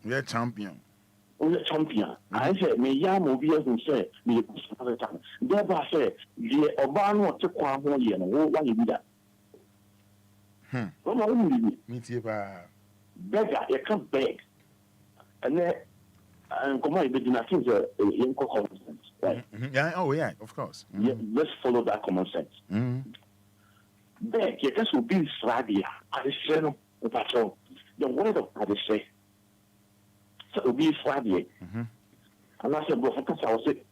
We are champion. We are champion. I said, me yam will be able to say, me other time. Thereby say, the Obama took 1 more year, and why you do that? Me too, beggar, you can't beg. And then, come on, but I think the common sense, right? Yeah, oh, yeah, of course. Yeah, let's follow that common sense. Beg, you guys will be Sladia. I say, no, the word of God is say, so it will be Sladia. And I said, well, I will say,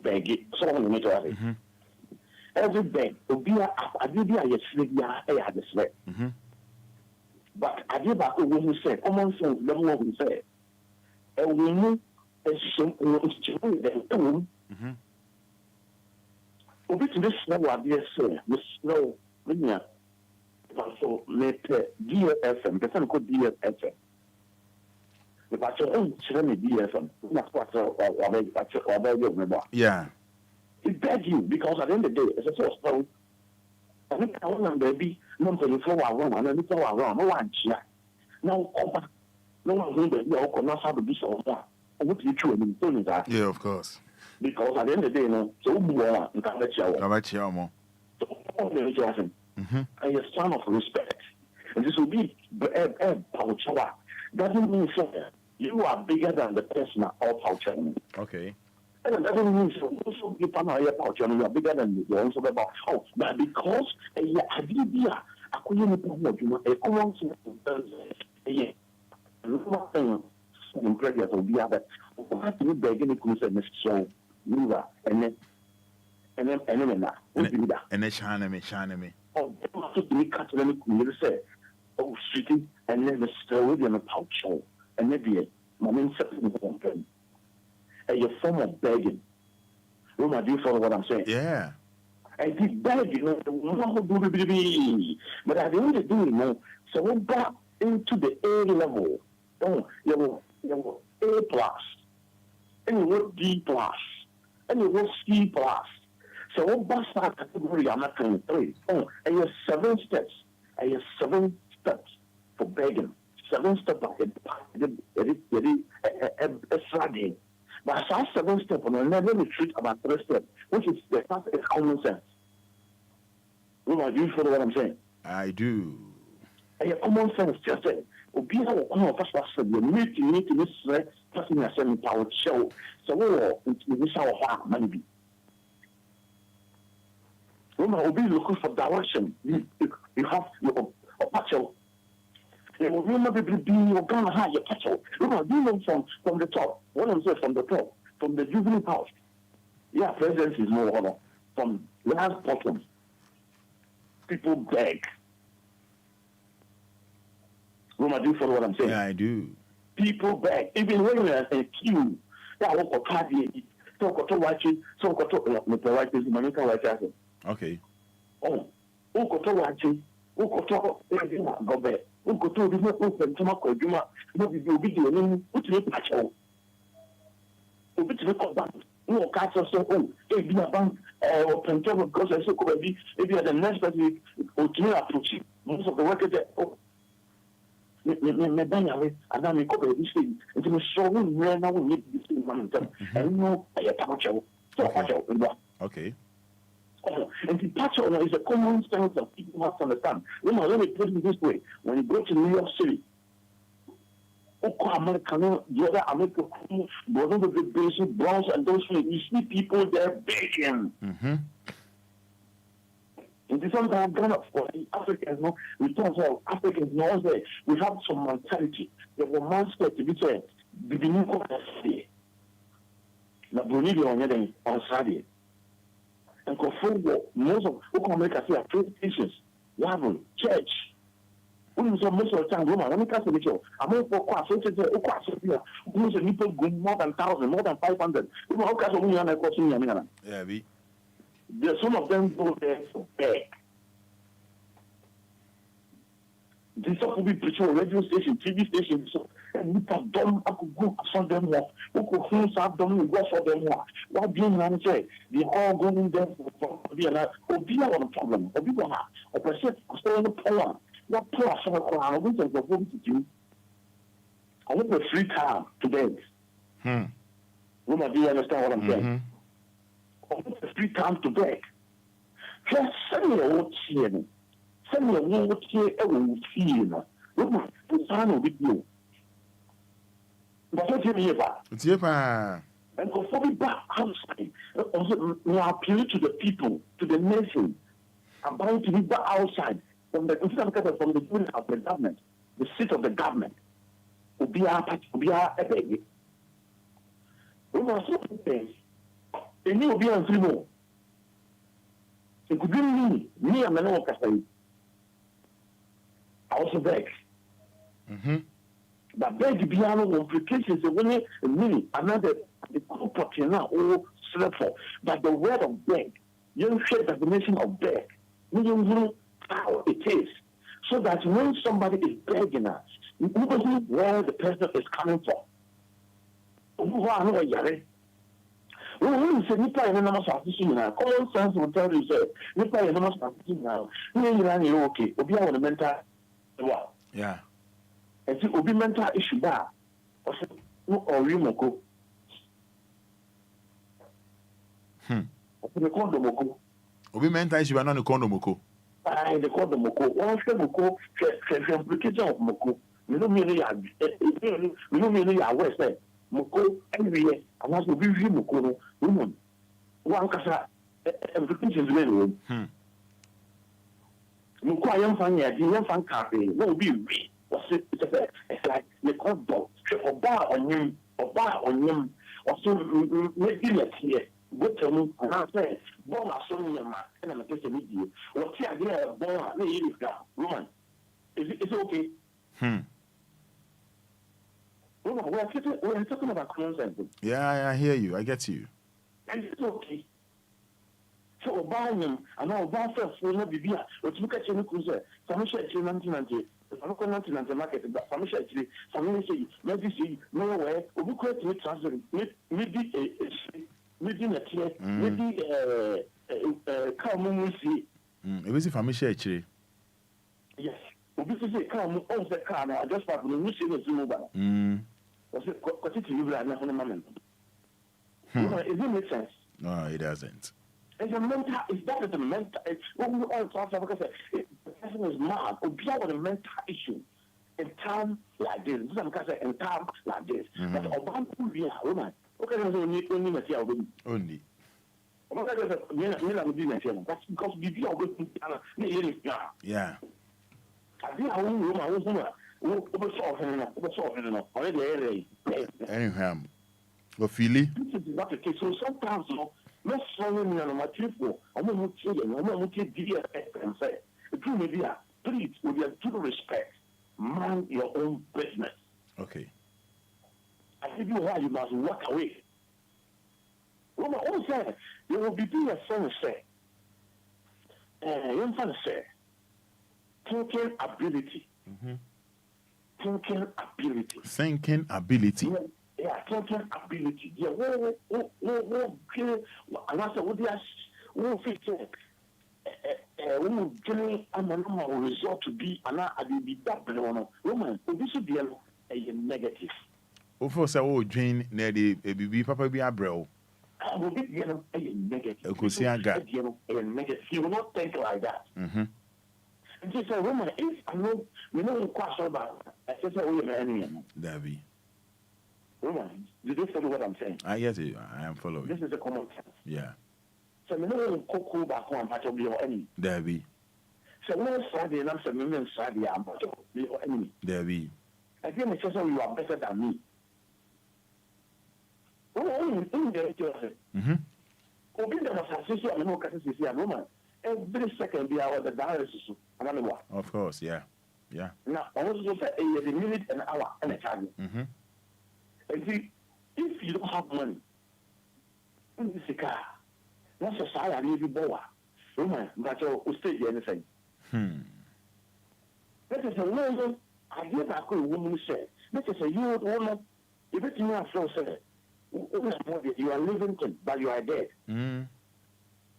beg it, so I'm going to make it. Every beg will be a slave. But I did back when you said, common sense, the one who said, and we know a some Obi to this snow idea, sir, with snow, so let DLFM, the time called DLFM. If I say, oh, DLFM, that's what I yeah. It begs you because at the end of the day, it's a source of I think I want baby, no one for around, and then for around, no one cheer. No, no one going to be not have to do so. What you chew and that. Yeah, of course. Because at the end of the day, so we are in Kabachia. A sign of respect. And this will be Pauchawa. Doesn't mean you are bigger than the person of Pauchawa. Okay. And it doesn't mean you are bigger than the ones about house. But because a idea, I couldn't a common sense will be other. What do you beg any concern? So, you are, and then Shaname. Oh, they cut them, you say, oh, city, and then the story and a pouch show, and maybe my main second one. A form of begging. Roma, do you follow what I'm saying? Yeah. I did beg, but at the end of the day, so we got into the A level. Oh, you were A plus, and you were D plus, and you were C plus. So what bus that category I'm not going to 3. Oh, and you have 7 steps. And you have 7 steps for begging. 7 steps extra. But I saw 7 steps and I never retreat about 3 steps, which is the first is common sense. Do you follow what I'm saying? I do. And your common sense just say, Obia will first you need to miss passing yourself power show. So we saw how money. Roma will be looking for direction. You have your patio. You will never be your Ghana high your patio. Roma, do you know from the top? What I'm saying from the top, from the juvenile house. Yeah, presence is no honor. From last bottom, people beg. Roma, do you follow what I'm saying? Yeah, I do. People beg. Even when you're in a queue, yeah, what for cardi, so got to watch it, so got to watch this, Monica watch it. Okay. Oh, who got to watch it? Who got to go back? Who got to do open to my coduma? What did you be doing? What's your patio? Who bit to call back? No, castle so, oh, if you are bank or Pentel because I so could be, if you are the next person, or to approach it, most of the workers that, oh, me and then we cover this thing until we show him where now we need this thing one time. And no, I have patio. So, patio, okay. And the patio is a common sense that people must understand. Let me put it this way. When you go to New York City, American, the other American, one of the basic browns and those things, you see people there begging. And this sometimes Ghana for the Africans, we talk about Africans, we have some mentality. The mindset to be said, the beginning of the city. Now, Bolivia on Saturday. And conform most of America say are Christians, Bible, church. When you say most of the time, Roma, let me cast a picture. I'm going for class, so say, oh, class, who's a people go more than 1,000, more than 500. You know, how can you understand? Yeah, some of them go there for beg. This will be preaching on radio station, TV station, so and we can dumb, I could go for them more. We could things have done, we go for them more. What being an answer? They all going there for Obia on a problem. Obia, a person, a story of power. What power for a crowd? What is the going to do? I want a free time to beg. Roma, do you understand what I'm saying? I want a free time to beg. Just send me a word here. Send me a word here, I will feel. Roma, the son of you. But what do you mean about? And before we back outside, we are appealing to the people, to the nation, about to be back outside from the unit of the government, the seat of the government. Obia ebegi. We must also say, a new Obia and 3 more. It could be me and my own Casai. I also beg. But beg beyond implications of winning a mini, another the property now all slept for. But the word of beg, you share the definition of beg, meaning know how it is. So that when somebody is begging us, you know where the person is coming from. When you say Nipa and Nama Satisfaction now, common sense will tell you, say, Nipa and Nama Satisfaction now, you're okay, Obia on the mental. Yeah. And see, Obi mental issue that, or Rimoko. The condom moko. Obi mental issue na no condom moko. The condom moko. One share moko, share implication of moko. We don't really aware say moko everywhere. And as we review moko no, woman. One kasa implications really. Moko ayam fan ya, di ayam fan cafe. No be we. It's like the condom. Oba on him. Also, maybe let's hear. Go tell me, and I say, Bon, I saw me, and I'm just a media. What's the idea of Bon? Woman, is it okay? Woman, we're talking about consent. Yeah, I hear you. I get you. And it's okay. So, buying him, and all that first will not be here. Let's look at your cruiser. Some share 1990. I'm not going to market, but some share some say, maybe see, nowhere, we could create transfer, maybe a clear, maybe come see. It was if I'm actually. Yes, we say come on the car now, just for the see the mobile. Was it got it to you right now for the moment? It didn't make sense. No, it doesn't. It's a mental, it's better than mental. When we all talk about the person is mad, Obia with a mental issue in time like this. This is in time like this. But Obama will be a woman. Okay, there's only material. Only. That's because we are going to yeah. I think I was anyhow, what feeling? This is not the case. So sometimes, let's follow me on my people. I'm going to DLFM say, true media, please, with your due respect, mind your own business. Okay. I give you why you must walk away. What I always say, there will be a son say, young son say, thinking ability. Thinking ability. Thinking ability. Yeah, thinking ability. Yeah, and I said, what feature? Result to be, and I will be that woman. This should be a negative. Of say, oh, Jane, Neddy, baby, Papa be a bro. I will be a negative. A negative. You will not think like that. And she said, woman, if I know, we know question about, I said, we are enemy. Davy. Woman, did you follow what I'm saying? I get it. I am following. This is a common sense. Yeah. So, we know Coco back home, but of your enemy. Davy. So, when Friday, and I'm saying, women Friday, I'm part of your enemy. Davy. I think it's just you are better than me. Oh, in the woman. Every second, be our the dialysis. Of course, yeah. Yeah. Now, I want to say a minute, an hour, and a time. And see, if you don't have money, in this car, that's a side I need you boa. Woman, but you'll stay anything. That is a woman. I hear that good woman say, that is a you woman. If it's not so said, you are living, but you are dead.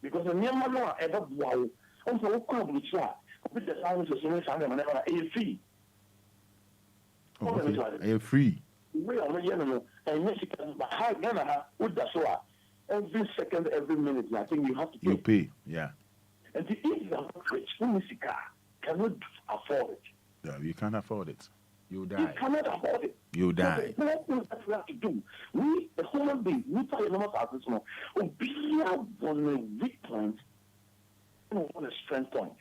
Because the name of law ever wow. Also, what come with you? With the sounds of so much and never a fee. A free. We are not young and Mexican, but how Ghana with the soa every second, every minute. I think you have to pay. You pay, yeah. And the if you are not rich, Mexican cannot afford it. Yeah, you can't afford it. You die. You cannot afford it. You die. The first thing that we have to do, we, the human being, we try to know about this one. Be on a weak point and on a strength point.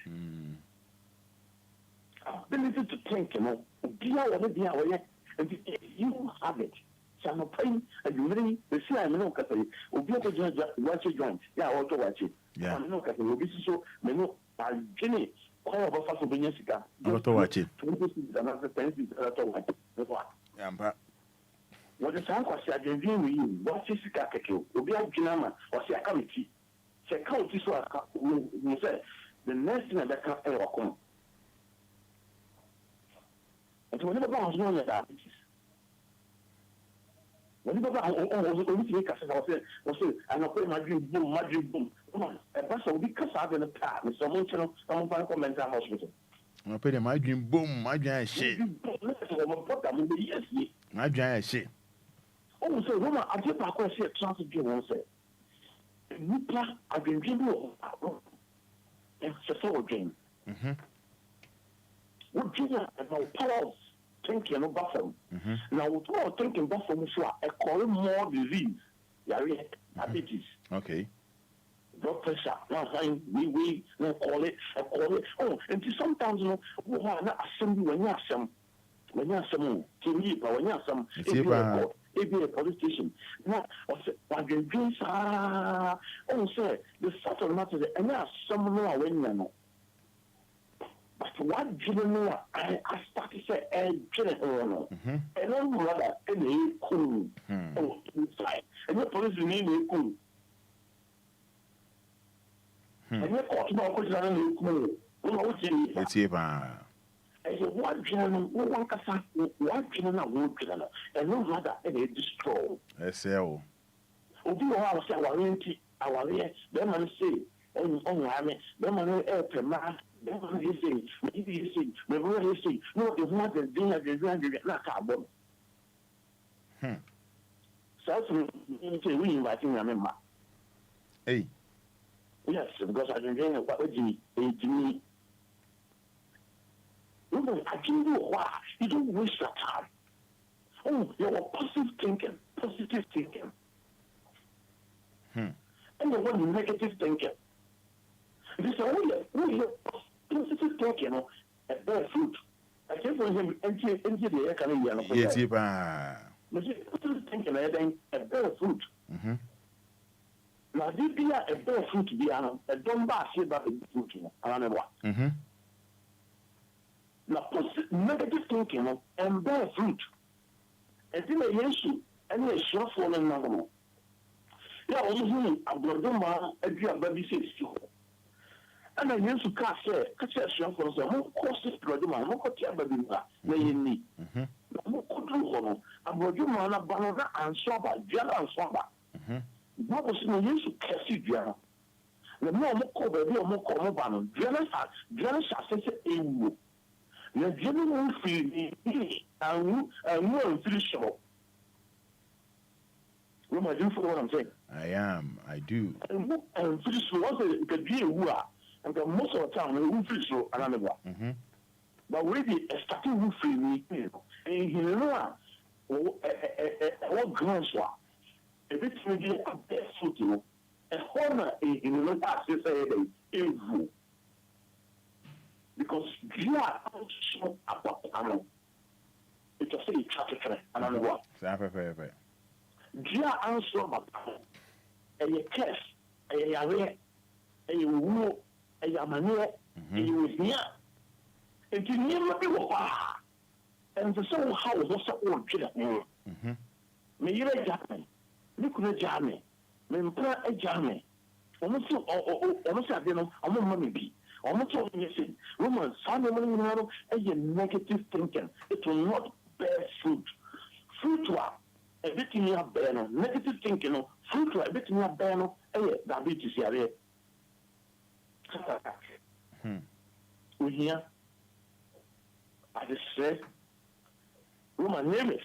Ability to think, be on it, and if you have it, so I'm praying, and you really, the see, I'm not going to be able to watch it joint. Yeah, I want to watch it. Yeah. I'm not going to be so, I'm Jenny. I want to watch it. Yeah, what the sound was said, you watch it. Obia Jinama or say a committee. Say, county so I said, the next thing that can't ever come. And whenever I was known as artist, whenever I was going to make a say, I'm not putting my dream boom. Come on, a bus will be cut out in the car with someone to come from mental hospital. I put in my dream boom, my giant shit. My giant shit. Oh, so woman, I just not going to see a chance to do one say. nipa adwendwen wo so dream. What do you know? Powers thinking about them. Now, what thinking about them is a call more disease, diabetes. Okay. Blood pressure. Now, we call it. Oh, and sometimes, you know, not assembly when you have some. When you have some, when you have some, it be a police station. Now, what the dreams are, sir, the sort of matter, and there are some more when you know. But what do you know? I started to say, and then rather, and they cool. Oh, inside. And the police remain cool. And you caught my question, cool. It's here. I said, what journal, one cassa, what journal, one journal, and no rather, and they destroy. SL. Obia was our yes, then I say, on Rami, then I know air per man, then I say, maybe you see, maybe you see, no, it's not the thing of the grand, not carbon. So, we inviting Ramima. Hey. Yes, because I don't know what would you no, I can do why. You don't waste your time. Oh, you're positive thinking. And you want negative thinking. This is only positive thinking, a bear fruit. I came for him into the air Canadian. Yes, positive thinking, I think a bear fruit. Now, this be a bear fruit, a don't buy about the fruit, around what? Now, negative thinking and bear fruit. And then a issue, and a short for another. Yeah, only a brother, a dear baby says to. And I used to catch a short for some course, brother, no cotia baby, may need. No could do a brother, a banana and swabber, Jana and swabber. What was no use to catch you, Jana? The more baby or more common banner, Jana says a you're genuinely free, and you are pretty sure. What am I doing for what I'm saying? I am. I do. And pretty sure once it could be a woo, and most of the time, I'm pretty sure another one. But really, a starting woo free me, and you know what grounds were. If it's maybe a best foot, a honor in the last say, because you are also about Pano. It's a city traffic, another one. You are also about Pano. And your cash, and your area, and your wool, and your manure, and you was near. And you never be a and the same how was a old killer. May you a jammy. Look at a jammy. May you a jammy. Almost I don't know, I'm money be. Almost all you say, Romans, a negative thinking. It will not bear fruit. Fruit everything you have bear, negative thinking, fruit everything you have bear, diabetes, we hear, I just said, Roman name is.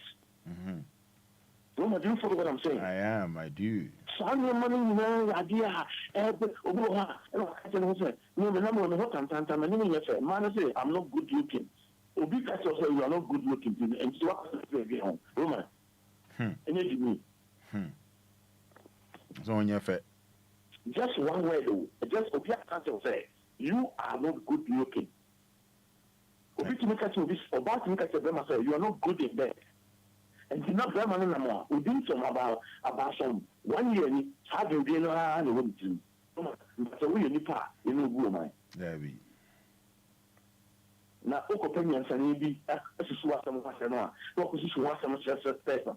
Roma, do you follow what I'm saying? I am, I do. So I'm your money, you know, idea. I'm not good looking. Obi catch yourself, you are not good looking. And so what is home? Roma. And you me. So on your face. Just one word, just Obia catch yourself. You are not good looking. Obi to make catch you this, about to make catch yourself, you are not good in bed. And did not grab money no more. We did some about some 1 year, having been around the wood. But we need part, you know, woman. There be. Now, opinions and maybe as what some was no, what was some person.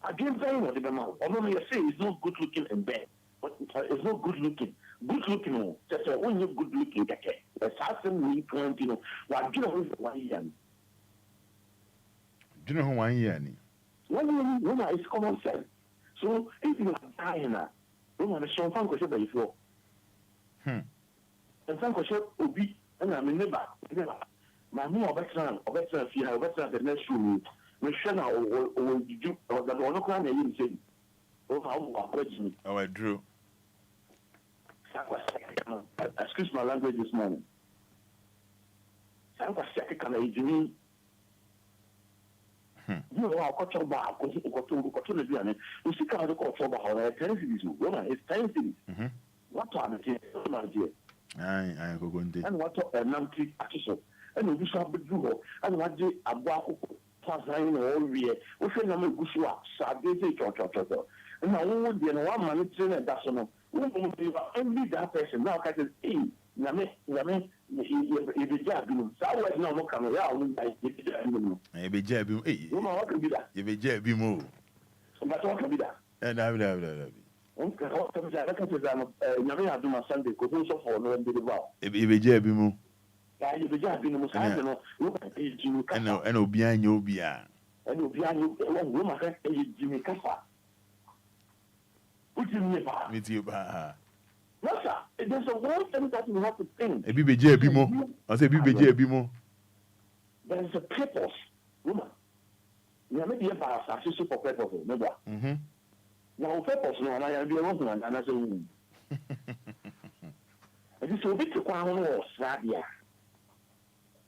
I didn't say what the amount. Although you say it's not good looking in bed, but it's not good looking. Good looking, just when you're good looking, the assassin, we point, you know, what you know, 1 year. Do you know who 1 year? 1 year is common sense. So if you are dying, woman is some fun question by you. And some question will be, and I'm never. My more of excellent, if you have excellent the next room, we shall now or do or that one can you say. Oh, I drew. Excuse my language this morning. I'm going you know, I'll cut your bar, because you got to the piano. You see, kind of call for about 10 cities. Woman, it's 10 cities. What time is it? My dear. I go going to. And what a numpty accusation. And we shall be good. And what the Abaco passing all year. We say, I'm a Bushwa, Saturday, and I won't be in 1 minute, and that's no. We won't be only that person. Now, I can say, Yame, if the job, I was not coming around. I be jabbing. Hey, what can be that? You be jabbing more. But what can be that? And I will. Okay, what comes out? I can say, Yame, I do my Sunday, because also for no one did it well. If you be jabbing more. You be jabbing, I don't know. Look at you, and Obia, and Obia. And Obia, you woman, Jimmy Kaffa. What do you mean? Me too, no, sir. There's a one thing that you have to think. A BBJ Bimo. I say BBJ Bimo. There is a purpose, woman. You are maybe a bar association for purpose, remember? Now, purpose, no, and I am the one, and I say, it is a bit to Kwan or Sadia.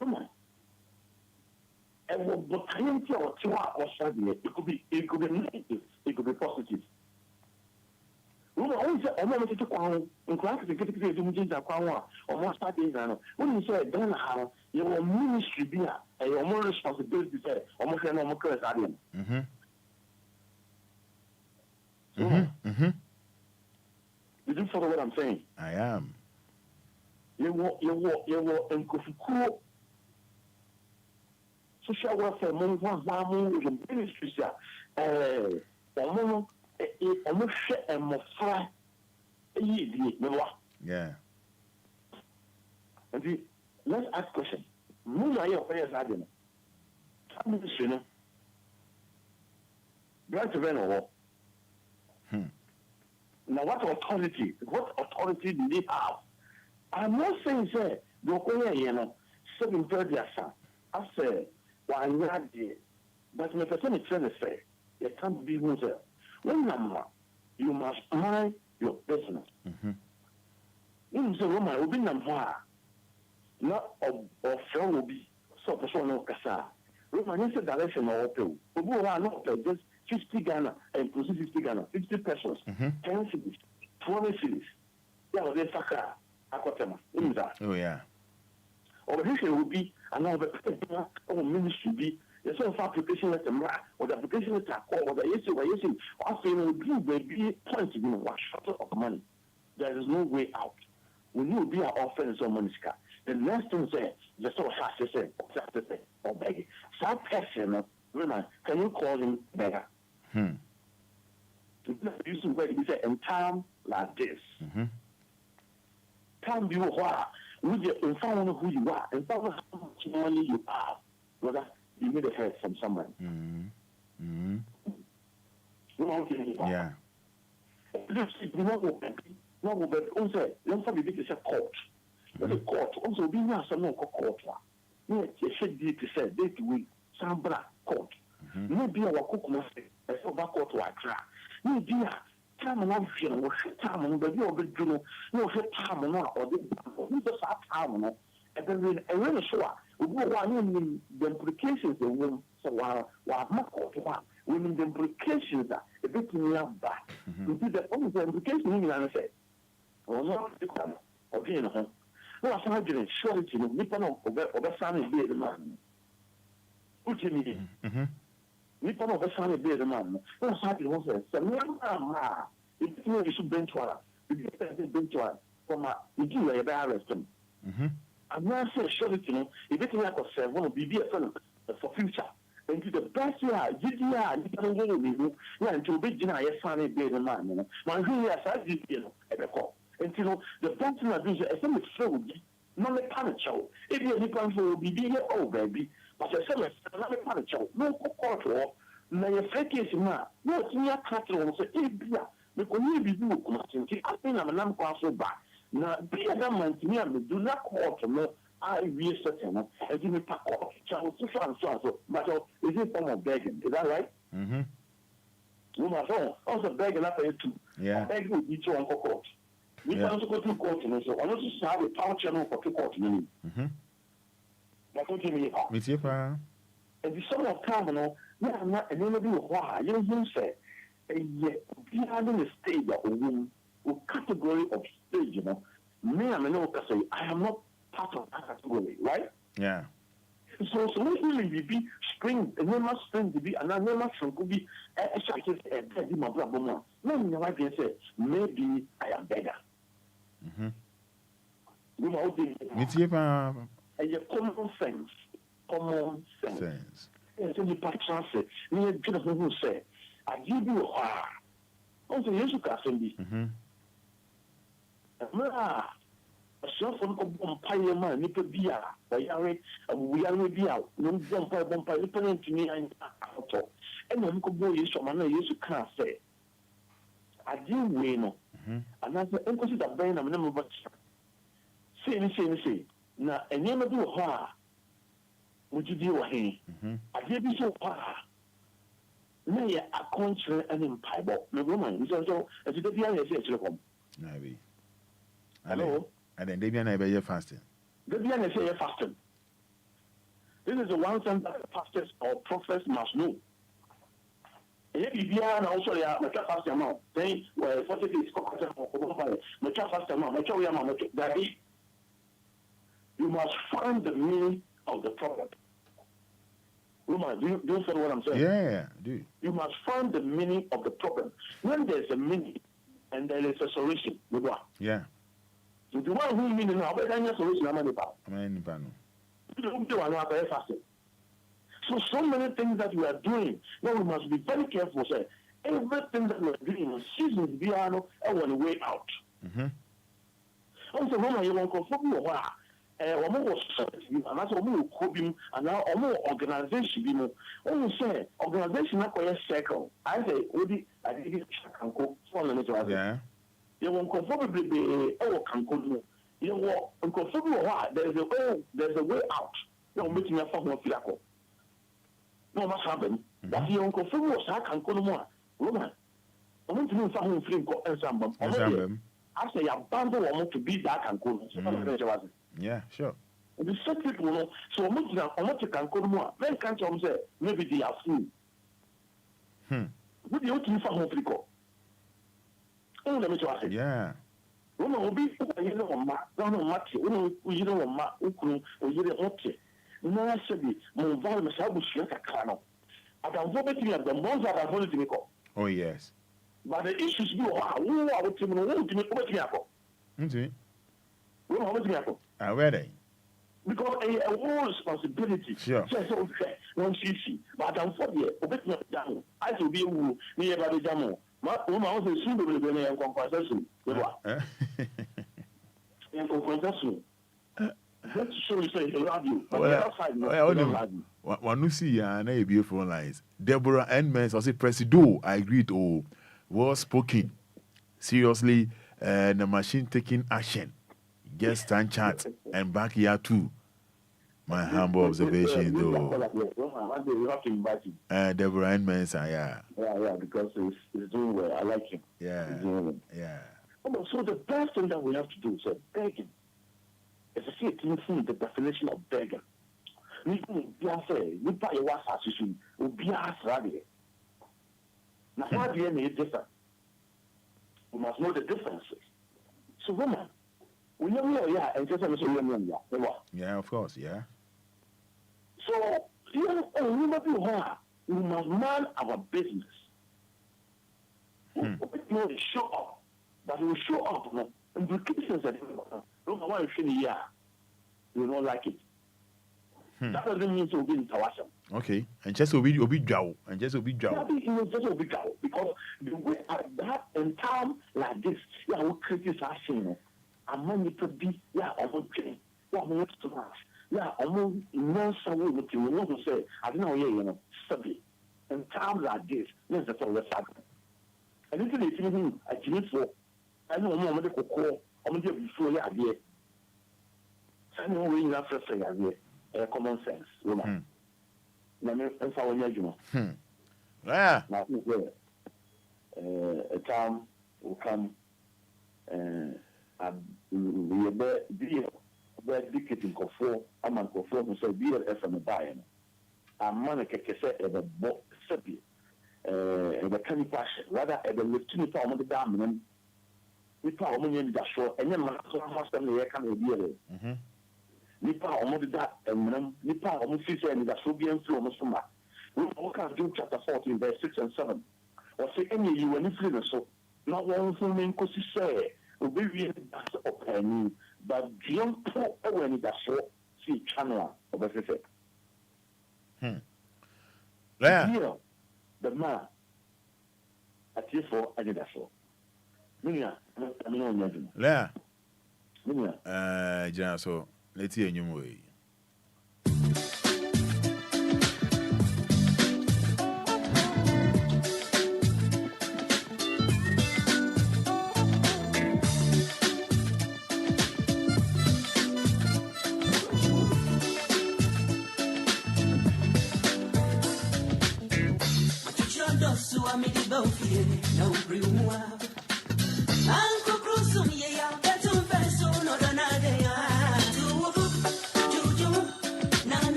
Woman. And what the community or Tua or Sadia, it could be negative, it could be positive. Always a moment to Kwan, and class the critical images of Kwan, or more studies. When you say, don't how your ministry be a your more responsibility, say, almost a normal curse, Adian. You do follow what I'm saying? I am. You walk, and Kofuku. Social welfare, one ministry, yeah. And let's ask question. Who are your players? I don't know. Branch of Venor. Now, what authority do they have? I'm not saying, sir, the Okoya, 7:30 I said, why not there? But my person is trying to say, it can't be who, sir. When you must mind your business. You say, Roma, will be number not of friend will be so personal Cassa. Roma, you said direction or open. We are not just 50 Ghana and 50 Ghana, 50 pesos, 10 cities, 20 cities. That was a Saka, Akotema. Oh, yeah. Or this will be another ministry be. The sort of application letter, or the application letter, or the issue, often will be point to be one short of money. There is no way out. When you be our offense on money, the next thing say, the sort of has to say, or beg. Some person, can you call him beggar? You should wait, say, in time like this. Time you are, with you inform who you are, and how much money you have, brother. You need a help from someone. Yeah. Also, don't forget it's a court. But the court also be now some court. No, you should be to say, they will Sambra court. Maybe our cook must say, a sober court to Accra. Maybe a time and option or time, but you're good, no time or the just time. And then I really sure we the implications of women. So while not one, women the implications are a bit near back. You see the only implication I say, or not or being a home. No, I found you surety, Nippon over Sunny be the man. What you mean? Nippon over Sunny be the man. No, Sunny was a if you should bench one, you get bench one from a you a bad arrest. I'm not so sure that if it's like a 7 will be a friend for future. And to the best year, GDR, you can go with you, and to be denied a funny bed of man. My real as I did, at the call. And the best thing I do is a semi flow, not a panic show. If you're Nippon will be here, oh baby, but a semi, not a panic show, no court or may a fake case in my, no, it's near cattle, so if because you be do, I think I'm a lamb so back. Now, be a government, me, do not call to know I real certain and give me pack off. So, but is it form of begging? Is that right? Woman, so also begging up to two. Yeah. Begging with each one for court. We can also go to court and so on. Also have a power channel for two court. That's what you mean. And the summer of time, you know, we are not an enemy of why. You know, say, behind the stage of a woman, category of stage, you know, me, I know, I am not part of that category, right? Yeah. So we be spring, and then must spring to be, and then must could be a shot at my brother. No, I can say, maybe I am better. You know, a common sense. Common sense. And so the patron said, we get a who say, I give you a also, yes, you can be. A self on Pioneer man, Nipper Bia, we are with out, no bumpy, listening to me and auto. And then could boy is from another you can't say. I do win, and that's the emphasis of brain of number of say. Now, and never do a would you do a hay? I give you so far. Nay, a contrary and in Bible, no woman, so as you did the other say, maybe. Hello? And then they be an fasting. They be an fasting. This is the one thing that pastors or prophets must know. And if you are also a fast amount, then 40 days, fast amount, you must find the meaning of the problem. Do you follow what I'm saying? Yeah, do. You must find the meaning of the problem. When there's a meaning and there is a solution, yeah. So the one who meaning now, but any solution, I'm in so many things that we are doing, now we must be very careful. Say everything that we are doing in seasons beyond our way out. Also, when you want to confirm almost and that's almost coping and now almost organization, you know. Only say organization not quite a circle. I say, I did yeah. You won't conformably be can go. You will uncomfortable why there's a way out. You're making a form of fiaco. No must happen. That you uncomfortable was I can call more. Woman, I want to know something free and some. I say a bundle want to be that and go. Yeah, sure. The secret will so much can call more. Men can't say maybe they are food. What do you think for home frico? Oh, let me try it. Yeah. Woman will be you know, Matty, you know, Ma, Ukru, or you don't want it. No, I said, my environment, I will share a canoe. I can vote me at the ones that I voted to make. Oh, yes. But the issues you are, who are to make what you have. Who are to are ready. Because a whole responsibility. Sure. So, one CC, but I'm for you, a bit not down. I will be who near by the demo. My woman also soon will be a compensation. And compensation. Let's show you say they love you. But outside, one who see ya na beautiful lines. Deborah Edmonds also Presido, I agree to well spoken. Seriously, the machine taking action. Guest stand chat and back here too. My humble observation though. You have to invite him. Deborah Edmonds, yeah. Yeah, because he's doing well. I like him. Yeah. Yeah. So the best thing that we have to do is begging. It's a see the definition of begging. We say, you buy a was association, Obia Sradia. Now, why do you need different? We must know the differences. So, woman, we know, yeah, and just yeah, of course, yeah. So, we must man our business. We show up, but we show up, implications that don't want to finish here. You don't like it. That doesn't mean to be in Tawasha. Okay, and just will be drow, and just will be drow. Just will be drow because the way that in time like this, yeah, we criticize him. And money to be, yeah, almost train, yeah, almost too much, yeah, almost no someone with you. We want to say, I don't know, you know, study. In times like this, let's just always happen. And if you think I did for, I know more medical call, or maybe before you idea. So I know we have to say idea, common sense, woman. Let me follow you. Yeah. time will come, and we be dedicating for a man conform so DLFM buying. A man can say at the book sepi, and the canny passion, rather at the lieutenant on the dam. Nipa omunye da show enye man so master na ye ka na biere nipa omude da emram nipa omu fise ni da so bi enfiri omu so ma we can do chapter 14 verse 6 and 7 or say enye you when free so na won fun mi nkosi say obi wi da so opani but dion po e when da so see channel of fise yeah the man atifo Anidaso Minya, Lea. Minya. So let's hear you way. Uncle Cruzum, yeah, that's un verso, no,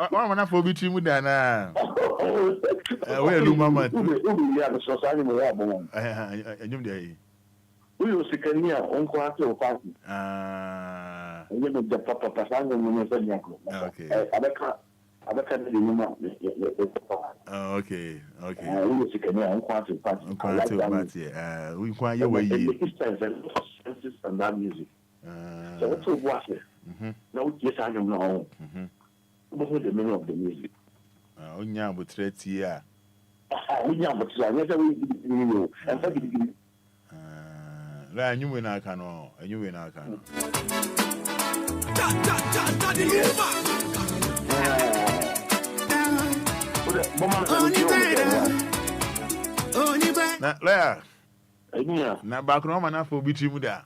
One for between with Dana. Where Lumba man? We will see Kenya on quarter of party. The Papa Passango. Okay. Okay. We will see Kenya on quarter of party. We quite your way. And that music. So what's what? No, yes, I don't know. What was the meaning of the music? Oh, yeah, but 30 years. We have but I never will and I knew when I can. I knew when I can. Now, back home, and I for between with that.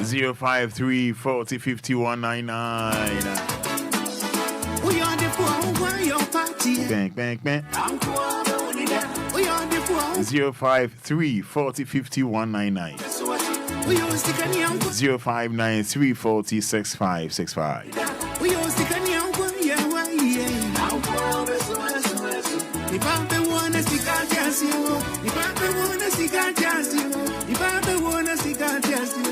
Zero 5 3 40 51 99. We are the poor who your party. Bang. 053 40 51 99. 059 340 6565. We all stick on your if I'm the one that stick out just you, if I'm the one that stick out just you, if I'm the one that stick out just you,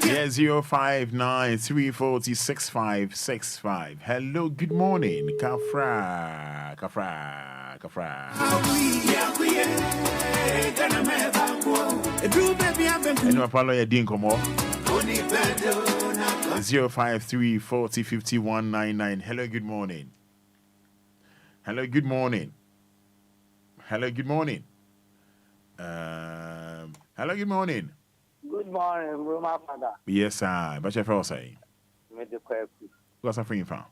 yeah, 059 340 6565. Hello, good morning, Kafra. And my palo ya din komo. 053 40 51 99. Hello, good morning. Hello, good morning. Hello, good morning. Hello, good morning. Good morning, Roma Fada. Yes, sir. But your first say. What's that for you from?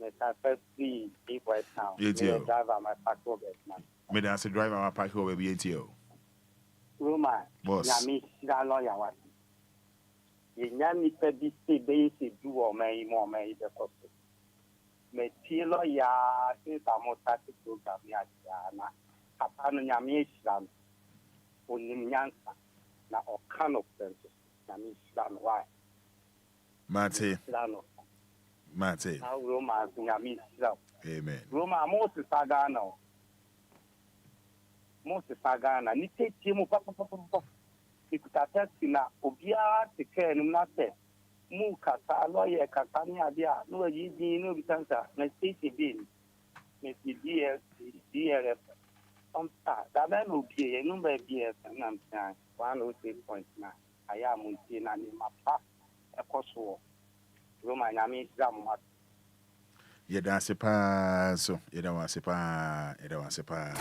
Mr. Firstly, deep West Town. ATO. Driver, my patrol man. Me that's the driver my pack over ATO. Roma. Boss. Yami sida lawyer what? Yami pebi se be se do or may more may the cost. Me tilo ya since I'm more tactic program ya na. Kapano Yami Islam. Unimyansa. Na all kind of sense. Yami Islam why? Mate. Now Roma Yami Islam. Amen. Roma most Fada now. most Sagana, Nite Timo Papa. Ikuta taxi na Obia te care no matter. Mu kasa lawyer Katania dia, no yizi no bitansa, na state bin. Miss DLFM. That man will be a number of years and I'm saying 106.9. I am with you and in my past a cost war. Roman, I mean, Zamat. You don't say pa, so you don't want to say pa, you don't want to say pa.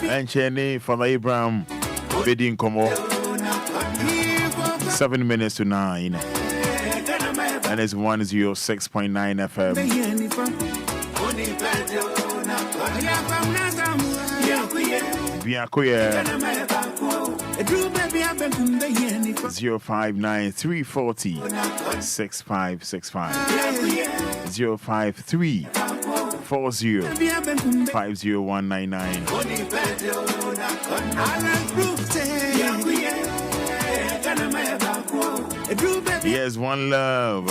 And Cheney from Abraham bidding Como 7 minutes to 9. And it's 106.9 FM. Biakoye 059 6565 053 40 50199. Yes, one love.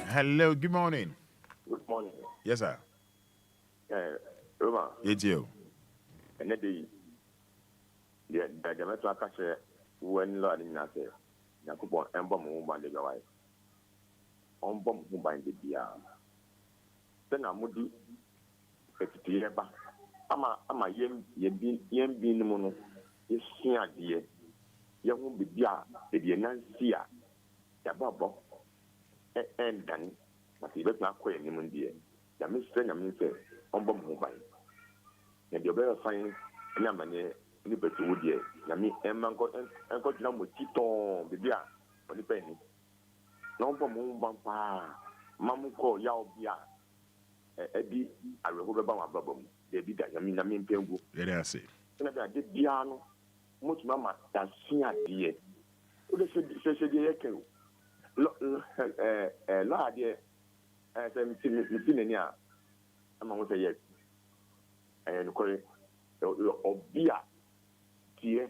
Hello, good morning. Good morning. Yes, sir. Roma. Yes, you. And the Jamato Akache, when learning Nase, Nakubo, and Bomb Woman, the guy. On Bomb who bind the Bia. Then I would do a ama yem bin mono is here, dear. You won't be dear, the Nansia, the Babo, and then, but he does not quite him, dear. The Mr. Namin on Bomb who bind. And you're better fine, Yamane. Liberty would ye, Yami, and got number Titon, the beer, for the penny. No bomb bumper, Mamu call Yao Bia, Eddie, I will hold about my bubble. They did that, Yamin Pengu. Let us see. And I did piano, much mamma, that sing at dear. What is it, dear? La, dear, as I'm seeing, I'm going to say yes. And call it Obia. Dear,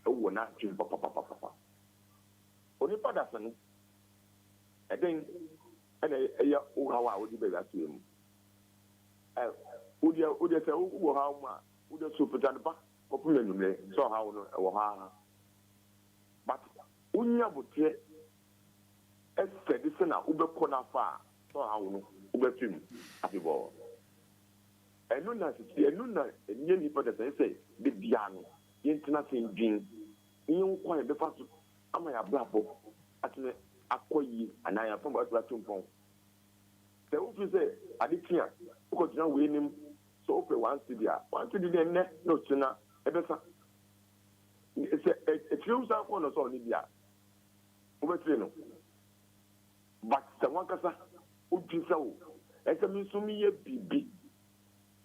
oh, not dream, papa. Only Fada, I think, and how I would be that to him. Would you say, oh, how much would you super done back? So how, but Unya would say, as said, this is not Uber Kona far, so how Uber Tim, happy ball. And no, and nearly for the say, the piano. International dream. You quite the first. Am I a bravo? At the Aquay, and I am from what to pong. The officer, I did here, because now we him so open once to the net, no sooner, ever. It's a few corners on Libya. Over Trino. But the one casa would be so. As a means to me, a BB.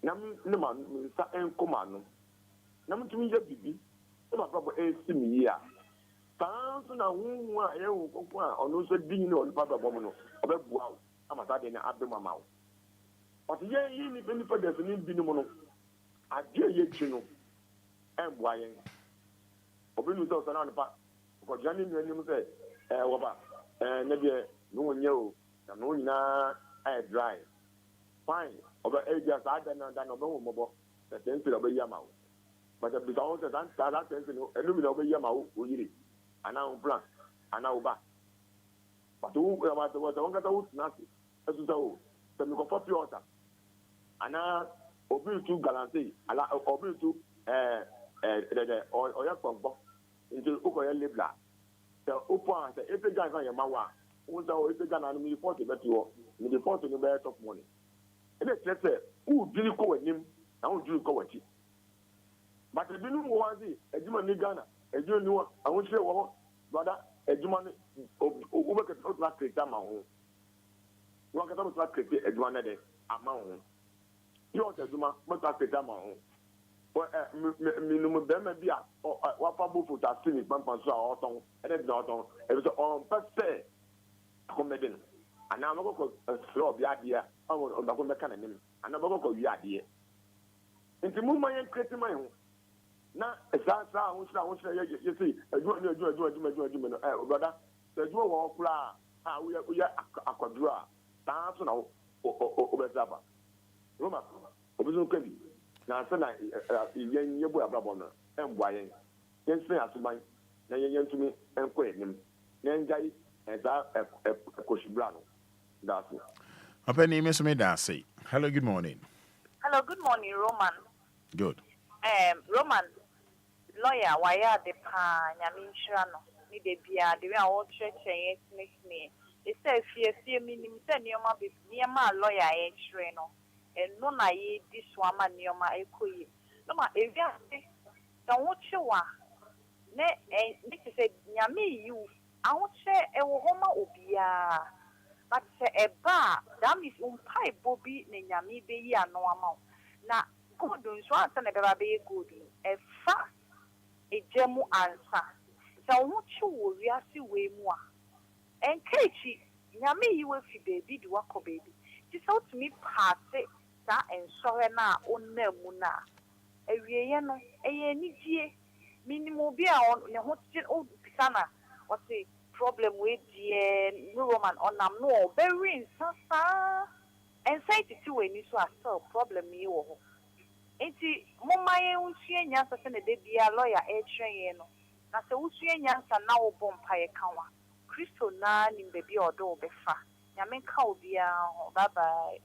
Nam, no man, and command. Nam to me, a BB. No problem, a similar. Thousand who are on those being on Papa Bomino, about wow, I'm a sudden abdomen. But yeah, you need for the Binimono. I dare you, and why? Obinu does around the park. For Johnny, when you say, maybe no one knew, and no na I dry. Fine, over ages, I don't know that no mobile, that then to obey Yamau. But the because of that, and you will obey Yamau, who did it. And now plan, and now back. But who was the one that was nothing? As you know, the Mikofa water. And now, Obinu to guarantee, allow Obinu to or your into Ukoya Libla. The Upa, the every guy on your Mawa, who's our if gun and me 40 bet you, me the 40 no better of money. And let's say, who do you go with him? Now do you go with it? But the Binu was it, a German Ghana, a Junior, I won't say, well, brother, a German over at not create a mountain. One can not create a German amount. You are the Zuma, but I create a mountain. minimum them be a what for food as seen pampa so autumn and then autumn it was on per se comedian and now I'm going to slow the idea on the mechanism and I'm going to go the idea into movement and creating my own now it's that you see brother the dual walk we are a quadra that's now Obia Roma Obia na sɛ na yɛn yɛbu abrabɔ no ɛmboa yɛn yɛnsɛ asoman na yɛntumi ɛnkɔ anim na yɛngyae ɛda ɛkɔhyibra no daase Apani me daase. Hello, good morning. Hello, good morning, Roman. Good. Roman, lawyer, why are the pa Yaminshano? Need a beer, the way I will church and yes, me. They say, fear me, near my lawyer, a trainer. And no, I this woman near my equi. No, my if don't watch you are. Ne, and this is Yami, you. I won't say a woman Obia. But say a bar, damn is pipe Bobby, Yami be ya no amount. Now, good doing so, and a baby good. A fast, a gemu answer. So, what you will see way more. And Katie, Yami, you will see baby, do a baby. This out to me pass it. And sorry now on Muna. A Riano, a Nigie, minimum beer on your hotel old Pisana. What's the problem with the Roman on a more very sasa and say to two when you saw a problem you. Ain't it Mumma Usian Yansa and a baby a lawyer a train? That's a Usian Yansa now bompire kawa. Crystal nan in baby or door befa. Yamin Kaubia, bye bye.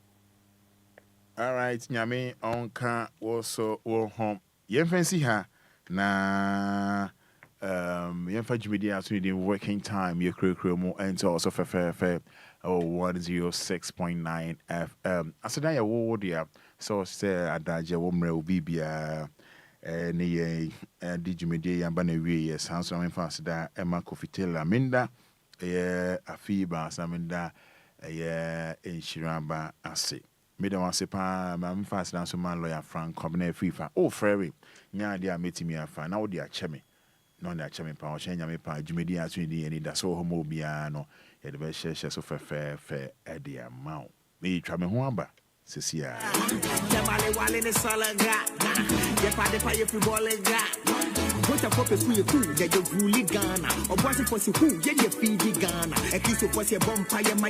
All right, Nyame onka also wo home. Yemfancy ha na yemfa jumidi aso di working time ye krekre mu and also fe 106.9 FM. Asada ya wo dia so say adaje wo mra obi bia ne ye di jumidi yamba na wie yes hanso yemfa asada ema kofitela minda ye afiba saminda ye inshiramba ase. Me don't want to say, I'm fast now, so man, lawyer Frank, come near FIFA. Oh, Ferry, nya dia meeting me a fan. Now, dear Chemi, no, that Chemi power, change me pa, Jimmy, as we need that so homobiano, at the best share so fair, at the amount. Me, try me wamba, Cecilia. Jamale Wale in Salaga, Yapade Pay Fribolega. What a pop is cool, get your Guli Ghana, or was it for who, get your Fiji Ghana, at least it was your bonfire, my